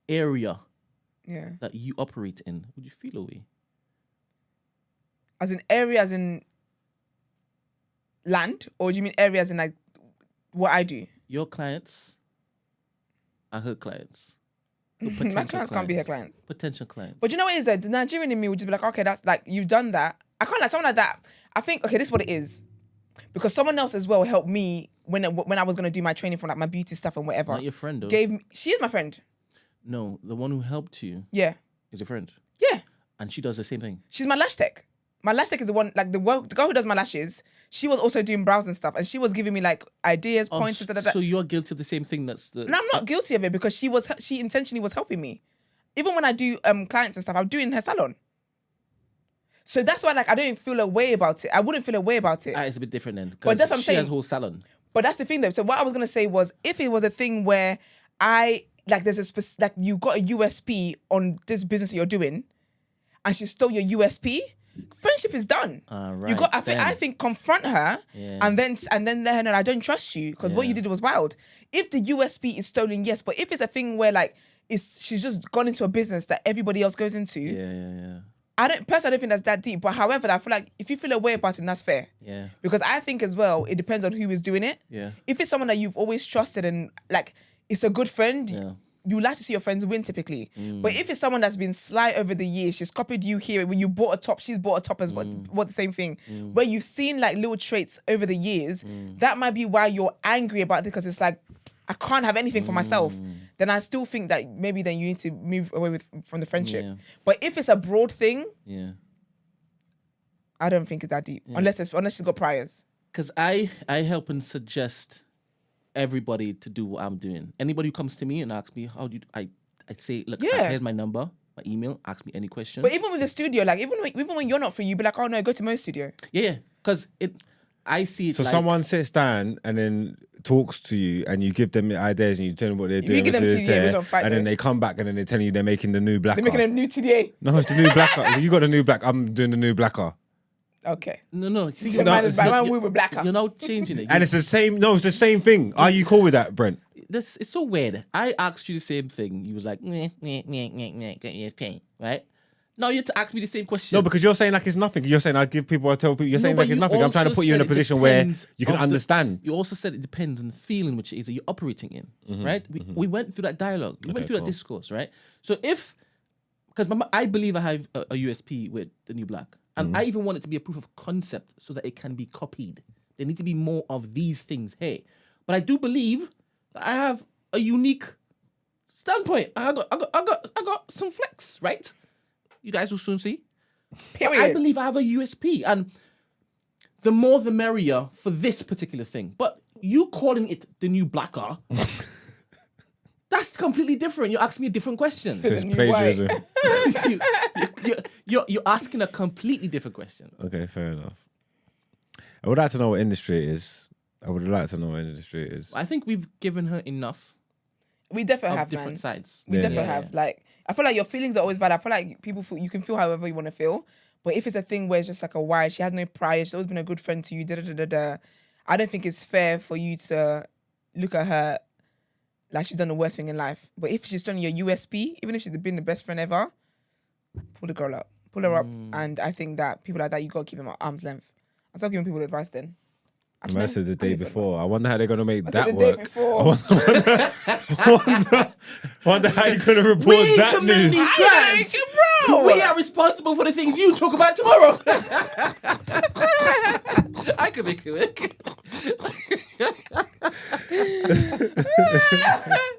area Yeah. that you operate in, would you feel a way? As in areas in land, or do you mean areas in like what I do? Your clients are her clients. Your My potential clients can't be her clients. Potential clients. But you know what it is? The Nigerian in me would just be like, okay, that's like, you've done that. I can't like someone like that. I think, okay, this is what it is. Because someone else as well helped me when I was going to do my training for like my beauty stuff and whatever. Not your friend, though. She is my friend. No, the one who helped you Yeah. is your friend. Yeah. And she does the same thing. She's my lash tech. My lash tech is the one, like the girl who does my lashes. She was also doing brows and stuff. And she was giving me like ideas, pointers. So you're guilty of the same thing that's the... No, I'm not guilty of it because she intentionally was helping me. Even when I do clients and stuff, I'm doing her salon. So that's why like I don't feel a way about it. I wouldn't feel a way about it. It's a bit different then. But that's what I'm she has saying. a whole salon. But that's the thing though. So what I was gonna say was, if it was a thing where there's a like you got a USP on this business that you're doing, and she stole your USP, friendship is done. Right, You got. I think confront her, Yeah. and then let her know I don't trust you because what you did was wild. If the USP is stolen, yes. But if it's a thing where like she's just gone into a business that everybody else goes into, Yeah. I don't think that's that deep. But however, I feel like if you feel a way about it, that's fair. Yeah. Because I think as well, it depends on who is doing it. Yeah. If it's someone that you've always trusted and like it's a good friend, Yeah. you like to see your friends win typically. But if it's someone that's been sly over the years, she's copied you here. When you bought a top, she's bought a top as what the same thing. Where you've seen like little traits over the years, that might be why you're angry about it because it's like, I can't have anything for myself. Then I still think that maybe then you need to move away from the friendship. Yeah. But if it's a broad thing, Yeah. I don't think it's that deep. Unless she's got priors. Because I help and suggest everybody to do what I'm doing. Anybody who comes to me and asks me, how do you, I'd say, look, here's my number, my email, ask me any question. But even with the studio, like even when you're not free, you'd be like, oh no, go to Mo's studio. Yeah, because I see it So someone sits down and then talks to you and you give them ideas and you tell them what they're doing. You give them TDA, we're gonna fight. And then they come back and then they tell you they're making the new blacker. They're making a new TDA. No, it's the new blacker. You got the new black. I'm doing the new blacker. Okay. No. See, You're we were blacker. You're now changing it. And it's the same. No, it's the same thing. Are you cool with that, Brent? It's so weird. I asked you the same thing. You was like, get your pay, right? Now you have to ask me the same question. No, because you're saying like it's nothing. You're saying I give people, I tell people. You're saying like it's nothing. I'm trying to put you in a position where you can understand. You also said it depends on the feeling which it is that you're operating in, right? We went through that dialogue. We went through that discourse, right? So because I believe I have a USP with the new black. And I even want it to be a proof of concept so that it can be copied. There need to be more of these things here. But I do believe that I have a unique standpoint. I got some flex, right? You guys will soon see. Period. But I believe I have a USP. And the more the merrier for this particular thing. But you calling it the new blacker, that's completely different. You're asking me a different question. It's plagiarism. You're asking a completely different question. Okay, fair enough. I would like to know what industry it is. I think we've given her enough. We definitely have different sides. We definitely have. Like, I feel like your feelings are always valid. I feel like you can feel however you want to feel. But if it's a thing where it's just like a why, she has no pride, she's always been a good friend to you, I don't think it's fair for you to look at her like she's done the worst thing in life. But if she's done your USP, even if she's been the best friend ever, pull the girl up. Pull her up. And I think that people like that, you got to keep them at arm's length. I start giving people advice then. I said the day before. I wonder how they're going to make that the work. Day before. I wonder how you're going to report that news. We are responsible for the things you talk about tomorrow. I could make it work.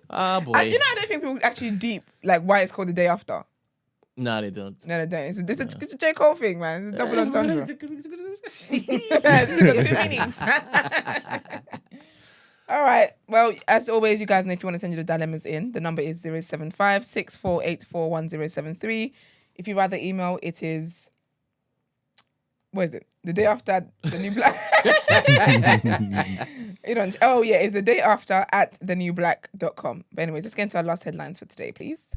Oh boy. I don't think people actually deep like why it's called the day after. No, they don't. No, they don't. It's a J. Cole thing, man. It's a double entendre. It's got 2 meanings. All right. Well, as always, you guys know if you want to send your dilemmas in, the number is 075-6484-1073. If you rather email, it is... What is it? The day after the new black. It's the day after at thenewblack.com. But anyway, let's get into our last headlines for today, please.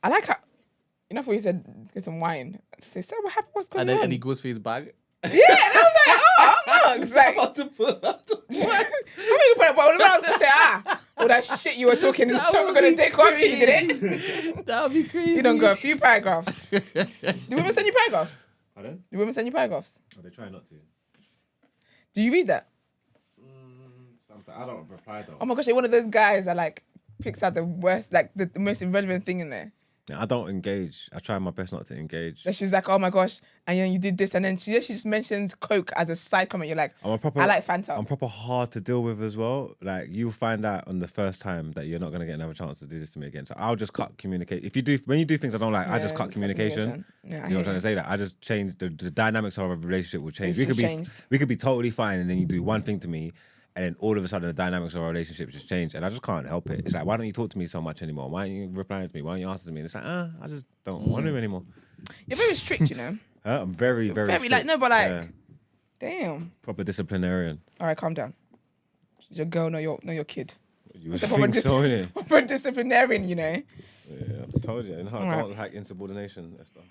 I like how, what you said, let's get some wine. I say, so what happened? What's going on? And he goes for his bag. Yeah, and I was like, Mugs. Like, How to pull out the wine. I was going to say, all that shit you were talking, we're going to take off to you, did it? That would be crazy. You don't go a few paragraphs. Do women send you paragraphs? Pardon? Do women send you paragraphs? Oh, they try not to. Do you read that? Sometimes. I don't reply though. Oh my gosh, you're one of those guys that like picks out the worst, like the most irrelevant thing in there. I don't engage. I try my best not to engage. That she's like, oh my gosh, and then you did this, and then she just mentions Coke as a side comment. You're like, I like Fanta. I'm proper hard to deal with as well. Like you'll find out on the first time that you're not gonna get another chance to do this to me again. So I'll just cut communicate. When you do things I don't like, I just cut communication. Yeah, you know what I'm trying to say? That I just change the dynamics of a relationship will change. We could be totally fine, and then you do one thing to me. And then all of a sudden, the dynamics of our relationship just change. And I just can't help it. It's like, why don't you talk to me so much anymore? Why aren't you replying to me? Why aren't you answering me? And it's like, I just don't want to anymore. You're very strict, you know? I'm very, very strict. Like, no, but like, damn. Proper disciplinarian. All right, calm down. She's your girl, not your kid. You would think so, innit? Proper disciplinarian, you know? Yeah, I told you. I don't like insubordination, Esther.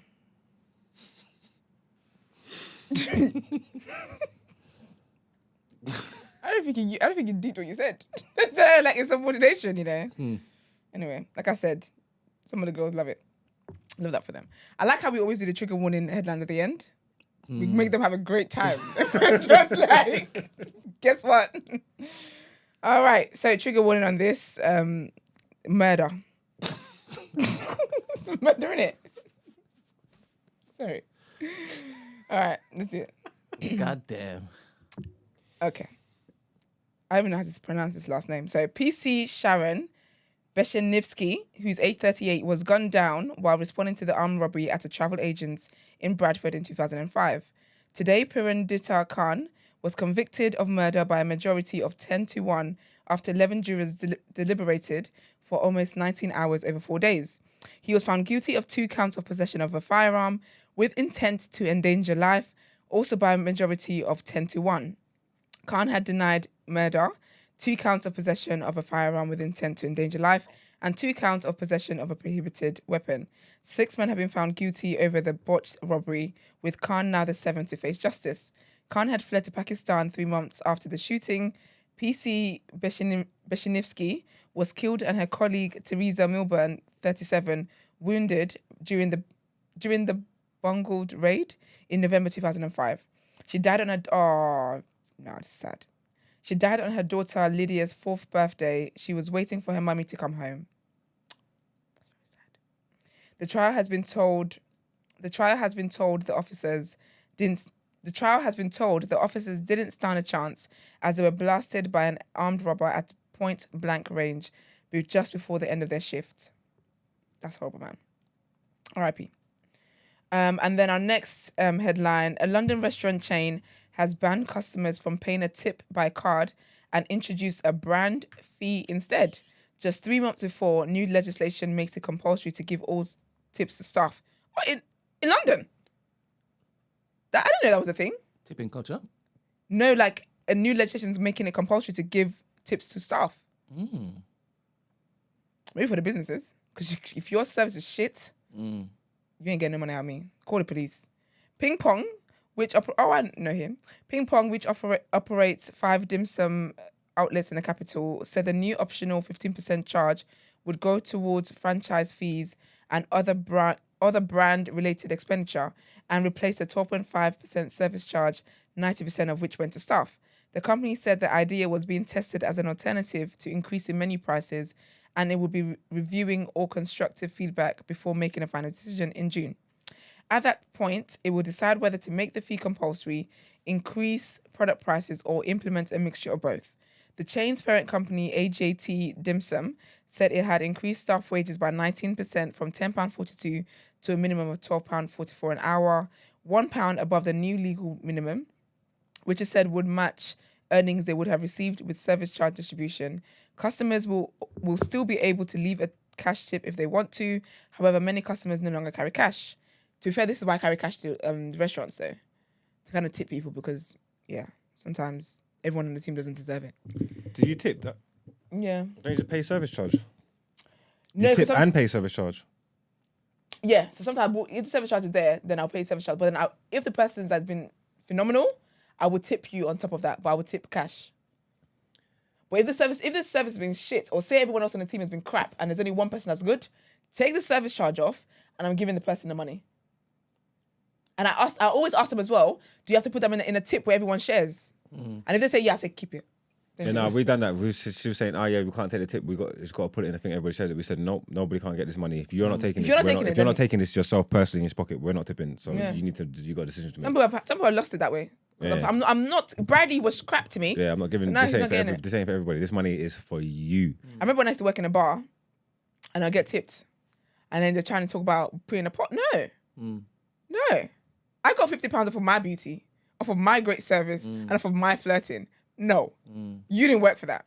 I don't think you did what you said. So, like insubordination, you know. Anyway, like I said, some of the girls love it. Love that for them. I like how we always do the trigger warning headline at the end. We make them have a great time. Just like, guess what? All right. So trigger warning on this: murder. It's murder, innit? Sorry. All right, let's do it. God damn. Okay. I don't even know how to pronounce this last name. So PC Sharon Beshenivsky, who's age 38, was gunned down while responding to the armed robbery at a travel agent in Bradford in 2005. Today, Pirandita Khan was convicted of murder by a majority of 10-1 after 11 jurors deliberated for almost 19 hours over 4 days. He was found guilty of 2 counts of possession of a firearm with intent to endanger life, also by a majority of 10-1. Khan had denied murder, 2 counts of possession of a firearm with intent to endanger life, and 2 counts of possession of a prohibited weapon. 6 men have been found guilty over the botched robbery, with Khan now the 7th to face justice. Khan had fled to Pakistan 3 months after the shooting. PC Beshenivsky was killed and her colleague Teresa Milburn, 37, wounded during the bungled raid in November 2005. She died on her... it's sad. She died on her daughter Lydia's 4th birthday. She was waiting for her mummy to come home. That's very sad. The trial has been told the officers didn't stand a chance as they were blasted by an armed robber at point blank range just before the end of their shift. That's horrible, man. R.I.P. And then our next headline, a London restaurant chain has banned customers from paying a tip by card and introduced a brand fee instead. Just 3 months before, new legislation makes it compulsory to give all tips to staff. What, in London? I didn't know that was a thing. Tipping culture? No, like a new legislation is making it compulsory to give tips to staff. Maybe for the businesses. Because if your service is shit, you ain't getting no money out of me. Call the police. Ping Pong, which I know him. Ping Pong, which operates 5 dim sum outlets in the capital, said the new optional 15% charge would go towards franchise fees and other brand-related expenditure and replace a 12.5% service charge, 90% of which went to staff. The company said the idea was being tested as an alternative to increasing menu prices, and it would be reviewing all constructive feedback before making a final decision in June. At that point, it will decide whether to make the fee compulsory, increase product prices, or implement a mixture of both. The chain's parent company, AJT Dim Sum, said it had increased staff wages by 19% from £10.42 to a minimum of £12.44 an hour, £1 above the new legal minimum, which it said would match earnings they would have received with service charge distribution. Customers will still be able to leave a cash tip if they want to. However, many customers no longer carry cash. To be fair, this is why I carry cash to restaurants, though, to kind of tip people because, yeah, sometimes everyone on the team doesn't deserve it. Do you tip that? Yeah. Don't you just pay service charge? No, you tip and pay service charge? Yeah, so sometimes if the service charge is there, then I'll pay service charge. But then if the person has been phenomenal, I would tip you on top of that, but I would tip cash. But if the service has been shit, or say everyone else on the team has been crap and there's only one person that's good, take the service charge off and I'm giving the person the money. And I always ask them as well, do you have to put them in a tip where everyone shares? And if they say yeah, I say keep it. Yeah, we done that. She was saying, oh yeah, we can't take the tip. It's got to put it in. I think everybody shares it. We said no, nobody can't get this money. If you're not taking if you're not taking this yourself personally in your pocket, we're not tipping. So you got a decision to make. Some people have lost it that way. Yeah. I'm not. Bradley was crap to me. Yeah, I'm not giving. This ain't for everybody. This money is for you. I remember when I used to work in a bar, and I get tipped, and then they're trying to talk about putting a pot. No, I got £50 off of my beauty, off of my great service, and off of my flirting. No, you didn't work for that.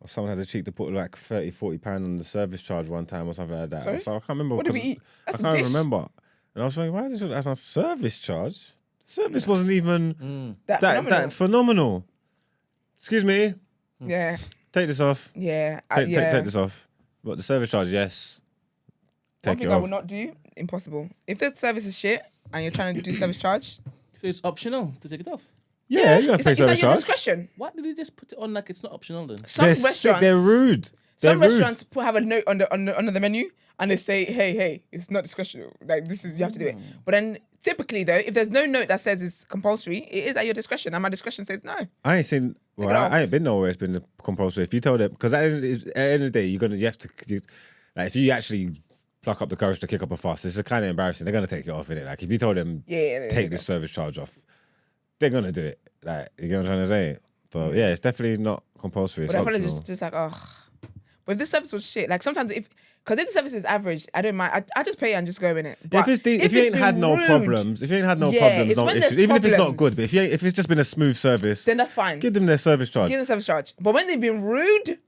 Or someone had the cheek to put like £30-40 on the service charge one time or something like that. Sorry? So I can't remember. What did we eat? I can't remember. And I was thinking, why is this as a service charge? The service wasn't even that phenomenal. Excuse me. Yeah. Take this off. Yeah. Take this off. But the service charge, yes. One thing I will not do, impossible. If the service is shit and you're trying to do service charge. So it's optional to take it off? Yeah, you got to pay service charge. It's at your discretion. Why did they just put it on like it's not optional then? Some restaurants, they're rude. Some restaurants have a note under the menu and they say, hey, it's not discretional. Like this is, you have to do it. But then typically though, if there's no note that says it's compulsory, it is at your discretion. And my discretion says no. I ain't seen, I ain't been nowhere it's been compulsory. If you tell them, because at the end of the day, you have to, like if you actually pluck up the courage to kick up a fuss, it's kind of embarrassing. They're going to take it off, innit? Like if you told them, take this service charge off, they're going to do it. Like, you know what I'm trying to say? But yeah, it's definitely not compulsory. It's but optional. Just like, oh. But if this service was shit, like sometimes because if the service is average, I don't mind. I just pay and just go in it. Yeah, But if you ain't had no problems, it's no when issues, there's even if it's not problems. good, but if it's just been a smooth service, then that's fine. give them their service charge. Give them service charge. But when they've been rude,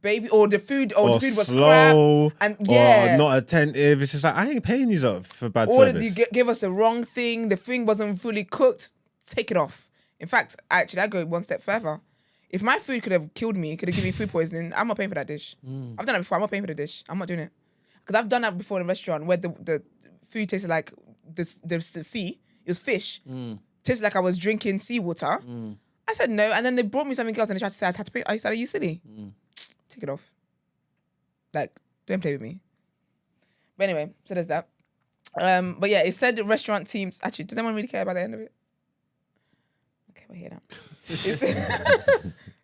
baby, or the food was slow, crap, and or not attentive, it's just like I ain't paying you up for bad or service. you give us the wrong thing, the thing wasn't fully cooked, take it off. In fact, actually, I go one step further. If my food could have killed me, could have given me food poisoning, I'm not paying for that dish. I've done it before. I'm not paying for the dish. I'm not doing it. Because I've done that before in a restaurant where the food tasted like the sea. It was fish. Tasted like I was drinking seawater. I said no. And then they brought me something else and they tried to say I had to pay. I said, are you silly? Take it off. Like, don't play with me. But anyway, so there's that. But yeah, it said the restaurant teams... Actually, does anyone really care about the end of it? Okay, we'll hear that.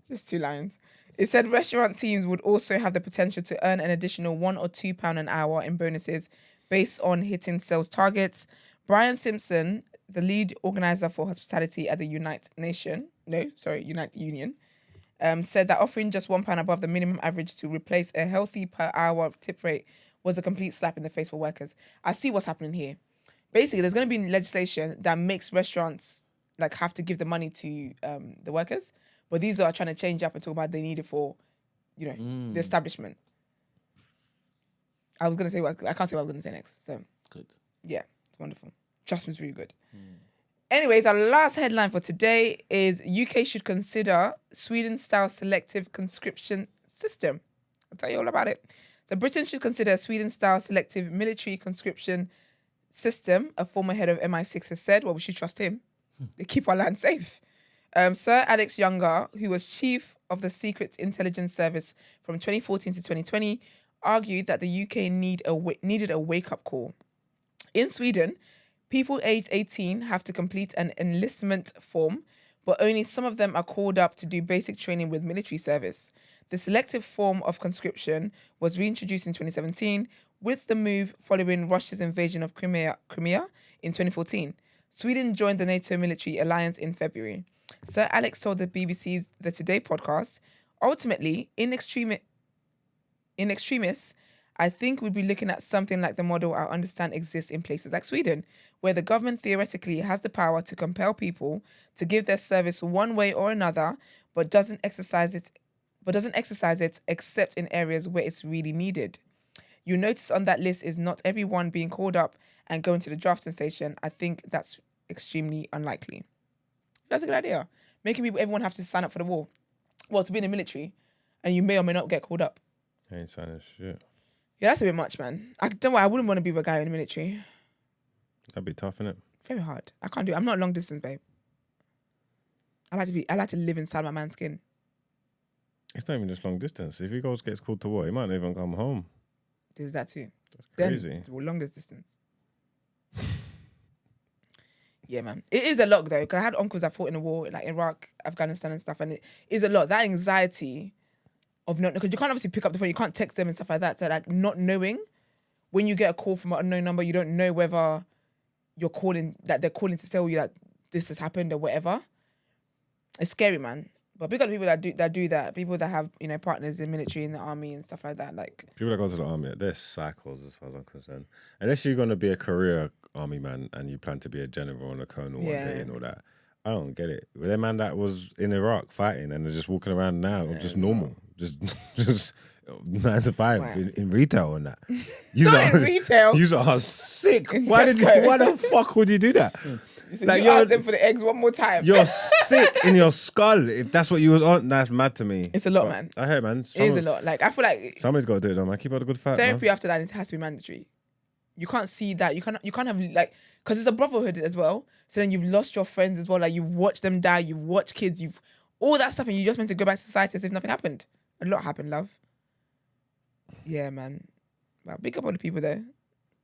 Just 2 lines. It said restaurant teams would also have the potential to earn an additional £1 or £2 an hour in bonuses based on hitting sales targets. Brian Simpson, the lead organizer for hospitality at the Unite Union, said that offering just £1 above the minimum average to replace a healthy per hour tip rate was a complete slap in the face for workers. I see what's happening here. Basically, there's going to be legislation that makes restaurants like have to give the money to the workers. But these are trying to change up and talk about they need it for, the establishment. I was going to say, I can't say what I was going to say next. So, Good. Yeah, it's wonderful. Trust me, it's really good. Anyways, our last headline for today is UK should consider Sweden-style selective conscription system. I'll tell you all about it. So Britain should consider a Sweden-style selective military conscription system, a former head of MI6 has said. Well, we should trust him. They keep our land safe. Sir Alex Younger, who was chief of the Secret Intelligence Service from 2014 to 2020, argued that the UK needed a wake-up call. In Sweden, people aged 18 have to complete an enlistment form, but only some of them are called up to do basic training with military service. The selective form of conscription was reintroduced in 2017 with the move following Russia's invasion of Crimea in 2014. Sweden joined the NATO military alliance in February. Sir Alex told the BBC's The Today podcast, ultimately, in extremis, I think we'd be looking at something like the model I understand exists in places like Sweden, where the government theoretically has the power to compel people to give their service one way or another, but doesn't exercise it except in areas where it's really needed. You'll notice on that list is not everyone being called up and going to the drafting station. I think that's extremely unlikely. That's a good idea. Making everyone have to sign up for the war. Well, to be in the military, and you may or may not get called up. I ain't signing shit. Yeah, that's a bit much, man. I wouldn't want to be with a guy in the military. That'd be tough, innit? Very hard. I can't do it. I'm not long distance, babe. I like to live inside my man's skin. It's not even just long distance. If he gets called to war, he might not even come home. There's that too. That's crazy. Then, longest distance. Yeah, man. It is a lot, though, because I had uncles that fought in the war, like Iraq, Afghanistan and stuff, and it is a lot. That anxiety of not... Because you can't obviously pick up the phone, you can't text them and stuff like that. So, like, not knowing, when you get a call from an unknown number, you don't know whether you're calling, that they're calling to tell you that this has happened or whatever. It's scary, man. But big up the people that do that, people that have, partners in military, in the army and stuff like that. Like people that go to the army, they're psychos as far as I'm concerned. Unless you're going to be a career army man and you plan to be a general and a colonel one day and all that. I don't get it. With a man that was in Iraq fighting and they're just walking around now, just normal, just 9 to 5 in retail and that. In retail. You are sick. In Why Tesco. the fuck would you do that? Like you ask them for the eggs one more time. You're sick in your skull. If that's what you was on, that's mad to me. It's a lot, man. I heard, man. It is a lot. Like I feel like somebody's got to do it, though, man. Keep out a good fight, therapy man. after that it has to be mandatory. You can't see that. You can't have like because it's a brotherhood as well. So then you've lost your friends as well. Like you've watched them die. You've watched kids. You've all that stuff, and you just meant to go back to society as if nothing happened. A lot happened, love. Yeah, man. Well, big up all the people there,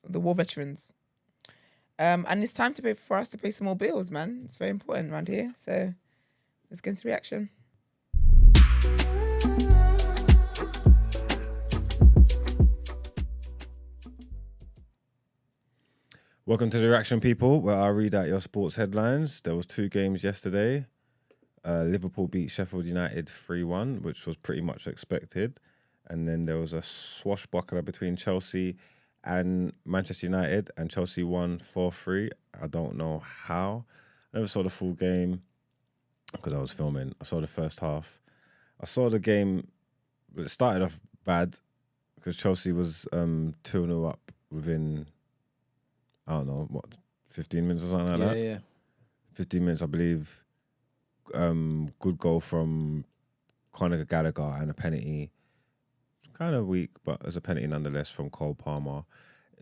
the war veterans. And it's time for us to pay some more bills, man. It's very important around here. So let's get into reaction. Welcome to the reaction, people, where I read out your sports headlines. There was 2 games yesterday. Liverpool beat Sheffield United 3-1, which was pretty much expected. and then there was a swashbuckler between Chelsea and Manchester United, and Chelsea won 4-3. I don't know how. I never saw the full game because I was filming. I saw the first half. I saw the game. It started off bad because Chelsea was 2-0 up within, I don't know, 15 minutes or something like that? Yeah. 15 minutes, I believe. Good goal from Conor Gallagher and a penalty. Kind of weak, but there's a penalty nonetheless from Cole Palmer.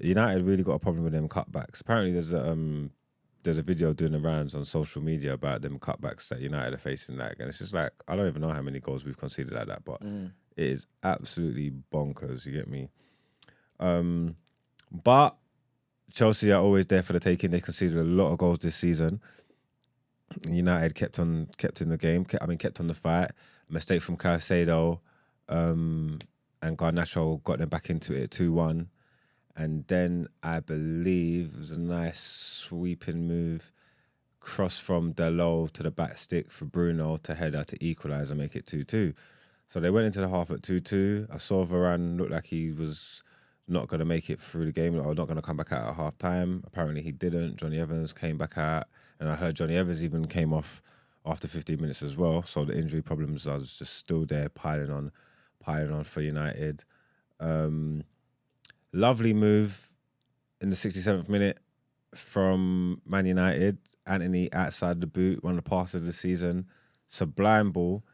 United really got a problem with them cutbacks. Apparently there's a video doing the rounds on social media about them cutbacks that United are facing. Like, and it's just like, I don't even know how many goals we've conceded like that, but it is absolutely bonkers, you get me? But Chelsea are always there for the taking. They conceded a lot of goals this season. United kept in the game, kept on the fight. A mistake from Caicedo, and Garnacho got them back into it 2-1. And then I believe it was a nice sweeping move, cross from Dalot to the back stick for Bruno to head out to equalise and make it 2-2. So they went into the half at 2-2. I saw Varane look like he was not going to make it through the game, or not going to come back out at half time. Apparently he didn't. Johnny Evans came back out, and I heard Johnny Evans even came off after 15 minutes as well. So the injury problems are just still there, piling on for United. Lovely move in the 67th minute from Man United. Anthony outside the boot, one of the passes of the season. Sublime ball.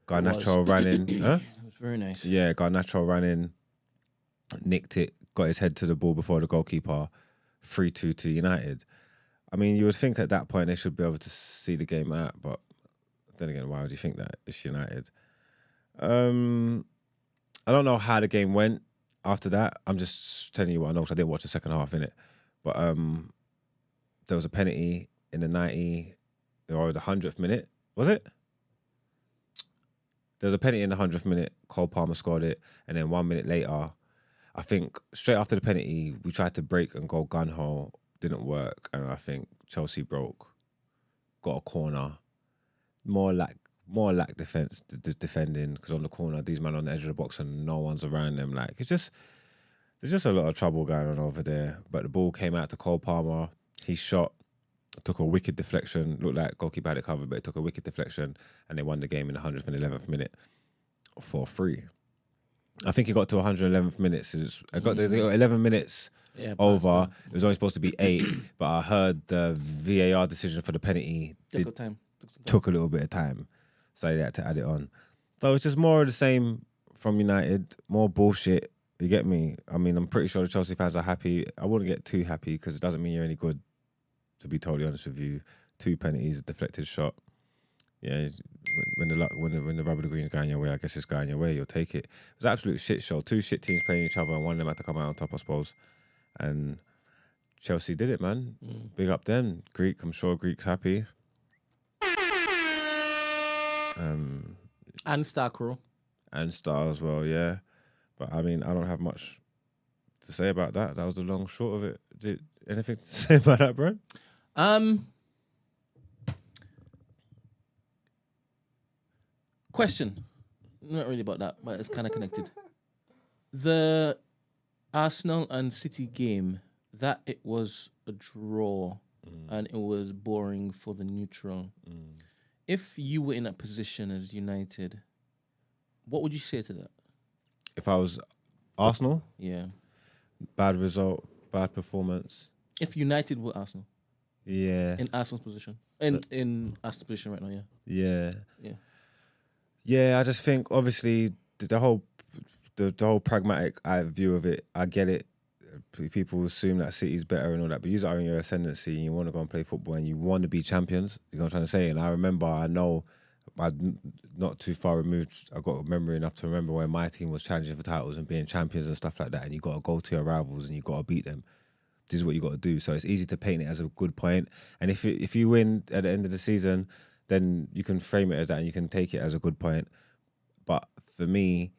Garnacho ran in. Huh? It was very nice. Yeah, Garnacho ran in, nicked it, got his head to the ball before the goalkeeper. 3-2 to United. I mean, you would think at that point they should be able to see the game out, but then again, why would you think that? It's United. I don't know how the game went after that. I'm just telling you what I know because I didn't watch the second half, innit? But there was a penalty in the 90 or the 100th minute. Was it? There was a penalty in the 100th minute. Cole Palmer scored it. And then 1 minute later, I think straight after the penalty, we tried to break and go gun-ho. Didn't work. And I think Chelsea broke. Got a corner. More lack defending, because on the corner, these men on the edge of the box and no one's around them. Like, there's just a lot of trouble going on over there. But the ball came out to Cole Palmer. He shot, took a wicked deflection. Looked like goalkeeper had it covered, but it took a wicked deflection, and they won the game in the 111th minute 4-3. I think it got to 111th minutes. They got 11 minutes over. It was only supposed to be 8, but I heard the VAR decision for the penalty took a little bit of time. So they had to add it on. So it's just more of the same from United, more bullshit. You get me? I mean, I'm pretty sure the Chelsea fans are happy. I wouldn't get too happy because it doesn't mean you're any good, to be totally honest with you. 2 penalties, a deflected shot. Yeah, when the rubber green's going your way, I guess it's going your way. You'll take it. It was an absolute shit show. 2 shit teams playing each other, and one of them had to come out on top, I suppose. And Chelsea did it, man. Big up them. Greek, I'm sure Greek's happy. And Star Crew. And Star as well, yeah. But I mean, I don't have much to say about that. That was the long short of it. Anything to say about that, bro? Question. Not really about that, but it's kind of connected. The Arsenal and City game, that it was a draw and it was boring for the neutral. If you were in that position as United, what would you say to that? If I was Arsenal? Yeah. Bad result, bad performance. If United were Arsenal? Yeah. In Arsenal's position? In Arsenal's position right now, yeah. Yeah. Yeah. Yeah, I just think, obviously, the whole pragmatic view of it, I get it. People assume that City's better and all that, but you are in your ascendancy and you want to go and play football and you want to be champions. You know what I'm trying to say? And I know, I'm not too far removed. I got a memory enough to remember when my team was challenging for titles and being champions and stuff like that, and you got to go to your rivals and you got to beat them. This is what you got to do. So it's easy to paint it as a good point. And if you win at the end of the season, then you can frame it as that and you can take it as a good point. But for me,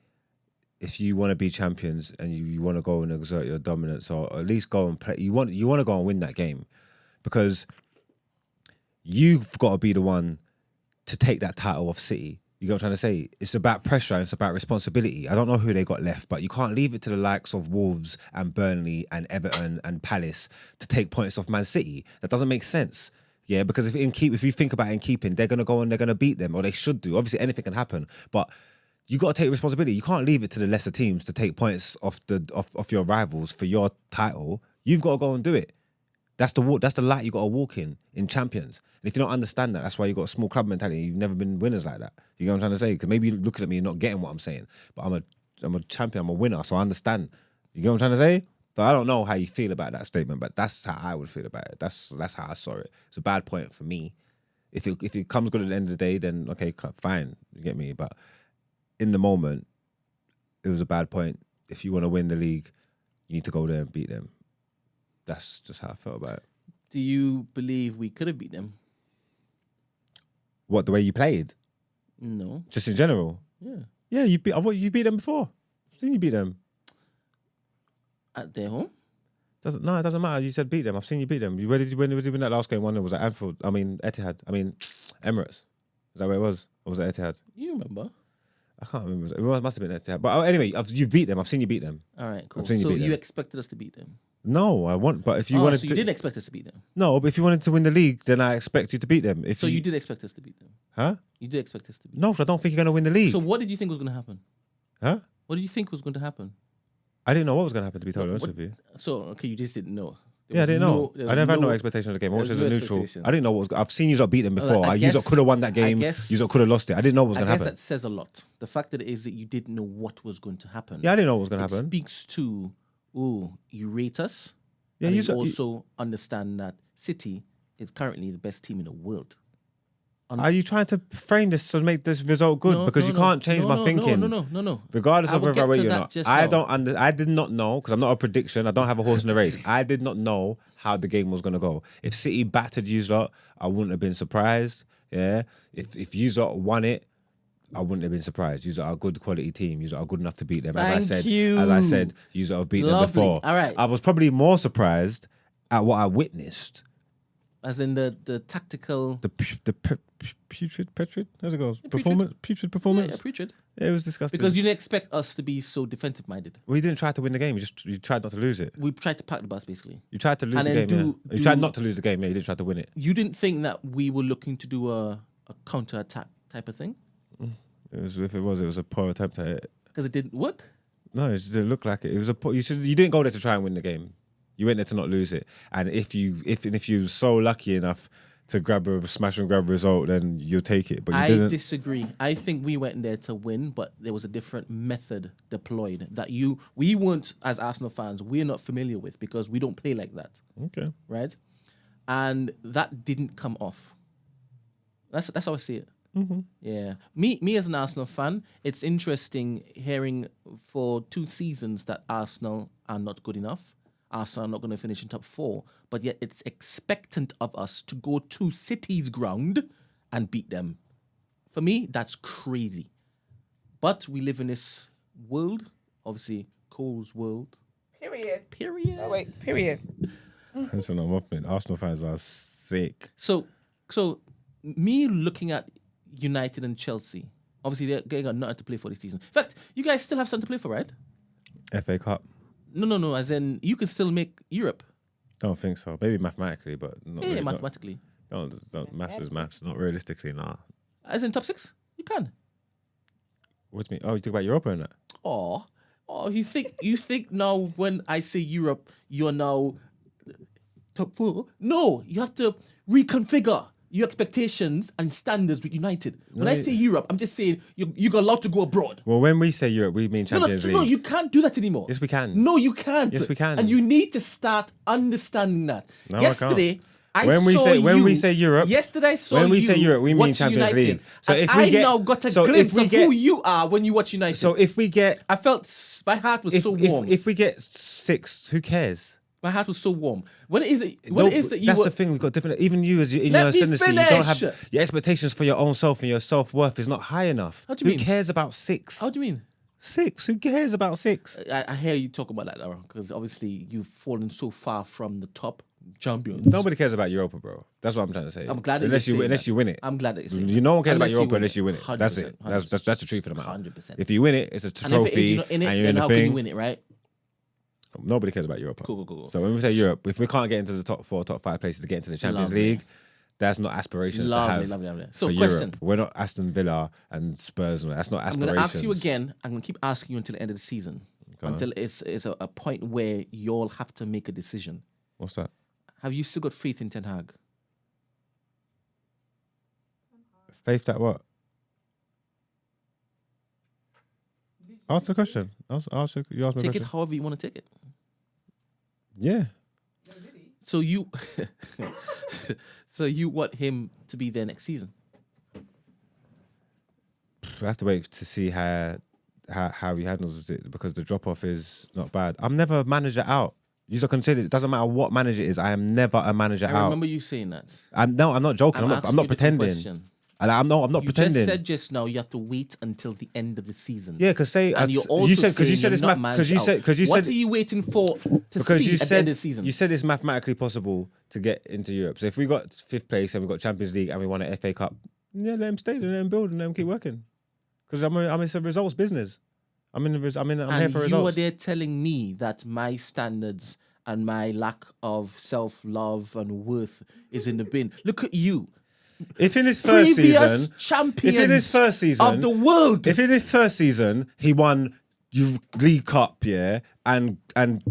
if you want to be champions and you want to go and exert your dominance, or at least go and play, you want to go and win that game, because you've got to be the one to take that title off City. You get what I'm trying to say? It's about pressure. It's about responsibility. I don't know who they got left, but you can't leave it to the likes of Wolves and Burnley and Everton and Palace to take points off Man City. That doesn't make sense. Yeah, because if you think about it in keeping, they're going to go and they're going to beat them, or they should do. Obviously, anything can happen, but you got to take responsibility. You can't leave it to the lesser teams to take points off your rivals for your title. You've got to go and do it. That's the light you got to walk in champions. And if you don't understand that, that's why you got a small club mentality. You've never been winners like that. You know what I'm trying to say? Because maybe you're looking at me and not getting what I'm saying. But I'm a champion. I'm a winner, so I understand. You know what I'm trying to say? But I don't know how you feel about that statement. But that's how I would feel about it. That's how I saw it. It's a bad point for me. If it comes good at the end of the day, then okay, fine. You get me? But in the moment, it was a bad point. If you want to win the league, you need to go there and beat them. That's just how I felt about it. Do you believe we could have beat them? What, the way you played? No. Just in general? Yeah. Yeah, you beat them before. I've seen you beat them. At their home? It doesn't matter. You said beat them. I've seen you beat them. When was even that last game? One was at Anfield. Etihad. Emirates. Is that where it was? Or was it Etihad? You remember? I can't remember. It must have been Etihad. But anyway, you've beat them. I've seen you beat them. All right, cool. I've seen you So beat them. you expected us to beat them? No, but if you wanted so to... you didn't expect us to beat them? No, but if you wanted to win the league, then I expect you to beat them. So you did expect us to beat them? Huh? You did expect us to beat them? No, I don't think you're going to win the league. So what did you think was going to happen? Huh? What did you think was going to happen? I didn't know what was going to happen, to be totally honest with you. So, okay, you just didn't know. Yeah, I didn't know. I never had no expectation of the game. I was just a neutral. I didn't know what was. I've seen you beat them before. You could have won that game. You could have lost it. I didn't know what was going to happen. I guess that says a lot. The fact that it is that you didn't know what was going to happen. Yeah, I didn't know what was going to happen. It speaks to, you rate us. Yeah, and you also understand that City is currently the best team in the world. Are you trying to frame this to make this result good? Because you can't change my thinking. No. Regardless of whether I rate you or not. I I did not know, because I'm not a prediction. I don't have a horse in the race. I did not know how the game was going to go. If City battered you lot, I wouldn't have been surprised. Yeah. If you lot won it, I wouldn't have been surprised. You are a good quality team. You are good enough to beat them. As I said, you lot have beat them before. All right. I was probably more surprised at what I witnessed. As in the tactical... The putrid? How's it go? Putrid performance? Yeah, putrid. Yeah, it was disgusting. Because you didn't expect us to be so defensive-minded. We didn't try to win the game. You tried not to lose it. We tried to pack the bus, basically. You tried to lose the game, You tried not to lose the game, yeah. You didn't try to win it. You didn't think that we were looking to do a counter-attack type of thing? It was a poor attempt at it. Because it didn't work? No, it just didn't look like it. It was you didn't go there to try and win the game. You went there to not lose it. And if you're so lucky enough to smash and grab a result, then you'll take it. But you didn't. I disagree. I think we went there to win, but there was a different method deployed that we weren't, as Arsenal fans, we're not familiar with because we don't play like that. Okay. Right? And that didn't come off. That's how I see it. Mm-hmm. Yeah. Me as an Arsenal fan, it's interesting hearing for 2 seasons that Arsenal are not good enough. Arsenal are not going to finish in top 4, but yet it's expectant of us to go to City's ground and beat them. For me, that's crazy. But we live in this world, obviously, Cole's world. Period. Oh, wait, period. Listen, I'm off, man. Arsenal fans are sick. So me looking at United and Chelsea, obviously they got nothing to play for this season. In fact, you guys still have something to play for, right? FA Cup. No. As in, you can still make Europe. Don't think so. Maybe mathematically, but not Yeah, really, mathematically. Don't maths is maths. Not realistically, nah. As in top 6, you can. What do you mean? Oh, you talk about Europa and that? Oh, you think now when I say Europe, you're now top 4? No, you have to reconfigure your expectations and standards with United. When I say Europe, I'm just saying you're allowed to go abroad. Well, when we say Europe, we mean Champions League. No, you can't do that anymore. Yes, we can. No, you can't. Yes, we can. And you need to start understanding that. No, Yesterday, when we say Europe, yesterday I saw when we say Europe, we mean watch Champions United. League. So And if we get, now got a glimpse of who you are when you watch United. So if we get, I felt my heart was so warm. If we get 6, who cares? My heart was so warm. When it is that you that's were... the thing. We've got different. Even you, in your Let me ascendancy, you don't finish. have your expectations for your own self and your self-worth is not high enough. How do you mean? Who cares about 6? How do you mean? 6. Who cares about 6? I hear you talk about that, Laura, because obviously you've fallen so far from the top champions. Nobody cares about Europa, bro. That's what I'm trying to say. I'm glad that unless you're saying you win it. I'm glad that you're saying You no one cares about Unless you Europa win unless it. you win it. That's it. 100%. That's the truth of the matter. 100%. If you win it, it's a And if trophy, it is, you're not in it, and you're then in the how can thing. you win it, right? Nobody cares about Europa. Cool. So when we say Europe, if we can't get into the top 4, top 5 places to get into the Champions Lovely. League, that's not aspirations to have Lovely. So for question. Europe. We're not Aston Villa and Spurs. That's not I'm aspirations. going to ask you again. I'm going to keep asking you until the end of the season. Go on. Until it's a point where you all have to make a decision. What's that? Have you still got faith in Ten Hag? Faith that what? Ask the question. You ask me a Take question. it however you want to take it. Yeah. So you, so you want him to be there next season? We have to wait to see how he handles it because the drop off is not bad. I'm never a manager out. You should consider it doesn't matter what manager it is. I am never a manager I out. remember you saying that. I'm not joking. I'm asking not you a different pretending. question. And I'm not You pretending. just said just now you have to wait until the end of the season. Yeah, because and you're also you said saying you said you're it's not because you managed said out. because you What said are you waiting for to because see you at the said end of the season? you said it's mathematically possible to get into Europe. So if we got 5th place and we got Champions League and we won an FA Cup, yeah, let them stay, let them build, and let them keep working. Because I'm it's a results business. I'm here for and results. you are there telling me that my standards and my lack of self-love and worth is in the bin. Look at you. If in his first Previous season, champions if in his first season of the world. if in his first season he won League Cup, yeah, and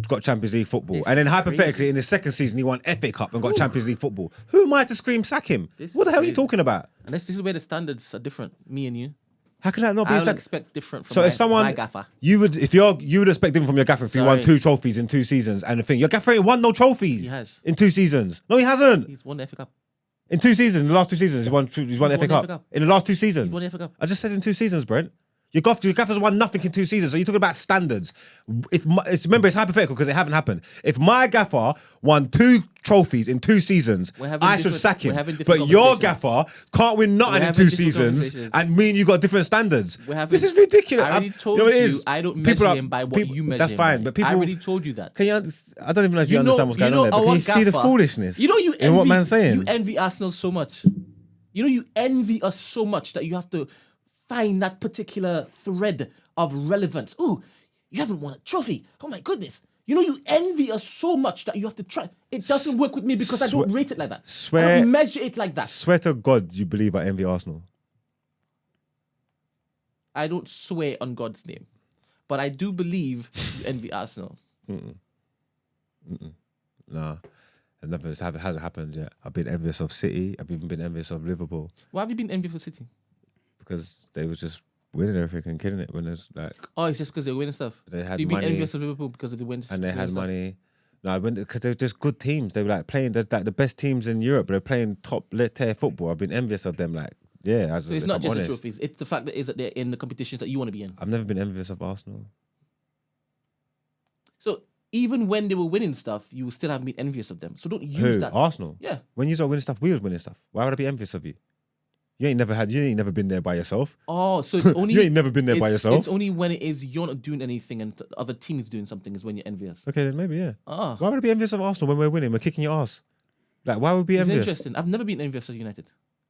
got Champions League football, This and then is hypothetically crazy. in his second season he won FA Cup and got Champions League football, who am I to scream sack him? This What the is hell are you crazy. talking about? And this is where the standards are different, me and you. How can that not be? I a don't stand- expect different from So my, if someone my gaffer. you would expect him from your gaffer if he won Sorry. 2 trophies in 2 seasons, and the thing your gaffer ain't won no trophies. He has. In 2 seasons. No, he hasn't. He's won the FA Cup. In 2 seasons, the last 2 seasons, he's won the won FA the Cup. FA Cup. In the last 2 seasons. He's won the FA Cup. I just said in 2 seasons, Brent. Your gaffer's won nothing in 2 seasons, so you're talking about standards. Remember, it's hypothetical because it haven't happened. If my gaffer won 2 trophies in 2 seasons, We're having I should different- sack him. we're having different But your conversations. gaffer can't win nothing We're in having 2 different seasons, conversations. and me and you got different standards. We're having- This is ridiculous. I already told know what it you is? I don't People measure are- him by what people- you measure That's him fine, by. but people I already told you that. Can you? I don't even know if you understand what's going on there. But can you see the gaffer- foolishness? You know you in what envy- man's saying. You envy Arsenal so much. You know you envy us so much that you have to find that particular thread of relevance. Ooh, you haven't won a trophy. Oh my goodness. You know you envy us so much that you have to try. It doesn't work with me because I don't rate it like that. I Swear- don't measure it like that. Swear to God, you believe I envy Arsenal. I don't swear on God's name. But I do believe you envy Arsenal. Nah, and nothing hasn't happened yet. I've been envious of City. I've even been envious of Liverpool Why have you been envious for City? because they were just winning everything and killing it when there's like Oh, it's just because they're winning stuff. They had so you've been money. envious of Liverpool because of the win. and they had stuff. money. No, because they're just good teams. They were like playing the best teams in Europe. They're playing top tier football. I've been envious of them. Like So it's not I'm just honest. the trophies. It's the fact that they're in the competitions that you want to be in. I've never been envious of Arsenal. So even when they were winning stuff, you still haven't been envious of them. So don't use Who? that. Arsenal. Yeah. When you start winning stuff, we was winning stuff. Why would I be envious of you? You ain't never been there by yourself. Oh, so it's only You ain't never been there by yourself. It's only when it is you're not doing anything and the other team is doing something is when you're envious. Okay, then maybe, yeah. Oh, Why would I be envious of Arsenal when we're winning? We're kicking your ass. Like, why would we be it's envious? interesting. I've never been envious of United.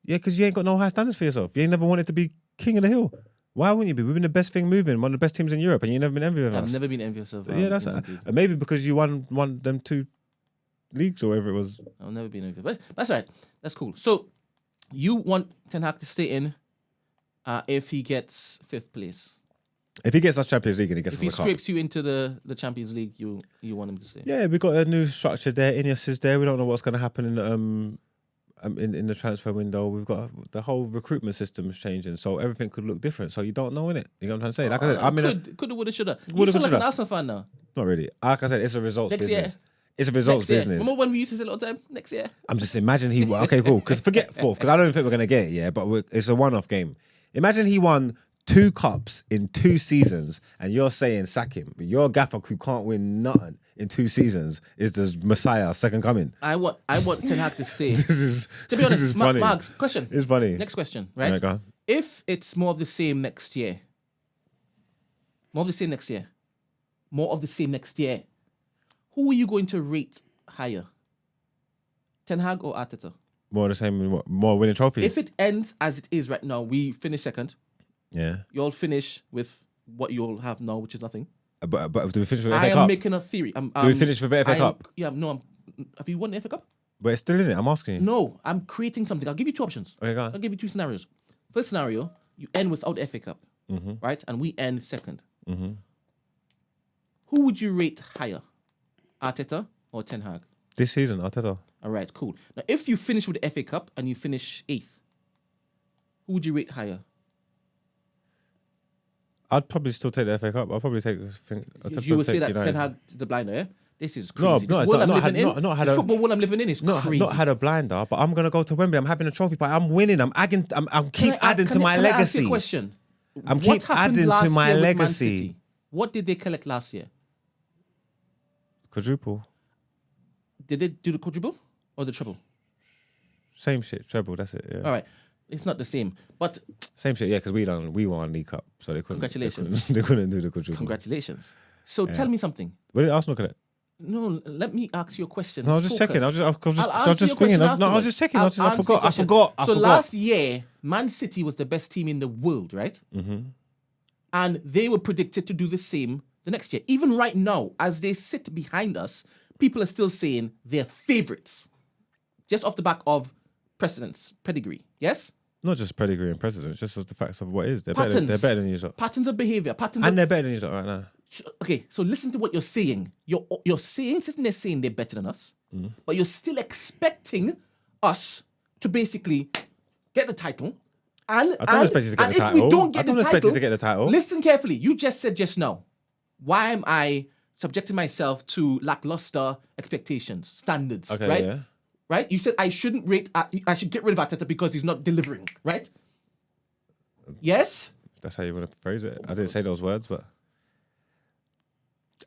Yeah, because you ain't got no high standards for yourself. You ain't never wanted to be king of the hill. Why wouldn't you be? We've been the best thing moving, one of the best teams in Europe, and you never been envious of us. I've never been envious of. Yeah, that's United. maybe because you won them 2 leagues or whatever it was. I've never been envious. But that's all right. That's cool. So you want Ten Hag to stay in if he gets 5th place. If he gets us Champions League and he gets If us he a cup. scrapes you into the Champions League, you want him to stay. Yeah, we got a new structure there. Ineos is there. We don't know what's going to happen in the transfer window. We've got the whole recruitment system is changing, so everything could look different. So you don't know, innit? You know what I'm trying to say? Like I said, I mean, coulda, woulda, shoulda. You Woulda, sound like shoulda. an Arsenal fan now. not really. Like I said, it's a results Next business. year. It's a results Next year. business. Remember when we used to say all the time? Next year. I'm just imagine he okay, cool. Because forget 4th, because I don't think we're gonna get it, yeah. But it's a one-off game. Imagine he won 2 cups in 2 seasons, and you're saying sack him. But your gaffer who can't win nothing in 2 seasons is the Messiah, second coming. I want Ten Hag to stay. This is To be honest, this is funny. Marks, question. It's funny. Next question, right? Alright, go on. If it's more of the same next year, more of the same next year, who are you going to rate higher? Ten Hag or Arteta? More the same, more winning trophies. If it ends as it is right now, we finish second. Yeah. You all finish with what you all have now, which is nothing. But do we finish with the I FA am Cup? making a theory. Do we finish with the FA Cup? Yeah, no. Have you won the FA Cup? But it's still in it. I'm asking you. No, I'm creating something. I'll give you two options. Okay, go on. I'll give you two scenarios. First scenario, you end without the FA Cup, right? And we end second. Who would you rate higher, Arteta or Ten Hag? This season, Arteta. All right, cool. Now, if you finish with the FA Cup and you finish 8th, who would you rate higher? I'd probably still take the FA Cup. I'll probably take. You would say that United. Ten Hag to the blinder, yeah? This is No, crazy. no, This world I'm not living had- in, not had this a- football world I'm living in is crazy. Not had a blinder, but I'm gonna go to Wembley. I'm having a trophy party. I'm winning. I'm keep adding to my Can I ask legacy. you a question? I'm What keep happened adding to last my year with Man legacy. City? What did they collect last year? Quadruple. Did they do the quadruple or the triple? Same shit. Treble. That's it. Yeah. All right, it's not the same, but Same shit. Yeah, because we won League Cup, so they couldn't. Congratulations. They couldn't do the quadruple. congratulations. So tell me something. What did Arsenal collect? No, let me ask you a question. No, I was Let's just checking. I was focus. just I'll answer your thinking. question No, I was afterwards. just checking. I'll I answer your forgot. I question. forgot. So last year, Man City was the best team in the world, right? Mm-hmm. And they were predicted to do the same the next year. Even right now, as they sit behind us, people are still saying they're favourites, just off the back of precedence, pedigree. Yes? Not just pedigree and precedent, just as the facts of what is. They're Patterns. better than you lot. Patterns of behaviour. Patterns And of... they're better than you lot right now. Okay, so listen to what you're saying. You're saying, sitting there saying they're better than us, but you're still expecting us to basically get the title. And, I don't expect you to get the if title. we don't get I don't the expect you title, to get the title. listen carefully. You just said just now, why am I subjecting myself to lackluster expectations, standards, Okay, right? yeah. Right? You said I shouldn't rate, I should get rid of Arteta because he's not delivering, right? Yes? That's how you want to phrase it. I didn't say those words, but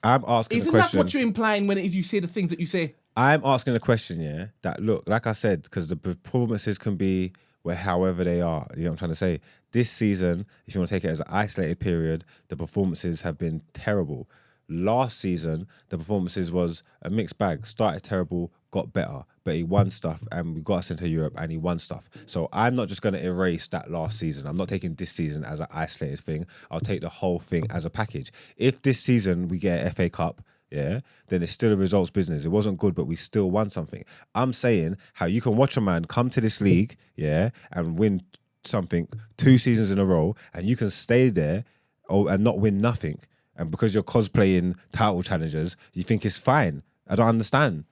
I'm asking Isn't a question. that what you're implying when you say the things that you say? I'm asking a question, yeah, that look, like I said, because the performances can be however they are. You know what I'm trying to say? This season, if you want to take it as an isolated period, the performances have been terrible. Last season, the performances was a mixed bag. Started terrible, got better, but he won stuff and we got us into Europe and he won stuff. So I'm not just going to erase that last season. I'm not taking this season as an isolated thing. I'll take the whole thing as a package. If this season we get an FA Cup, yeah, then it's still a results business. It wasn't good, but we still won something. I'm saying how you can watch a man come to this league, yeah, and win something 2 seasons in a row, and you can stay there and not win nothing. And because you're cosplaying title challengers, you think it's fine. I don't understand.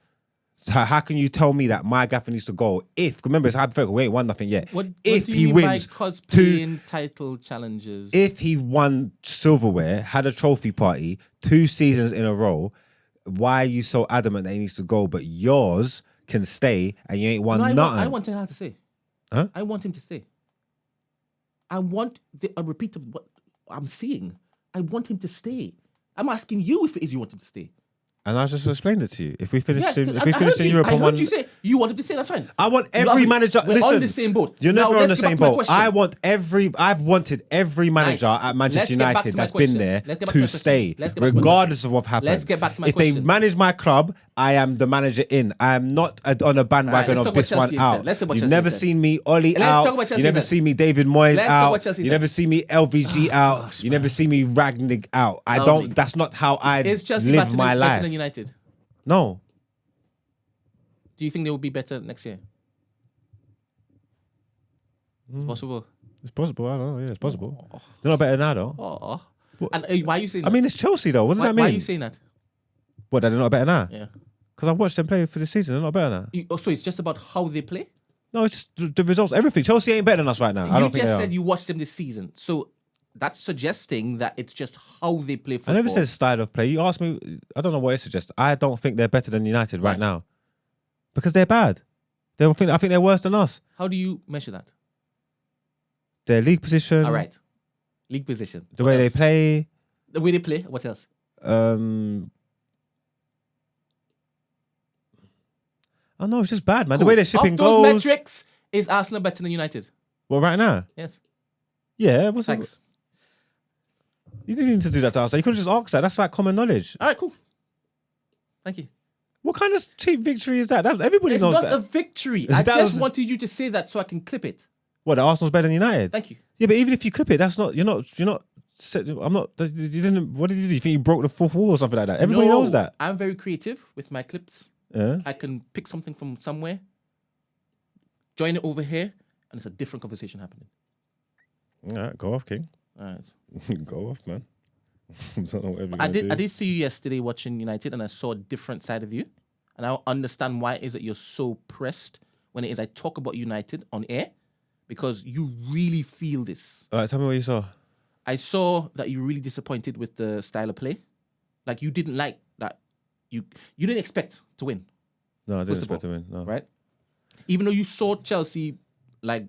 How can you tell me that my gaffer needs to go if, remember, it's hypothetical, we ain't won nothing yet. What if do he you mean wins by cosplaying title challenges? if he won silverware, had a trophy party 2 seasons in a row, why are you so adamant that he needs to go, but yours can stay and you ain't won nothing? I want Ten Hag to stay. Huh? I want him to stay. I want a repeat of what I'm seeing. I want him to stay. I'm asking you if it is you want him to stay. And I just explained it to you. If we finished in, I Europe heard on one, you say you wanted to say that's fine. I want You every haven't- manager. We're Listen, on the same boat. You're Now, never on the let's get same back to my boat. question. I've wanted every manager Nice. at Manchester Let's get back United to my that's been question. there Let's get back to my to question. stay, Let's get back to my regardless of what happens. Let's get back to my if they question. manage my club, I am the manager in. I am not on a bandwagon let's talk of this about one Chelsea out. instead. Let's talk about You've Chelsea never instead. seen me Ollie Let's out. talk about Chelsea You never instead. see me David Moyes Let's talk about out. Chelsea You never instead. see me LVG out. gosh, You never see me Ragnick out. I Lovely. don't. That's not how I Is Chelsea live better my than, better life. than United? No. Do you think they will be better next year? It's possible. It's possible. I don't know. Yeah, it's possible. They're not better now, though. Oh. And why are you saying I that? mean, it's Chelsea, though. What does that mean? Why are you saying that? What, that they're not better now? Yeah. Because I watched them play for the season. They're not better now. So it's just about how they play? No, it's just the results. Everything. Chelsea ain't better than us right now. I You don't think just they said are. you watched them this season. So that's suggesting that it's just how they play I football. never said style of play. You asked me. I don't know what it suggests. I don't think they're better than United right now. Because they're bad. I think they're worse than us. How do you measure that? Their league position. All right. League position. The What way they else? play. The way they play. What else? I don't know. It's just bad, man. The Cool. way they're shipping Of those goals. metrics, is Arsenal better than United? Well, right now. Yes. Yeah. Thanks. You didn't need to do that to us. You could have just asked that. That's like common knowledge. All right, cool. Thank you. What kind of cheap victory is that? Everybody It's knows not that. a victory. I That just was- wanted you to say that so I can clip it. What, Arsenal's better than United? Thank you. Yeah, but even if you clip it, that's not. You're not. I'm not. You didn't. What did you do? You think you broke the fourth wall or something like that? Everybody knows that. I'm very creative with my clips. Yeah. I can pick something from somewhere, join it over here, and it's a different conversation happening. All right, go off, King. All right. Go off, man. I don't know whatever you're I gonna did. do. I did see you yesterday watching United, and I saw a different side of you. And I understand why it is that you're so pressed when it is I talk about United on air, because you really feel this. All right, tell me what you saw. I saw that you were really disappointed with the style of play. Like you didn't like that. You didn't expect to win, No, I didn't First of expect to win. No. right? Even though you saw Chelsea like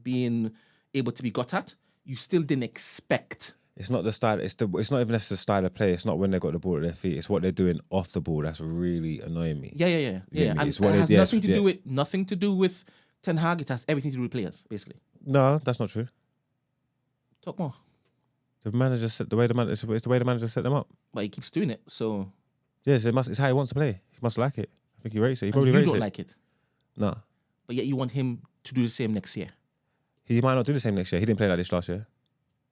being able to be got at, you still didn't expect. It's not the style. It's not even necessarily the style of play. It's not when they got the ball at their feet. It's what they're doing off the ball that's really annoying me. Yeah. Yeah, And it's it what has it- yeah, nothing to do with Ten Hag. It has everything to do with players, basically. No, that's not true. Talk more. The manager set the way the manager. It's the way the manager set them up. But he keeps doing it, so Yes, it's how he wants to play. He must like it. I think he rates it. He and probably you rates don't it. like it. No, But yet you want him to do the same next year. he might not do the same next year. He didn't play like this last year.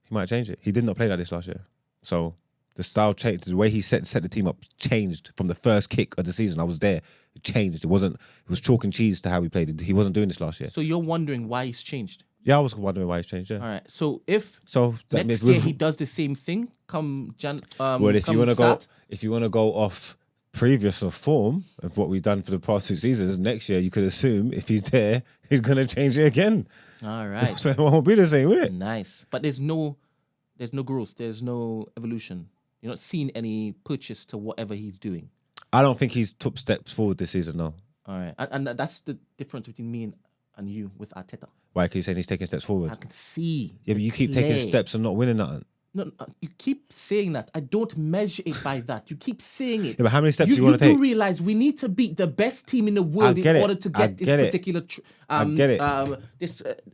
He might change it. He did not play like this last year. So the style changed. The way he set the team up changed from the first kick of the season. I was there. It changed. It was chalk and cheese to how he played. He wasn't doing this last year. So you're wondering why he's changed. Yeah, I was wondering why he's changed. Yeah. All right. So if So that next means year he does the same thing, come Jan. well, if you come want to go, start, if you want to go off previous form of what we've done for the past 2 seasons, next year you could assume if he's there, he's gonna change it again. all right. So it won't be the same, will it? Nice. But there's no growth. There's no evolution. You're not seeing any purchase to whatever he's doing. I don't think he's took steps forward this season. No. All right. And that's the difference between me and you with Arteta. Why? Because you're saying he's taking steps forward. I can see. Yeah, but you keep taking clear. steps and not winning nothing. No, you keep saying that. I don't measure it by that. You keep saying it. Yeah, but how many steps do you want to You take? do realize we need to beat the best team in the world get in it. order to I get this get it. particular I get it.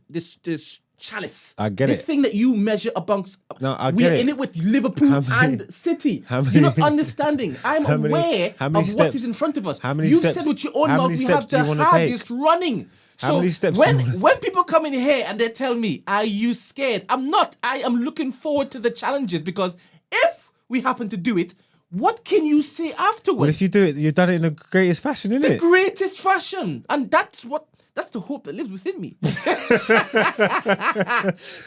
this chalice. I get this it. thing that you measure amongst. No, I we get are it. in it with Liverpool How many- and City. how You're not many- understanding. I'm how many- aware how many of what steps- is in front of us. how many You've steps- said with your own how mouth many we steps have do you the wanna hardest running. How So many steps do you wanna- when people come in here and they tell me, "Are you scared?" I'm not. I am looking forward to the challenges because if we happen to do it, what can you say afterwards? Well, if you do it, you've done it in the greatest fashion, isn't the it? greatest fashion, and that's the hope that lives within me.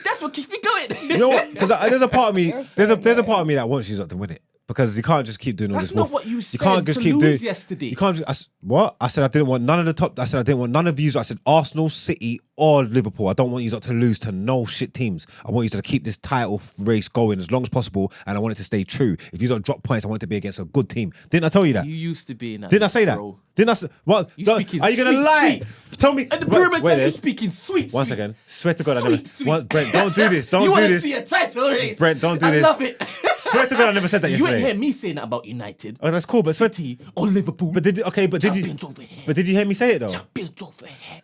That's what keeps me going. You know what? Because there's a part of me, there's a part of me that wants you not to win it. Because you can't just keep doing all That's this. not wolf- what you said can't just to keep lose doing, yesterday. You can't. What? I said I didn't want none of the top. I said I didn't want none of you. I said Arsenal, City, or Liverpool. I don't want you not to lose to no shit teams. I want you to keep this title race going as long as possible, and I want it to stay true. If you don't drop points, I want it to be against a good team. Didn't I tell you that? You used to be in that. Didn't I say that? bro. Didn't I say what? You Don't- speaking are you gonna sweet, lie? sweet. Tell me. At the wait- pyramid wait time, there. you're speaking sweet. One sweet. second. Swear to God, I Sweet, never. sweet. Brent, don't do this. Don't you do want to this. see a title race? Brent, don't do I this. love it. Swear to God, I never said that You yesterday. ain't hear me saying that about United. Oh, that's cool, but swear. City or Liverpool. But did you? Okay, but did you? Champions over here. But did you hear me say it though? Champions over here.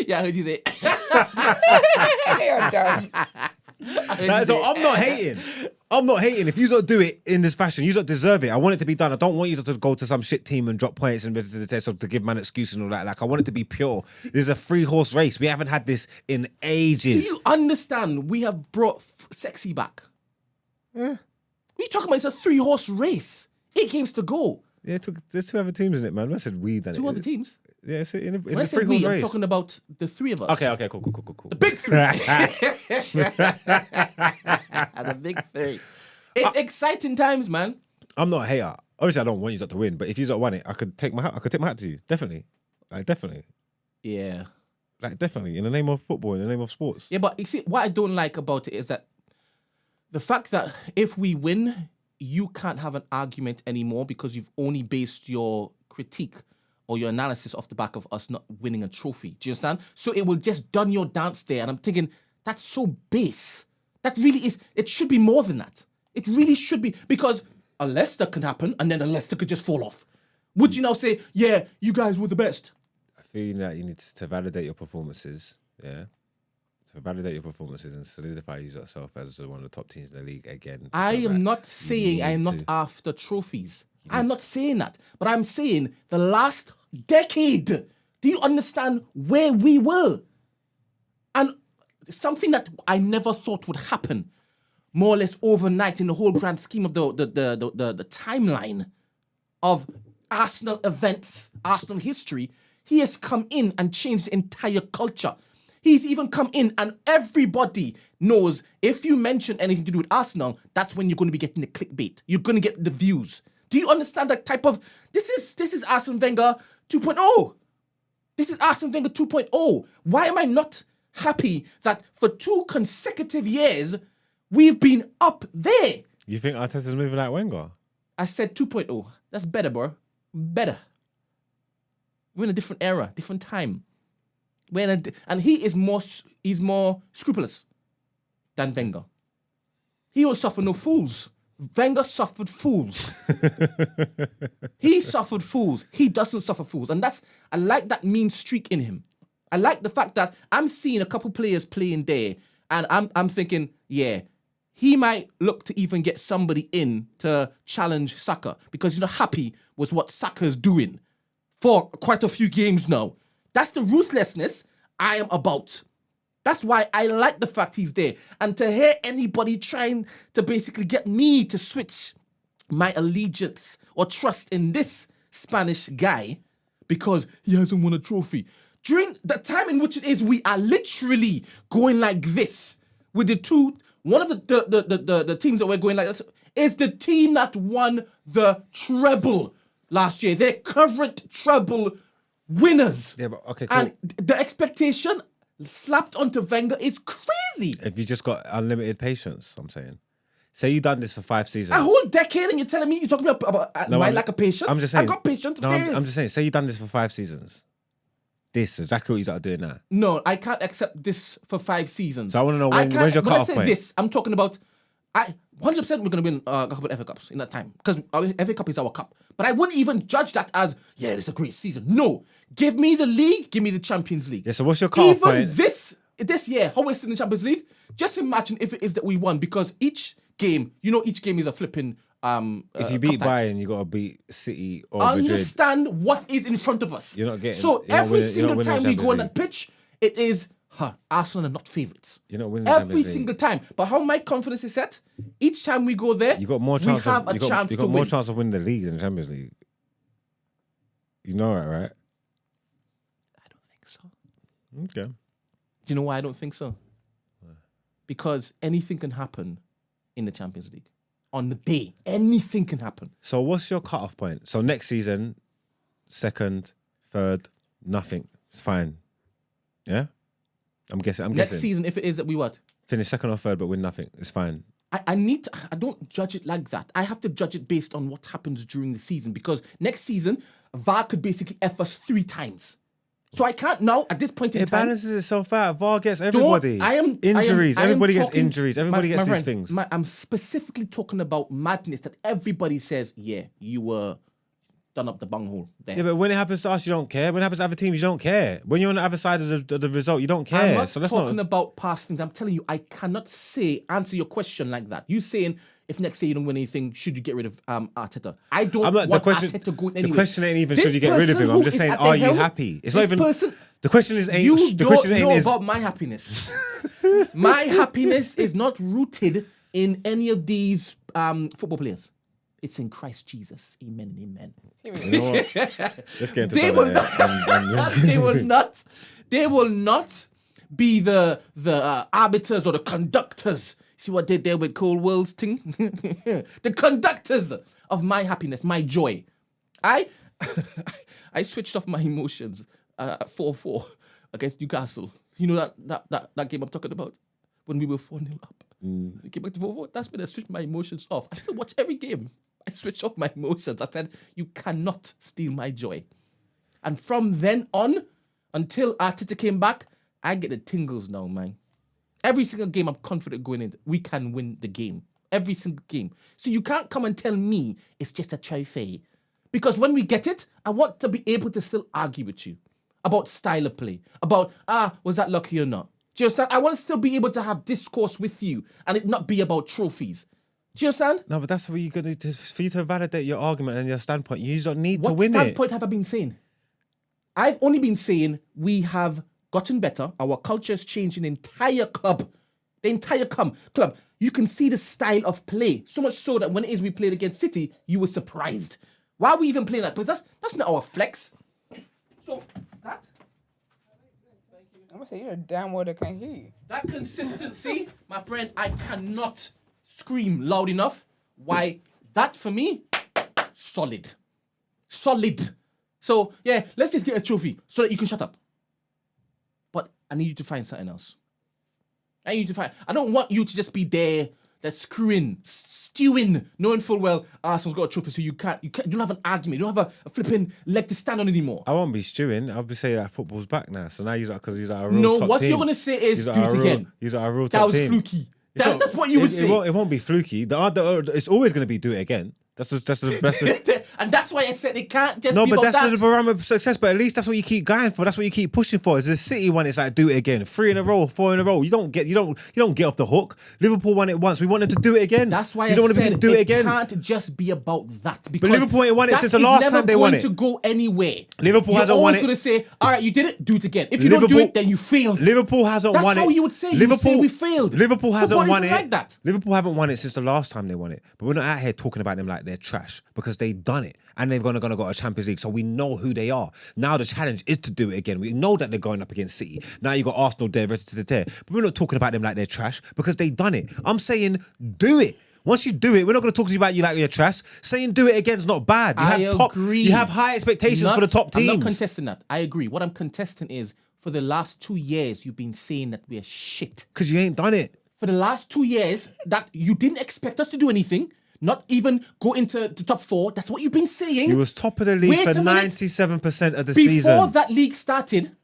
Yeah, I heard you say. You're dumb. So I'm not hating. I'm not hating. If you don't do it in this fashion, you don't deserve it. I want it to be done. I don't want you to go to some shit team and drop points and to give man excuse and all that. Like I want it to be pure. This is a 3-horse race. We haven't had this in ages. Do you understand? We have brought Sexyy back. What are you talking about? It's a 3-horse race. 8 games to go. Yeah, there's 2 other teams in it, man. I said we done it. 2 other teams. Yeah, it's a When I 3-horse say we, I'm race. talking about the 3 of us. Okay, cool. The big 3. The big 3. It's exciting times, man. I'm not a hater. Obviously, I don't want you to win, but if you don't won it, I could take my hat. I could take my hat to you. Definitely, definitely. Yeah. Definitely. In the name of football, in the name of sports. Yeah, but you see, what I don't like about it is that the fact that if we win, you can't have an argument anymore because you've only based your critique or your analysis off the back of us not winning a trophy. Do you understand? So it will just done your dance there. And I'm thinking, that's so base. That really is, it should be more than that. It really should be, because a Leicester can happen and then a Leicester could just fall off. Would you now say, yeah, you guys were the best? I feel that you need to validate your performances, yeah? To validate your performances and solidify yourself as one of the top teams in the league again. I am not saying I am not to. after trophies. I'm not saying that, but I'm saying the last decade. Do you understand where we were? And something that I never thought would happen, more or less overnight in the whole grand scheme of the timeline of Arsenal events, Arsenal history, he has come in and changed the entire culture. He's even come in and everybody knows if you mention anything to do with Arsenal, that's when you're going to be getting the clickbait. You're going to get the views. Do you understand that type of... This is Arsene Wenger 2.0. This is Arsene Wenger 2.0. Why am I not happy that for 2 consecutive years, we've been up there? You think Arteta's moving like Wenger? I said 2.0. That's better, bro. Better. We're in a different era, different time. And he's more scrupulous than Wenger. He will suffer no fools. Wenger suffered fools. He suffered fools. He doesn't suffer fools. And I like that mean streak in him. I like the fact that I'm seeing a couple players playing there and I'm thinking, yeah, he might look to even get somebody in to challenge Saka because he's not happy with what Saka's doing for quite a few games now. That's the ruthlessness I am about. That's why I like the fact he's there. And to hear anybody trying to basically get me to switch my allegiance or trust in this Spanish guy because he hasn't won a trophy. During the time in which it is, we are literally going like this with the two. One of the teams that we're going like this is the team that won the treble last year. They're current treble winners. Yeah, but okay, cool. And the expectation slapped onto Wenger is crazy. If you just got unlimited patience, I'm saying. Say you done this for 5 seasons. A whole decade and you're telling me you're talking about my lack of patience? I'm just saying. I got patience. No, I'm just saying. Say you done this for 5 seasons. This exactly what you start doing now. No, I can't accept this for 5 seasons. So I want to know when's your cut-off point. When I say this, I'm talking about 100% we're going to win a couple of FA Cups in that time because our FA Cup is our cup. But I wouldn't even judge that as, yeah, it's a great season. No. Give me the league, give me the Champions League. Yeah, so what's your cut-off point? Even this year, how we're still in the Champions League, just imagine if it is that we won because each game, each game is a flipping if you beat Bayern, you got to beat City or Madrid. Understand what is in front of us. You're not getting... So every single time we go on that pitch, it is, Arsenal are not favourites. You're not winning every single time. But how my confidence is set, each time we go there, you got more chance we have a chance to win. You got more chance of winning the league than the Champions League. You know that, right? I don't think so. Okay. Do you know why I don't think so? Because anything can happen in the Champions League. On the day, anything can happen. So what's your cut-off point? So next season, 2nd, 3rd, nothing. It's fine. Yeah? I'm guessing. Next season, if it is that we what? Finish 2nd or 3rd, but win nothing. It's fine. I don't judge it like that. I have to judge it based on what happens during the season because next season, VAR could basically F us 3 times. So I can't now, at this point in time... It balances itself out. VAR gets everybody. Injuries. Everybody gets injuries. Everybody gets these things. I'm specifically talking about madness that everybody says, yeah, you were done up the bunghole there. Yeah, but when it happens to us, you don't care. When it happens to other teams, you don't care. When you're on the other side of the result, you don't care. I'm not talking about past things. I'm telling you, I cannot answer your question like that. You saying... If next year you don't win anything, should you get rid of Arteta? I don't want Arteta going anywhere. The question ain't even should you get rid of him. I'm just saying, are you happy? It's not even. The question is ain't. You the question don't know ain't about my happiness. My happiness is not rooted in any of these football players. It's in Christ Jesus. Amen and amen. You know what? Let's get into they will not be the arbiters or the conductors. See what they did there with Cold World's thing? The conductors of my happiness, my joy. I switched off my emotions at 4-4 against Newcastle. You know that game I'm talking about? When we were 4-0 up. It came back to 4-4. That's when I switched my emotions off. I still watch every game. I switched off my emotions. I said, you cannot steal my joy. And from then on, until Arteta came back, I get the tingles now, man. Every single game I'm confident going in, we can win the game. Every single game. So you can't come and tell me it's just a trophy. Because when we get it, I want to be able to still argue with you about style of play. About, was that lucky or not? Do you understand? I want to still be able to have discourse with you and it not be about trophies. Do you understand? No, but that's what you're gonna do for you to validate your argument and your standpoint. You don't need to What win it. standpoint have I been saying? I've only been saying we have gotten better. Our culture has changed in the entire club. The entire club. You can see the style of play. So much so that when it is we played against City, you were surprised. Why are we even playing that? Because that's not our flex. So that. I'm gonna say you're a damn well that can't hear you. That consistency, my friend, I cannot scream loud enough. Why? That for me, solid. Solid. So, yeah, let's just get a trophy so that you can shut up. But I need you to find something else. I don't want you to just be there, that's screwing, stewing, knowing full well Arsenal's got a trophy, so you don't have an argument, you don't have a flipping leg to stand on anymore. I won't be stewing. I'll be saying that football's back now. So now he's like, because he's like a real No, top what team. you're going to say is do it again. He's like a real That top was team. fluky. That's what you would say. It won't be fluky. It's always going to be do it again. That's the best. And that's why I said it can't just No, be but about that's that. the barometer of success. But at least that's what you keep going for. That's what you keep pushing for. Is the City one? It's like do it again. 3 in a row, 4 in a row. You don't get off the hook. Liverpool won it once. We want them to do it again. That's why you don't I want them said to do it again. Can't just be about that. Because Liverpool ain't won it that since the is last never time they won going it. to go anywhere. Liverpool You're hasn't won always it. going to say, all right, you did it, do it again. If you don't do it, then you failed. Liverpool hasn't That's won it. how you would say. You would say we failed. Liverpool hasn't Football won isn't it. like that. Liverpool haven't won it since the last time they won it. But we're not out here talking about them like they're trash because they've done it and they've gonna got a Champions League, so we know who they are. Now the challenge is to do it again. We know that they're going up against City. Now you got Arsenal there, ready to tear. But we're not talking about them like they're trash because they've done it. I'm saying do it. Once you do it, we're not going to talk to you about you like you're trash. Saying do it again is not bad. Agree. You have high expectations for the top teams. I'm not contesting that. I agree. What I'm contesting is for the last 2 years, you've been saying that we're shit. Because you ain't done it. For the last 2 years, that you didn't expect us to do anything, not even go into the top 4. That's what you've been saying. You was top of the league for 97% of the season. Before that league started,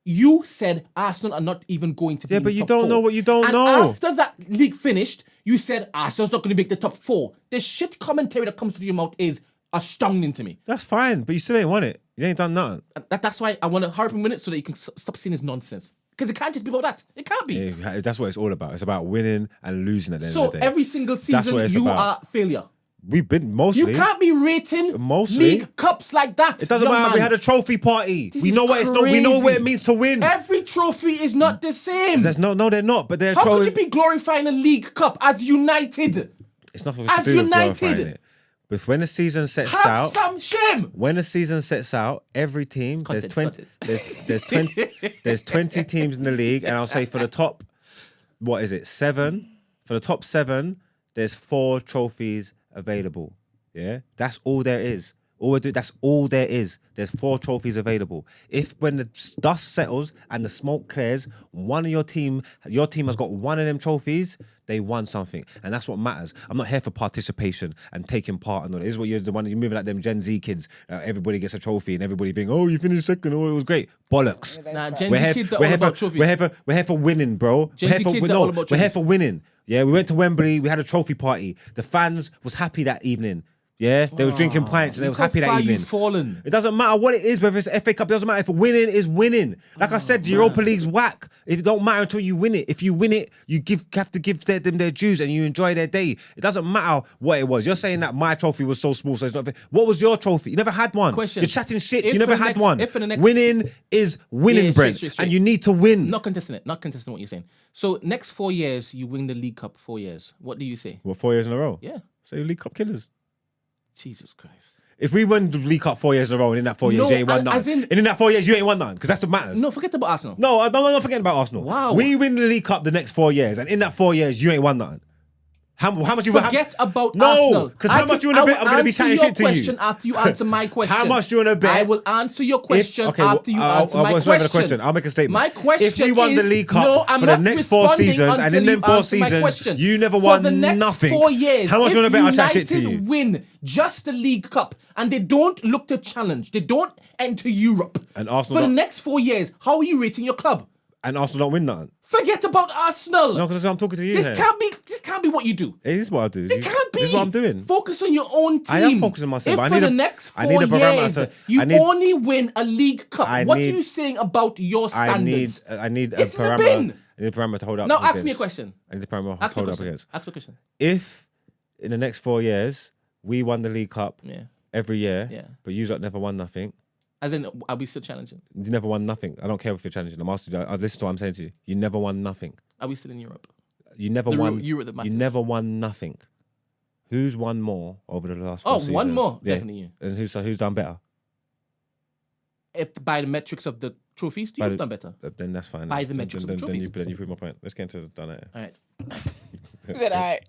you said Arsenal are not even going to be in the top 4. Yeah, but you don't know what you don't and know. After that league finished, you said Arsenal's not going to make the top 4. The shit commentary that comes to your mouth is astounding to me. That's fine, but you still ain't won it. You ain't done nothing. That's why I want to hurry up and win it so that you can stop saying this nonsense. Because it can't just be about that. It can't be. Yeah, that's what it's all about. It's about winning and losing at the end of the day. So every single season, what it's you about. are failure. We've been mostly. You can't be rating league cups like that. It doesn't young matter. man. We had a trophy party. This We is know what it's not. We know crazy. what it means to win. Every trophy is not the same. No, they're not. But they're How trophy. could you be glorifying a league cup as United? It's nothing as to do with United? glorifying it. But when the season sets Have out, some shame. when the season sets out, every team there's 20 there's 20 teams in the league, and I'll say for the top, 7? For the top 7, there's 4 trophies available. Yeah, that's all there is. That's all there is. There's 4 trophies available. If when the dust settles and the smoke clears, one of your team has got one of them trophies, they won something. And that's what matters. I'm not here for participation and taking part in all. This is what you're moving like them Gen Z kids. Everybody gets a trophy and everybody think, oh, you finished second, oh, it was great. Bollocks. Nah, Gen Z kids are all about trophies. We're here for winning, bro. Gen Z kids are all about We're here trophies. for winning. Yeah, we went to Wembley, we had a trophy party. The fans was happy that evening. Yeah, they was drinking pints and they was happy that evening. Fallen. It doesn't matter what it is, whether it's FA Cup, it doesn't matter. If winning is winning. Like I said, the Europa League's whack. It don't matter until you win it. If you win it, you have to give them their dues and you enjoy their day. It doesn't matter what it was. You're saying that my trophy was so small, so it's not. What was your trophy? You never had one. Question. You're chatting shit. If You never for the had next- one. if for the next- Winning is winning, Yeah, Brent. straight. And you need to win. Not contesting it. Not contesting what you're saying. So next 4 years, you win the League Cup 4 years. What do you say? What, 4 years in a row? Yeah. So League Cup killers. Jesus Christ. If we won the League Cup 4 years in a row and in that 4 years No, you ain't won as nothing. in- And in that 4 years you ain't won nothing because that's what matters. No, forget about Arsenal. No, I'm not forgetting about Arsenal. Wow. We win the League Cup the next 4 years, and in that 4 years, you ain't won nothing. How much you Forget about no, Arsenal. No, because how much you want to bet I'm going to be chatting shit to you? Question after you answer my question. How much do you want to bet? I will answer your question after you answer my I'll question. I'll make a statement. My question if we won the is- League Cup no, I'm for the not next 4 responding seasons, and until in them you 4 answer my seasons, question. you never For won the next nothing. 4 years, How much if you want to bet I'll chat shit to United you? win just the League Cup and they don't look to challenge, they don't enter Europe. And Arsenal for the don't- next 4 years, how are you rating your club? And Arsenal don't win nothing. Forget about Arsenal. No, because I'm talking to you This here. can't be what you do. It is what I do. It can't be. This is what I'm doing. Focus on your own team. I am focusing on myself, If but I for need the a- next I 4 need a barometer years, to- you I need- only win a League Cup, what are need- you saying about your standards? I need a It's in the parameter. bin. I need a parameter to hold up. Now ask against. me a question. I need a parameter to Ask me a hold up question. against. Ask me a question. If in the next 4 years, we won the League Cup every year, but you lot never won nothing. As in, are we still challenging? You never won nothing. I don't care if you're challenging the Masters. Listen to what I'm saying to you. You never won nothing. Are we still in Europe? You never won. Europe that You matters. never won nothing. Who's won more over the last 4 seasons? One more? Definitely you. And who's done better? If by the metrics of the trophies, you've done better. Then that's fine. By the metrics of the trophies. Then you prove my point. Let's get into the done it. All right. Is that all right?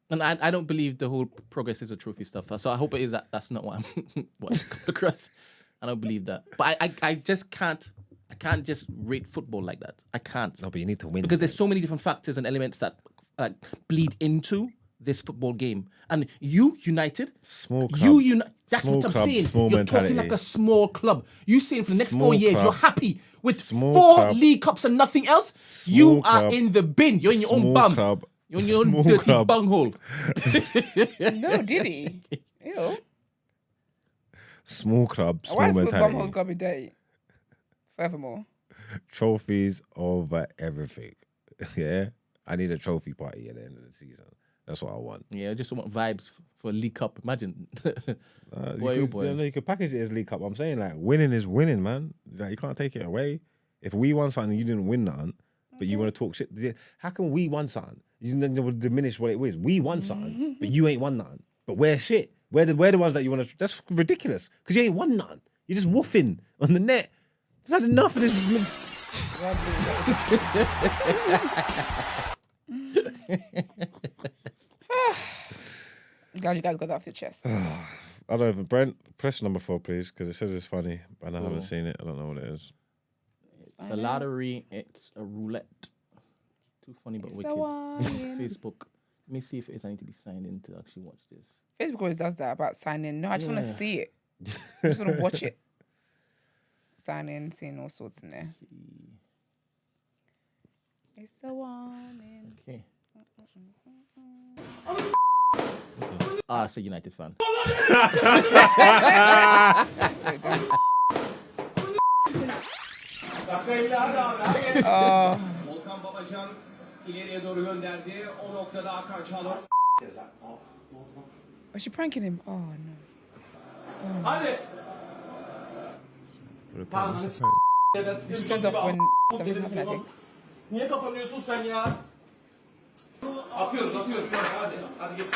And I don't believe the whole progress is a trophy stuff. So I hope it is that. That's not what I'm across. I don't believe that. But I just can't. I can't just rate football like that. I can't. No, but you need to win. Because there's so many different factors and elements that bleed into this football game. And you, United, Small club. That's Small what I'm club, saying. small You're mentality. talking like a small club. You saying for the next Small 4 years, club. you're happy with Small 4 club. League Cups and nothing else? Small You are club. in the bin. You're in your own Small bum. club. You're in your own Small dirty club. bunghole. No, Diddy. Ew. Small club, small Why the mentality. bumhole's got to be dirty? Furthermore. Trophies over everything. Yeah? I need a trophy party at the end of the season. That's what I want. Yeah, I just want vibes for a League Cup. Imagine. You could package it as League Cup. I'm saying, like, winning is winning, man. Like, you can't take it away. If we won something and you didn't win nothing, but you want to talk shit, how can we won something? You then will diminish what it is. We won something, but you ain't won nothing. But we're shit. We're the ones that you want to... That's ridiculous. Because you ain't won nothing. You're just woofing on the net. There's had enough of this... I'm glad you guys got that off your chest. I don't even... Brent, press number 4, please, because it says it's funny, and I haven't seen it. I don't know what it is. It's a lottery. It's a roulette. Too funny but wicked. Facebook. Let me see if it's I need to be signed in to actually watch this. Facebook always does that about signing. No, I just want to see it. I just want to watch it. Sign in, seeing all sorts in there. It's a warning. Okay. Ah, it's a United fan. Volkan Babacan ileriye doğru gönderdi. O noktada Hakan Çalhanoğlu. Was she pranking him? Oh, no. Hadi. She turns off when something happens, I think. Niye kapanıyorsun sen ya? Atıyoruz. Hadi geç.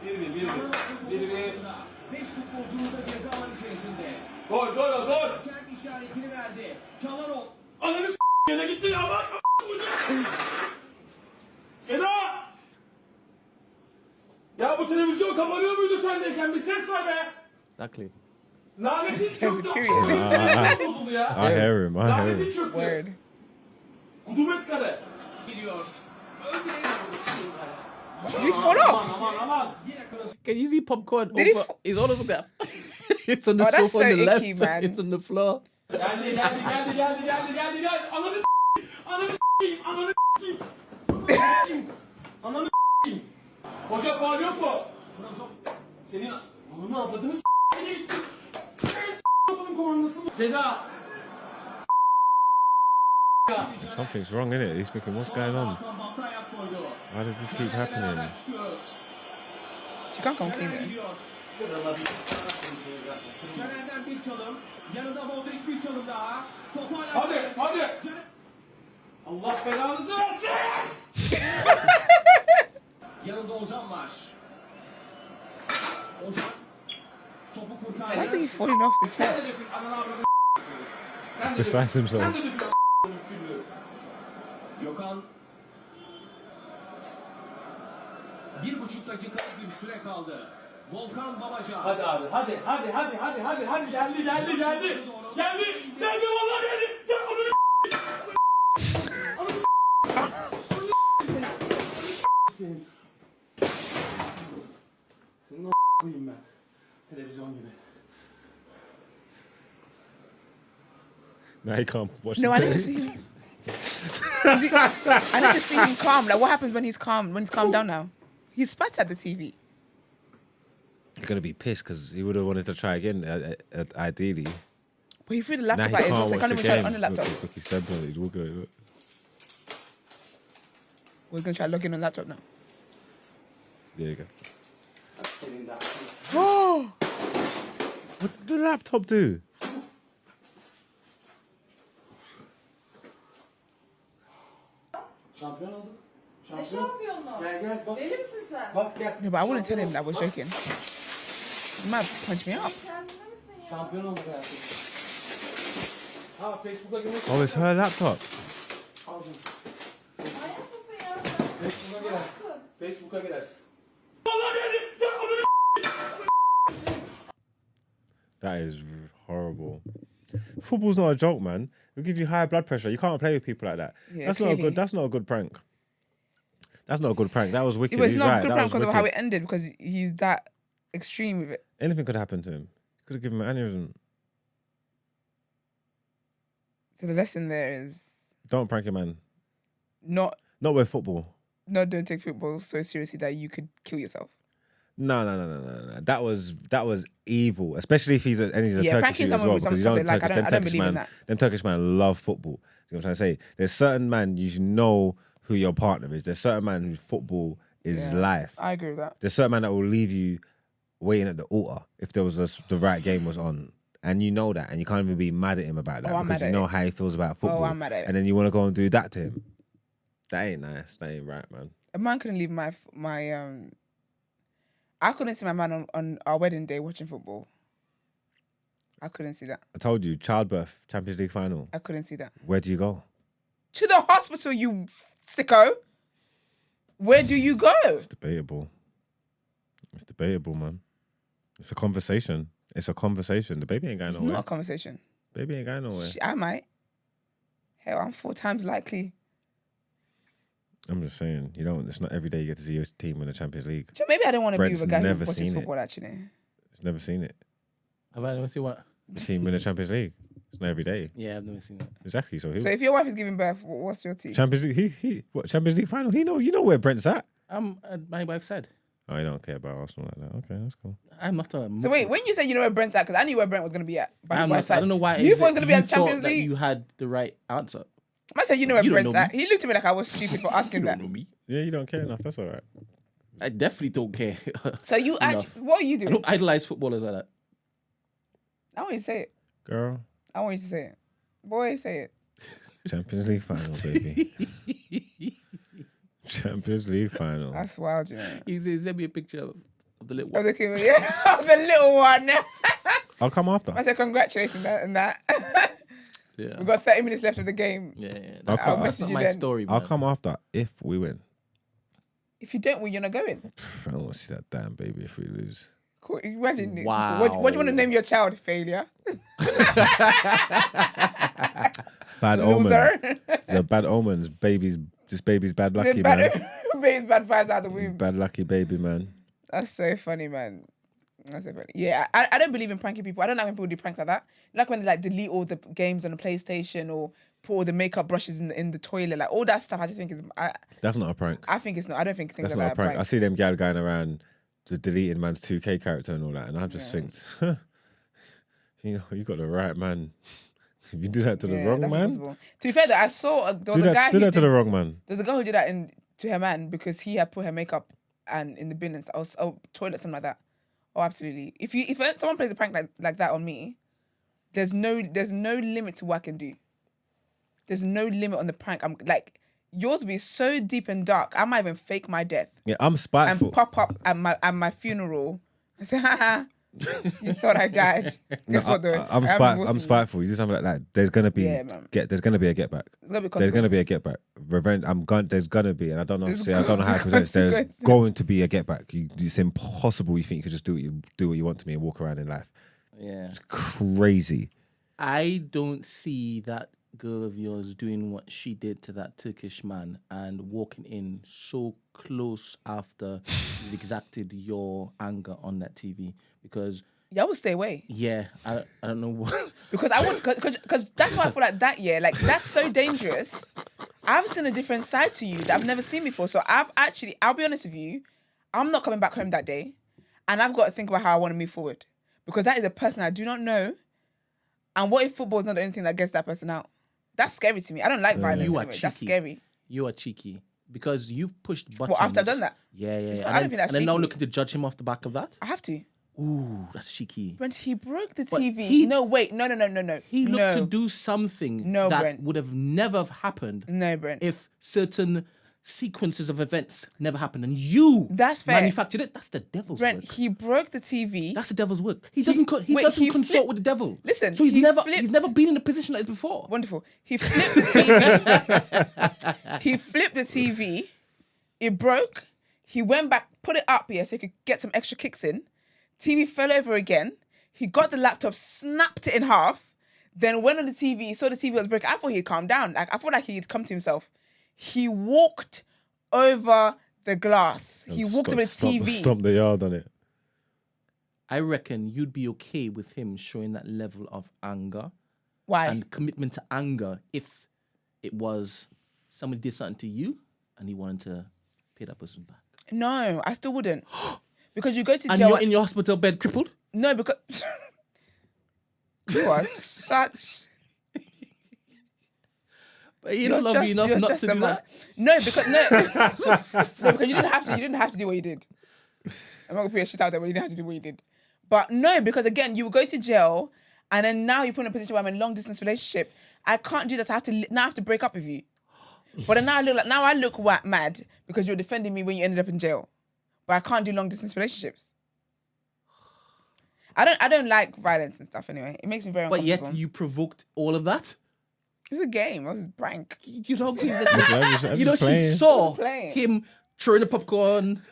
1-1. 1-1. 5 futbolcumuz da ceza alan içerisinde. Gol. Kendi işaretini verdi. Çalhanoğlu. Ananı s***yene gitti ya bak. Seda! Ya bu televizyon kapanıyor muydu sendeyken? Bir ses var be. Exactly. Lanetin çöktü. Bozuldu ya. I hear him. Lanetin çöktü. Word. Kudumet kare. Gidiyor. Did he fall off? Aman. Can you see popcorn? Did he over, it's all over there. It's on the Oh, sofa that's on the so left. icky, man. It's on the floor. Geldi. Ananı s***yim. Hoca faul yok mu? Senin ananı avladığını s***yine gittin. Bunun komandası mı? Seda. Something's wrong, innit? He's thinking, what's going on? Why does this keep happening? She can't come clean then. Caner'den bir çalım. Yanında Modric bir çalım daha. Topu hala... Hadi. Allah belanızı versin. Yanında Ozan var. Ozan. Topu kurtardı. Why is he falling off the chair? Besides himself. Gökhan. 1,5 dakikalık bir süre kaldı. Volkan Babacan. Hadi abi. Hadi. Geldi. Geldi vallahi geldi. Gel onu senin koyayım ben. Televizyon gibi. Now he can't watch No, I the need to see him. I need to see him calm. Like, what happens when he's calm? When he's calmed down now? He spat at the TV. He's going to be pissed because he would have wanted to try again, ideally. But he threw the Now laptop he at it, can't so he watch can't the even try it game. on the laptop. Look, he's stepping on it. He's walking on it. Look. We're gonna try to log in on laptop now. There you go. Oh! What did the laptop do? Şampiyon olduk. Ne şampiyonluğu? Gel bak. Deli misin sen? Bak gel. No, but I wouldn't tell him that I was joking. He might punch me up. Kendine misin ya? Şampiyon olduk hayatım. Ha Facebook'a girmek Oh, it's her laptop. lazım. Manyak mısın ya sen? Facebook'a girersin. Nasılsın? Facebook'a girersin. That is horrible. Football's not a joke, man. It'll give you high blood pressure. You can't play with people like that. Yeah, that's clearly. not a good. That's not a good prank. That's not a good prank. That was wicked. It was He's not right. good That prank was because of how wicked. it ended, because he's that extreme with it. Anything could happen to him. Could have given him an aneurysm. So the lesson there is Don't prank a man. not Not with football. don't take football so seriously that you could kill yourself. No. That was evil, especially if he's a Yeah, Turkish pranking dude as someone well, with because you something don't like, Turkish, I don't believe in man, that. them Turkish man love football. See what I'm trying to say? There's certain man you should know who your partner is. There's certain man whose football is Yeah, life. I agree with that. There's certain man that will leave you waiting at the altar if there was the right game was on. And you know that, and you can't even be mad at him about that Oh, I'm because mad you at know it. how he feels about football. I'm mad at it. And then you want to go and do that to him. That ain't nice. That ain't right, man. A man couldn't leave my I couldn't see my man on our wedding day watching football. I couldn't see that. I told you, childbirth, Champions League final. I couldn't see that. Where do you go? To the hospital, you sicko. Where do you go? It's debatable. It's debatable, man. It's a conversation. It's a conversation. The baby ain't going It's nowhere. not a conversation. Baby ain't going nowhere. I might. Hell, I'm 4 times likely. I'm just saying, you don't. It's not every day you get to see your team win the Champions League. So maybe I don't want to be Brent's with a guy who never watches seen it. football, actually. It's never seen it. Have I never seen what? The team win the Champions League. It's not every day. Yeah, I've never seen that. Exactly. So, So if your wife is giving birth, what's your team? Champions League. What Champions League final? You know where Brent's at. My wife said. Oh, you don't care about Arsenal like that. Okay, that's cool. I'm not a. So wait, when you said you know where Brent's at, because I knew where Brent was going to be at. By his I'm wife's not, I side. don't know why. You thought he was going to be at you the Champions thought that League. you had the right answer. I said you know where You don't Brent's know at. me. He looked at me like I was stupid for asking that. Know me. Yeah, you don't care enough. That's all right. I definitely don't care. So you Enough. actually, what are you I doing? don't idolize footballers like that. I want you to say it. Girl, I want you to say it. Boy, say it. Champions League final, baby. Champions League final. That's wild, you know. He sent me a picture of the little Oh, one. the kid, yeah, the little one. I'll come after. I said congratulations on that. Yeah. We've got 30 minutes left of the game. Yeah. I'll That's, come- that's I'll not my message you then. story, man. I'll come after if we win. If you don't win, you're not going. I don't want to see that damn baby if we lose. Cool. Imagine. Wow. What do you want to name your child? Failure. Bad omen. Loser. The bad omens. This baby's bad lucky, Then man. baby's bad vibes out of the womb. Bad lucky baby, man. That's so funny, man. That's so funny. Yeah, I don't believe in pranking people. I don't like when people do pranks like that. Like when they like delete all the games on the PlayStation or put all the makeup brushes in the toilet, like all that stuff. I just think is That's not a prank. I think it's not. I don't think things That's like not that a prank. are I see them gal going around to deleting man's 2K character and all that, and I just think, you know, you got the right man. If you do that to the wrong that's man, impossible. To be fair, though, I saw there do was a guy that, do who that to did, the wrong man. there's a girl who did that to her man because he had put her makeup and in the bin and toilet, something like that. Oh, absolutely. If someone plays a prank like that on me, there's no limit to what I can do. There's no limit on the prank. I'm like, yours will be so deep and dark. I might even fake my death Yeah, I'm spiteful. and pop up at my funeral and say, haha, you thought I died. Guess what though? I'm spiteful. You do something like that. There's gonna be man. there's gonna be a get back. There's gonna be Get back. Revenge. There's gonna be, and I don't know. There's I don't know how to present. There's consequences. going to be a get back. It's impossible. You think you could just do what you want to me and walk around in life? Yeah. It's crazy. I don't see that girl of yours doing what she did to that Turkish man and walking in so close after you've exacted your anger on that TV, because Yeah, I would stay away. yeah, I don't know what. Because I want, because that's why I feel like that year, like that's so dangerous. I've seen a different side to you that I've never seen before. So I'll be honest with you, I'm not coming back home that day, and I've got to think about how I want to move forward, because that is a person I do not know. And what if football is not the only thing that gets that person out? That's scary to me. I don't like violence. You are Anyway. That's cheeky. scary. You are cheeky because you've pushed buttons. Well, after I've done that. Yeah. not- And I don't then, think that's and then now cheeky. looking to judge him off the back of that. I have to. Ooh, that's cheeky. Brent, he broke the But TV. he- No. He looked no. to do something No, that Brent. would have never happened No, Brent. if certain sequences of events never happened, and you That's fair. manufactured it. That's the devil's Brent, work. he broke the TV. That's the devil's work. He doesn't. He wait, doesn't he consort flipped- with the devil. Listen, so he's he never. flipped- He's never been in a position like this before. Wonderful. He flipped the TV. He flipped the TV. It broke. He went back, put it up here so he could get some extra kicks in. TV fell over again. He got the laptop, snapped it in half, then went on the TV, saw the TV was breaking. I thought he'd calm down. Like I thought like he'd come to himself. He walked over the glass. He walked over the TV. Stomp the yard on it. I reckon you'd be okay with him showing that level of anger Why? and commitment to anger if it was somebody did something to you and he wanted to pay that person back. No, I still wouldn't. Because you go to And jail. you're in your hospital bed crippled? No, because you are such. But you don't love me enough you're not just to a do mug. that? No, because no, because you didn't have to do what you did. I'm not gonna put your shit out there, but you didn't have to do what you did. But no, because again, you will go to jail, and then now you're put in a position where I'm in a long distance relationship. I can't do that. I have to break up with you. But then now I look mad because you're defending me when you ended up in jail. But I can't do long distance relationships. I don't like violence and stuff anyway. It makes me very But uncomfortable. yet you provoked all of that? It was a game. It was a prank. You know, I'm you know, just she playing. saw Playing. him throwing the popcorn.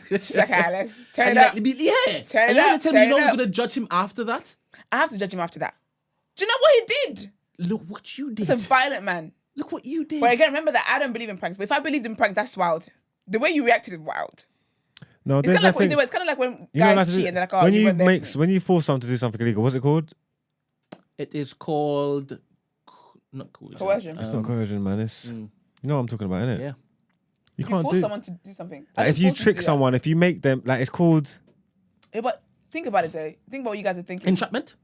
She's like, ah, let's turn And it up. yeah. Turn And it you're up, telling me turn you're it not up. going to judge him after that? I have to judge him after that. Do you know what he did? Look what you did. He's a violent man. Look what you did. But again, remember that I don't believe in pranks. But if I believed in pranks, that's wild. The way you reacted is wild. No, It's there's kind of like nothing. it's kind of like when You know, guys like, cheat and they're like, oh, when you you weren't there for me. when you force someone to do something illegal, what's it called? It is called... Not coercion. Coercion. It's not coercion, man. It's you know what I'm talking about, innit? Yeah. You You can't force do. someone to do something. I Like, if didn't you force him to trick do that. someone, if you make them like it's called Yeah, but think about it though. Think about what you guys are thinking. Entrapment?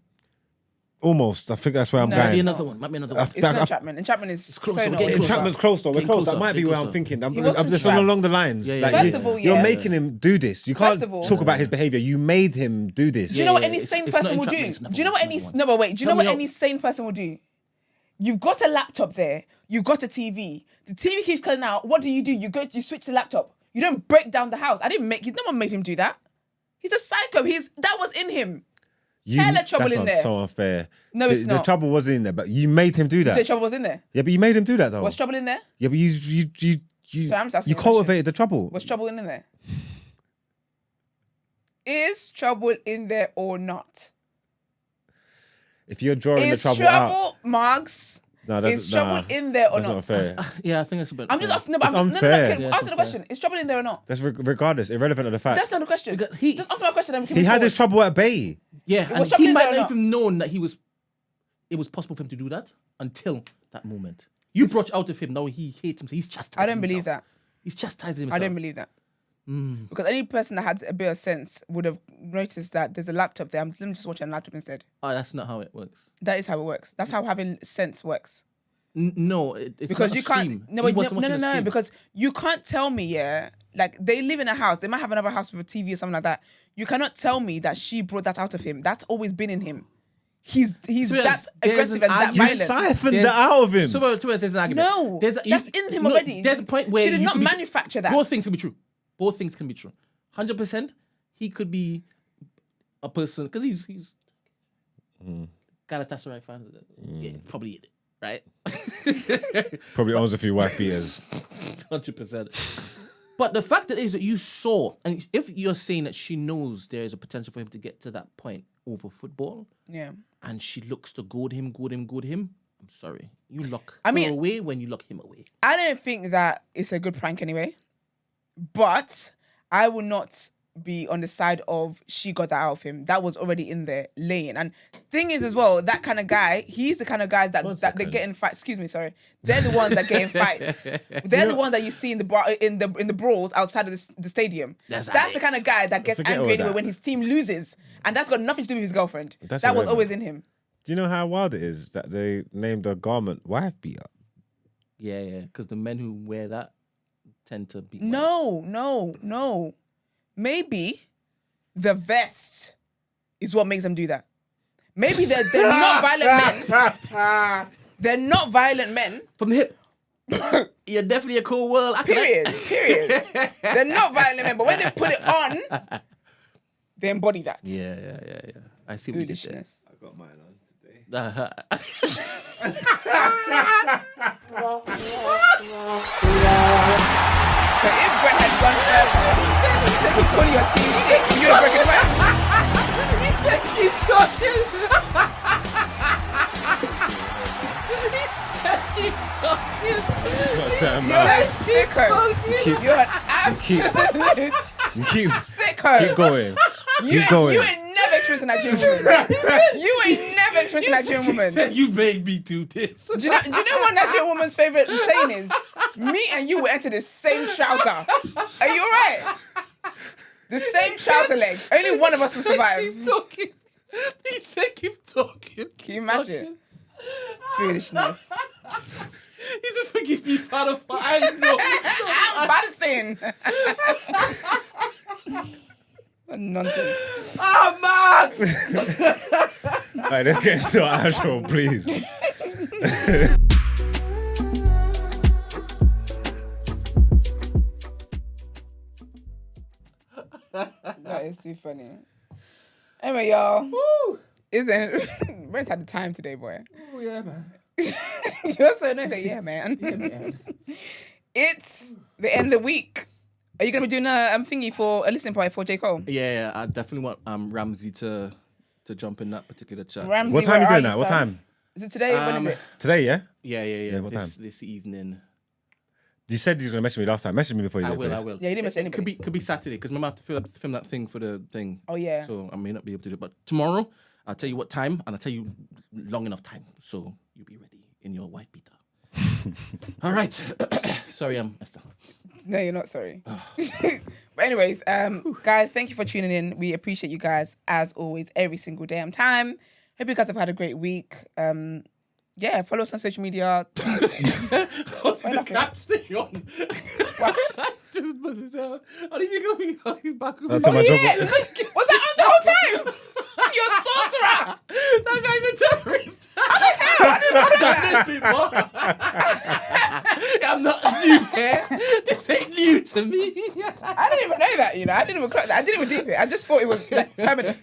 almost. I think that's where I'm No, Might going. be it's another one. Might be another one. It's not entrapment. Entrapment is close, so we're not. getting closer. Entrapment's close though. We're Getting close. That closer, might be getting where I'm closer. thinking. I'm He wasn't just trapped. along the lines. Yeah, yeah, Like, yeah. First of all, you're yeah. making him do this. You can't First of all- talk about his behavior. You made him do this. Do you know what Yeah, any it's- sane it's not person will do? entrapment, it's another Do you know one, what any it's another no? But wait. Do you know Tell what me any how- sane person will do? You've got a laptop there. You've got a TV. The TV keeps cutting out. What do? You switch the laptop. You don't break down the house. No one made him do that. He's a psycho. That was in him. Hella trouble that in sounds there. so unfair. No, it's The not. trouble was in there, but you made him do You that. said trouble was in there. Yeah, but you made him do that though. Was trouble in there? Yeah, but you So I'm just asking you you a question. cultivated the trouble. Was trouble in there? Is trouble in there or not? If you're drawing Is the trouble out, trouble, Marks? no, Is trouble in there or that's not fair. Yeah, I think it's a bit... I'm just asking. No, It's but I'm unfair. no, Yeah, answer it's the unfair. question. Is trouble in there or not? That's regardless, irrelevant of the fact. That's not the question. Because he- Just answer my question. And we can He move had forward. his trouble at bay. Yeah, and was he something might there or not not? even known that it was possible for him to do that until that moment. You brought out of him, now he hates himself. He's chastising I don't believe himself. that. He's chastising I himself. don't believe that. Because any person that had a bit of sense would have noticed that there's a laptop there. Let me just watch it on a laptop instead. Oh, that's not how it works. That is how it works. That's how having sense works. No, it's Because not a you can't. stream. No, He but wasn't watching a no. stream. Because you can't tell me, yeah. Like they live in a house. They might have another house with a TV or something like that. You cannot tell me that she brought that out of him. That's always been in him. He's To be that honest, there's aggressive an and that argument- You violent. siphoned There's- that out of him. So there's an argument. No, that's in him already. There's a point where She did you not could be true. manufacture that. Both things can be true. Both things can be true. 100%. He could be a person because he's Galatasaray fan. Yeah, probably it, right? Probably owns a few wife beaters. 100%. But the fact that is that you saw, and if you're saying that she knows there is a potential for him to get to that point over football, Yeah. and she looks to goad him, I'm sorry. You lock I mean- her away when you lock him away. I don't think that it's a good prank anyway. But I will not be on the side of she got that out of him. That was already in there laying. And thing is as well, that kind of guy, he's the kind of guys that they second. get in fights. Excuse me, sorry. They're the ones that get in fights. They're the ones that you see in the brawls outside of the stadium. That's the kind of guy that gets Forget all angry anyway that. when his team loses. And that's got nothing to do with his girlfriend. That's that was irrelevant. always in him. Do you know how wild it is that they named a garment wife beater? Yeah, because the men who wear that tend to be. No. Maybe the vest is what makes them do that. Maybe they're not violent men. They're not violent men. From the hip. You're definitely a cool world. Period. They're not violent men, but when they put it on, they embody that. Yeah. I see what you did there. Foolishness. I got mine on today. So if Brent had gone further, he said keep calling your team shit, you would have broken it. He said keep talking. He said keep talking. Damn, You're man. a sicko. You're an absolute sicko. Keep going. You going. ain't never experienced a Nigerian woman. You ain't never experienced a Nigerian woman. He said you made me do this. Do you know what Nigerian woman's favourite saying is? Me and you will enter the same trouser. Are you alright? The same trouser leg. Only one of us will survive. Keep talking. He said keep talking. Can you imagine? Foolishness. He said forgive me, Father, for I know. Embarrassing. What nonsense. Oh, Max! Alright, let's get into our actual, please. That is too funny. Anyway, y'all. Woo! Brent's had the time today, boy. Oh, yeah, man. You're so nice. Like, yeah, man. It's the end of the week. Are you gonna be doing a thingy for a listening party for J. Cole? Yeah, I definitely want Ramsey to jump in that particular chat. Ramsey, What time where you are doing that? What son? time? Is it today? When is it? Today, yeah? Yeah. What time? This evening. You said you was gonna message me last time. Message me before you I did, will. please. Yeah, you didn't message It anybody. could be Saturday because remember I have to film that thing for the thing. Oh, yeah. So I may not be able to do it, but tomorrow I'll tell you what time and I'll tell you long enough time so you'll be ready in your wife beater. All right. Sorry, Esther. No, you're not sorry. But anyways, guys, thank you for tuning in. We appreciate you guys as always every single damn time. Hope you guys have had a great week. Yeah, follow us on social media. The cap stay on. What? I didn't think he's back. That's too much Yeah, trouble. was that on the whole time? You're a sorcerer. That guy's a terrorist. I'm not new here. This ain't new to me. I didn't even know that, I didn't even clock that. I didn't even deep it. I just thought it was like permanent.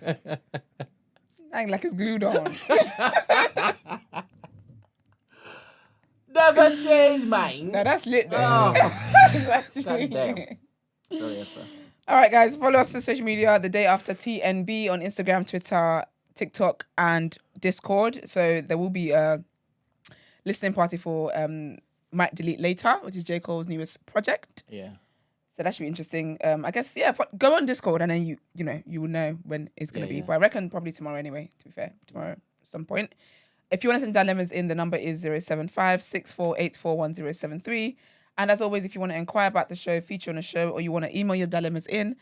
Acting like it's glued on. Never change mine. No, that's lit though. Oh. That's Shut down. lit. Sorry, Esther. All right, guys, follow us on social media the day after TNB on Instagram, Twitter, TikTok, and Discord. So there will be a listening party for Might Delete Later, which is J. Cole's newest project. Yeah. So that should be interesting. I guess, yeah, go on Discord and then you will know when it's going to be. Yeah. But I reckon probably tomorrow anyway, to be fair. Tomorrow at some point. If you want to send dilemmas in, the number is 075-6484-1073. And as always, if you want to inquire about the show, feature on the show, or you want to email your dilemmas in,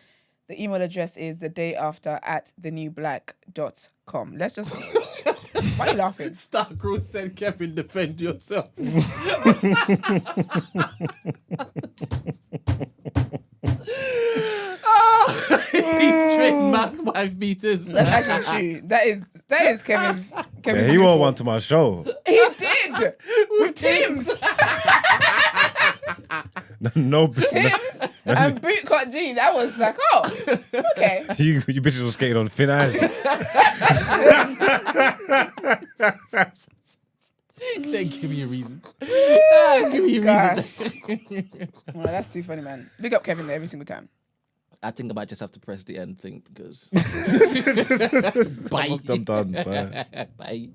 the email address is thedayafter@thenewblack.com. Let's just... Why are you laughing? Stargirl said, Kevin, defend yourself. He's trained mad wife beaters. That's actually true. That is Kevin's... Yeah, he won one to my show. He did! With Tim's! No, Tim's and bootcut jeans. I was like, oh, okay. you bitches were skating on thin ice. Then give me a reason. Give me a Gosh. reason. Well, that's too funny, man. Big up Kevin there every single time. I think I might just have to press the end thing because. I'm done. Bye. Bye.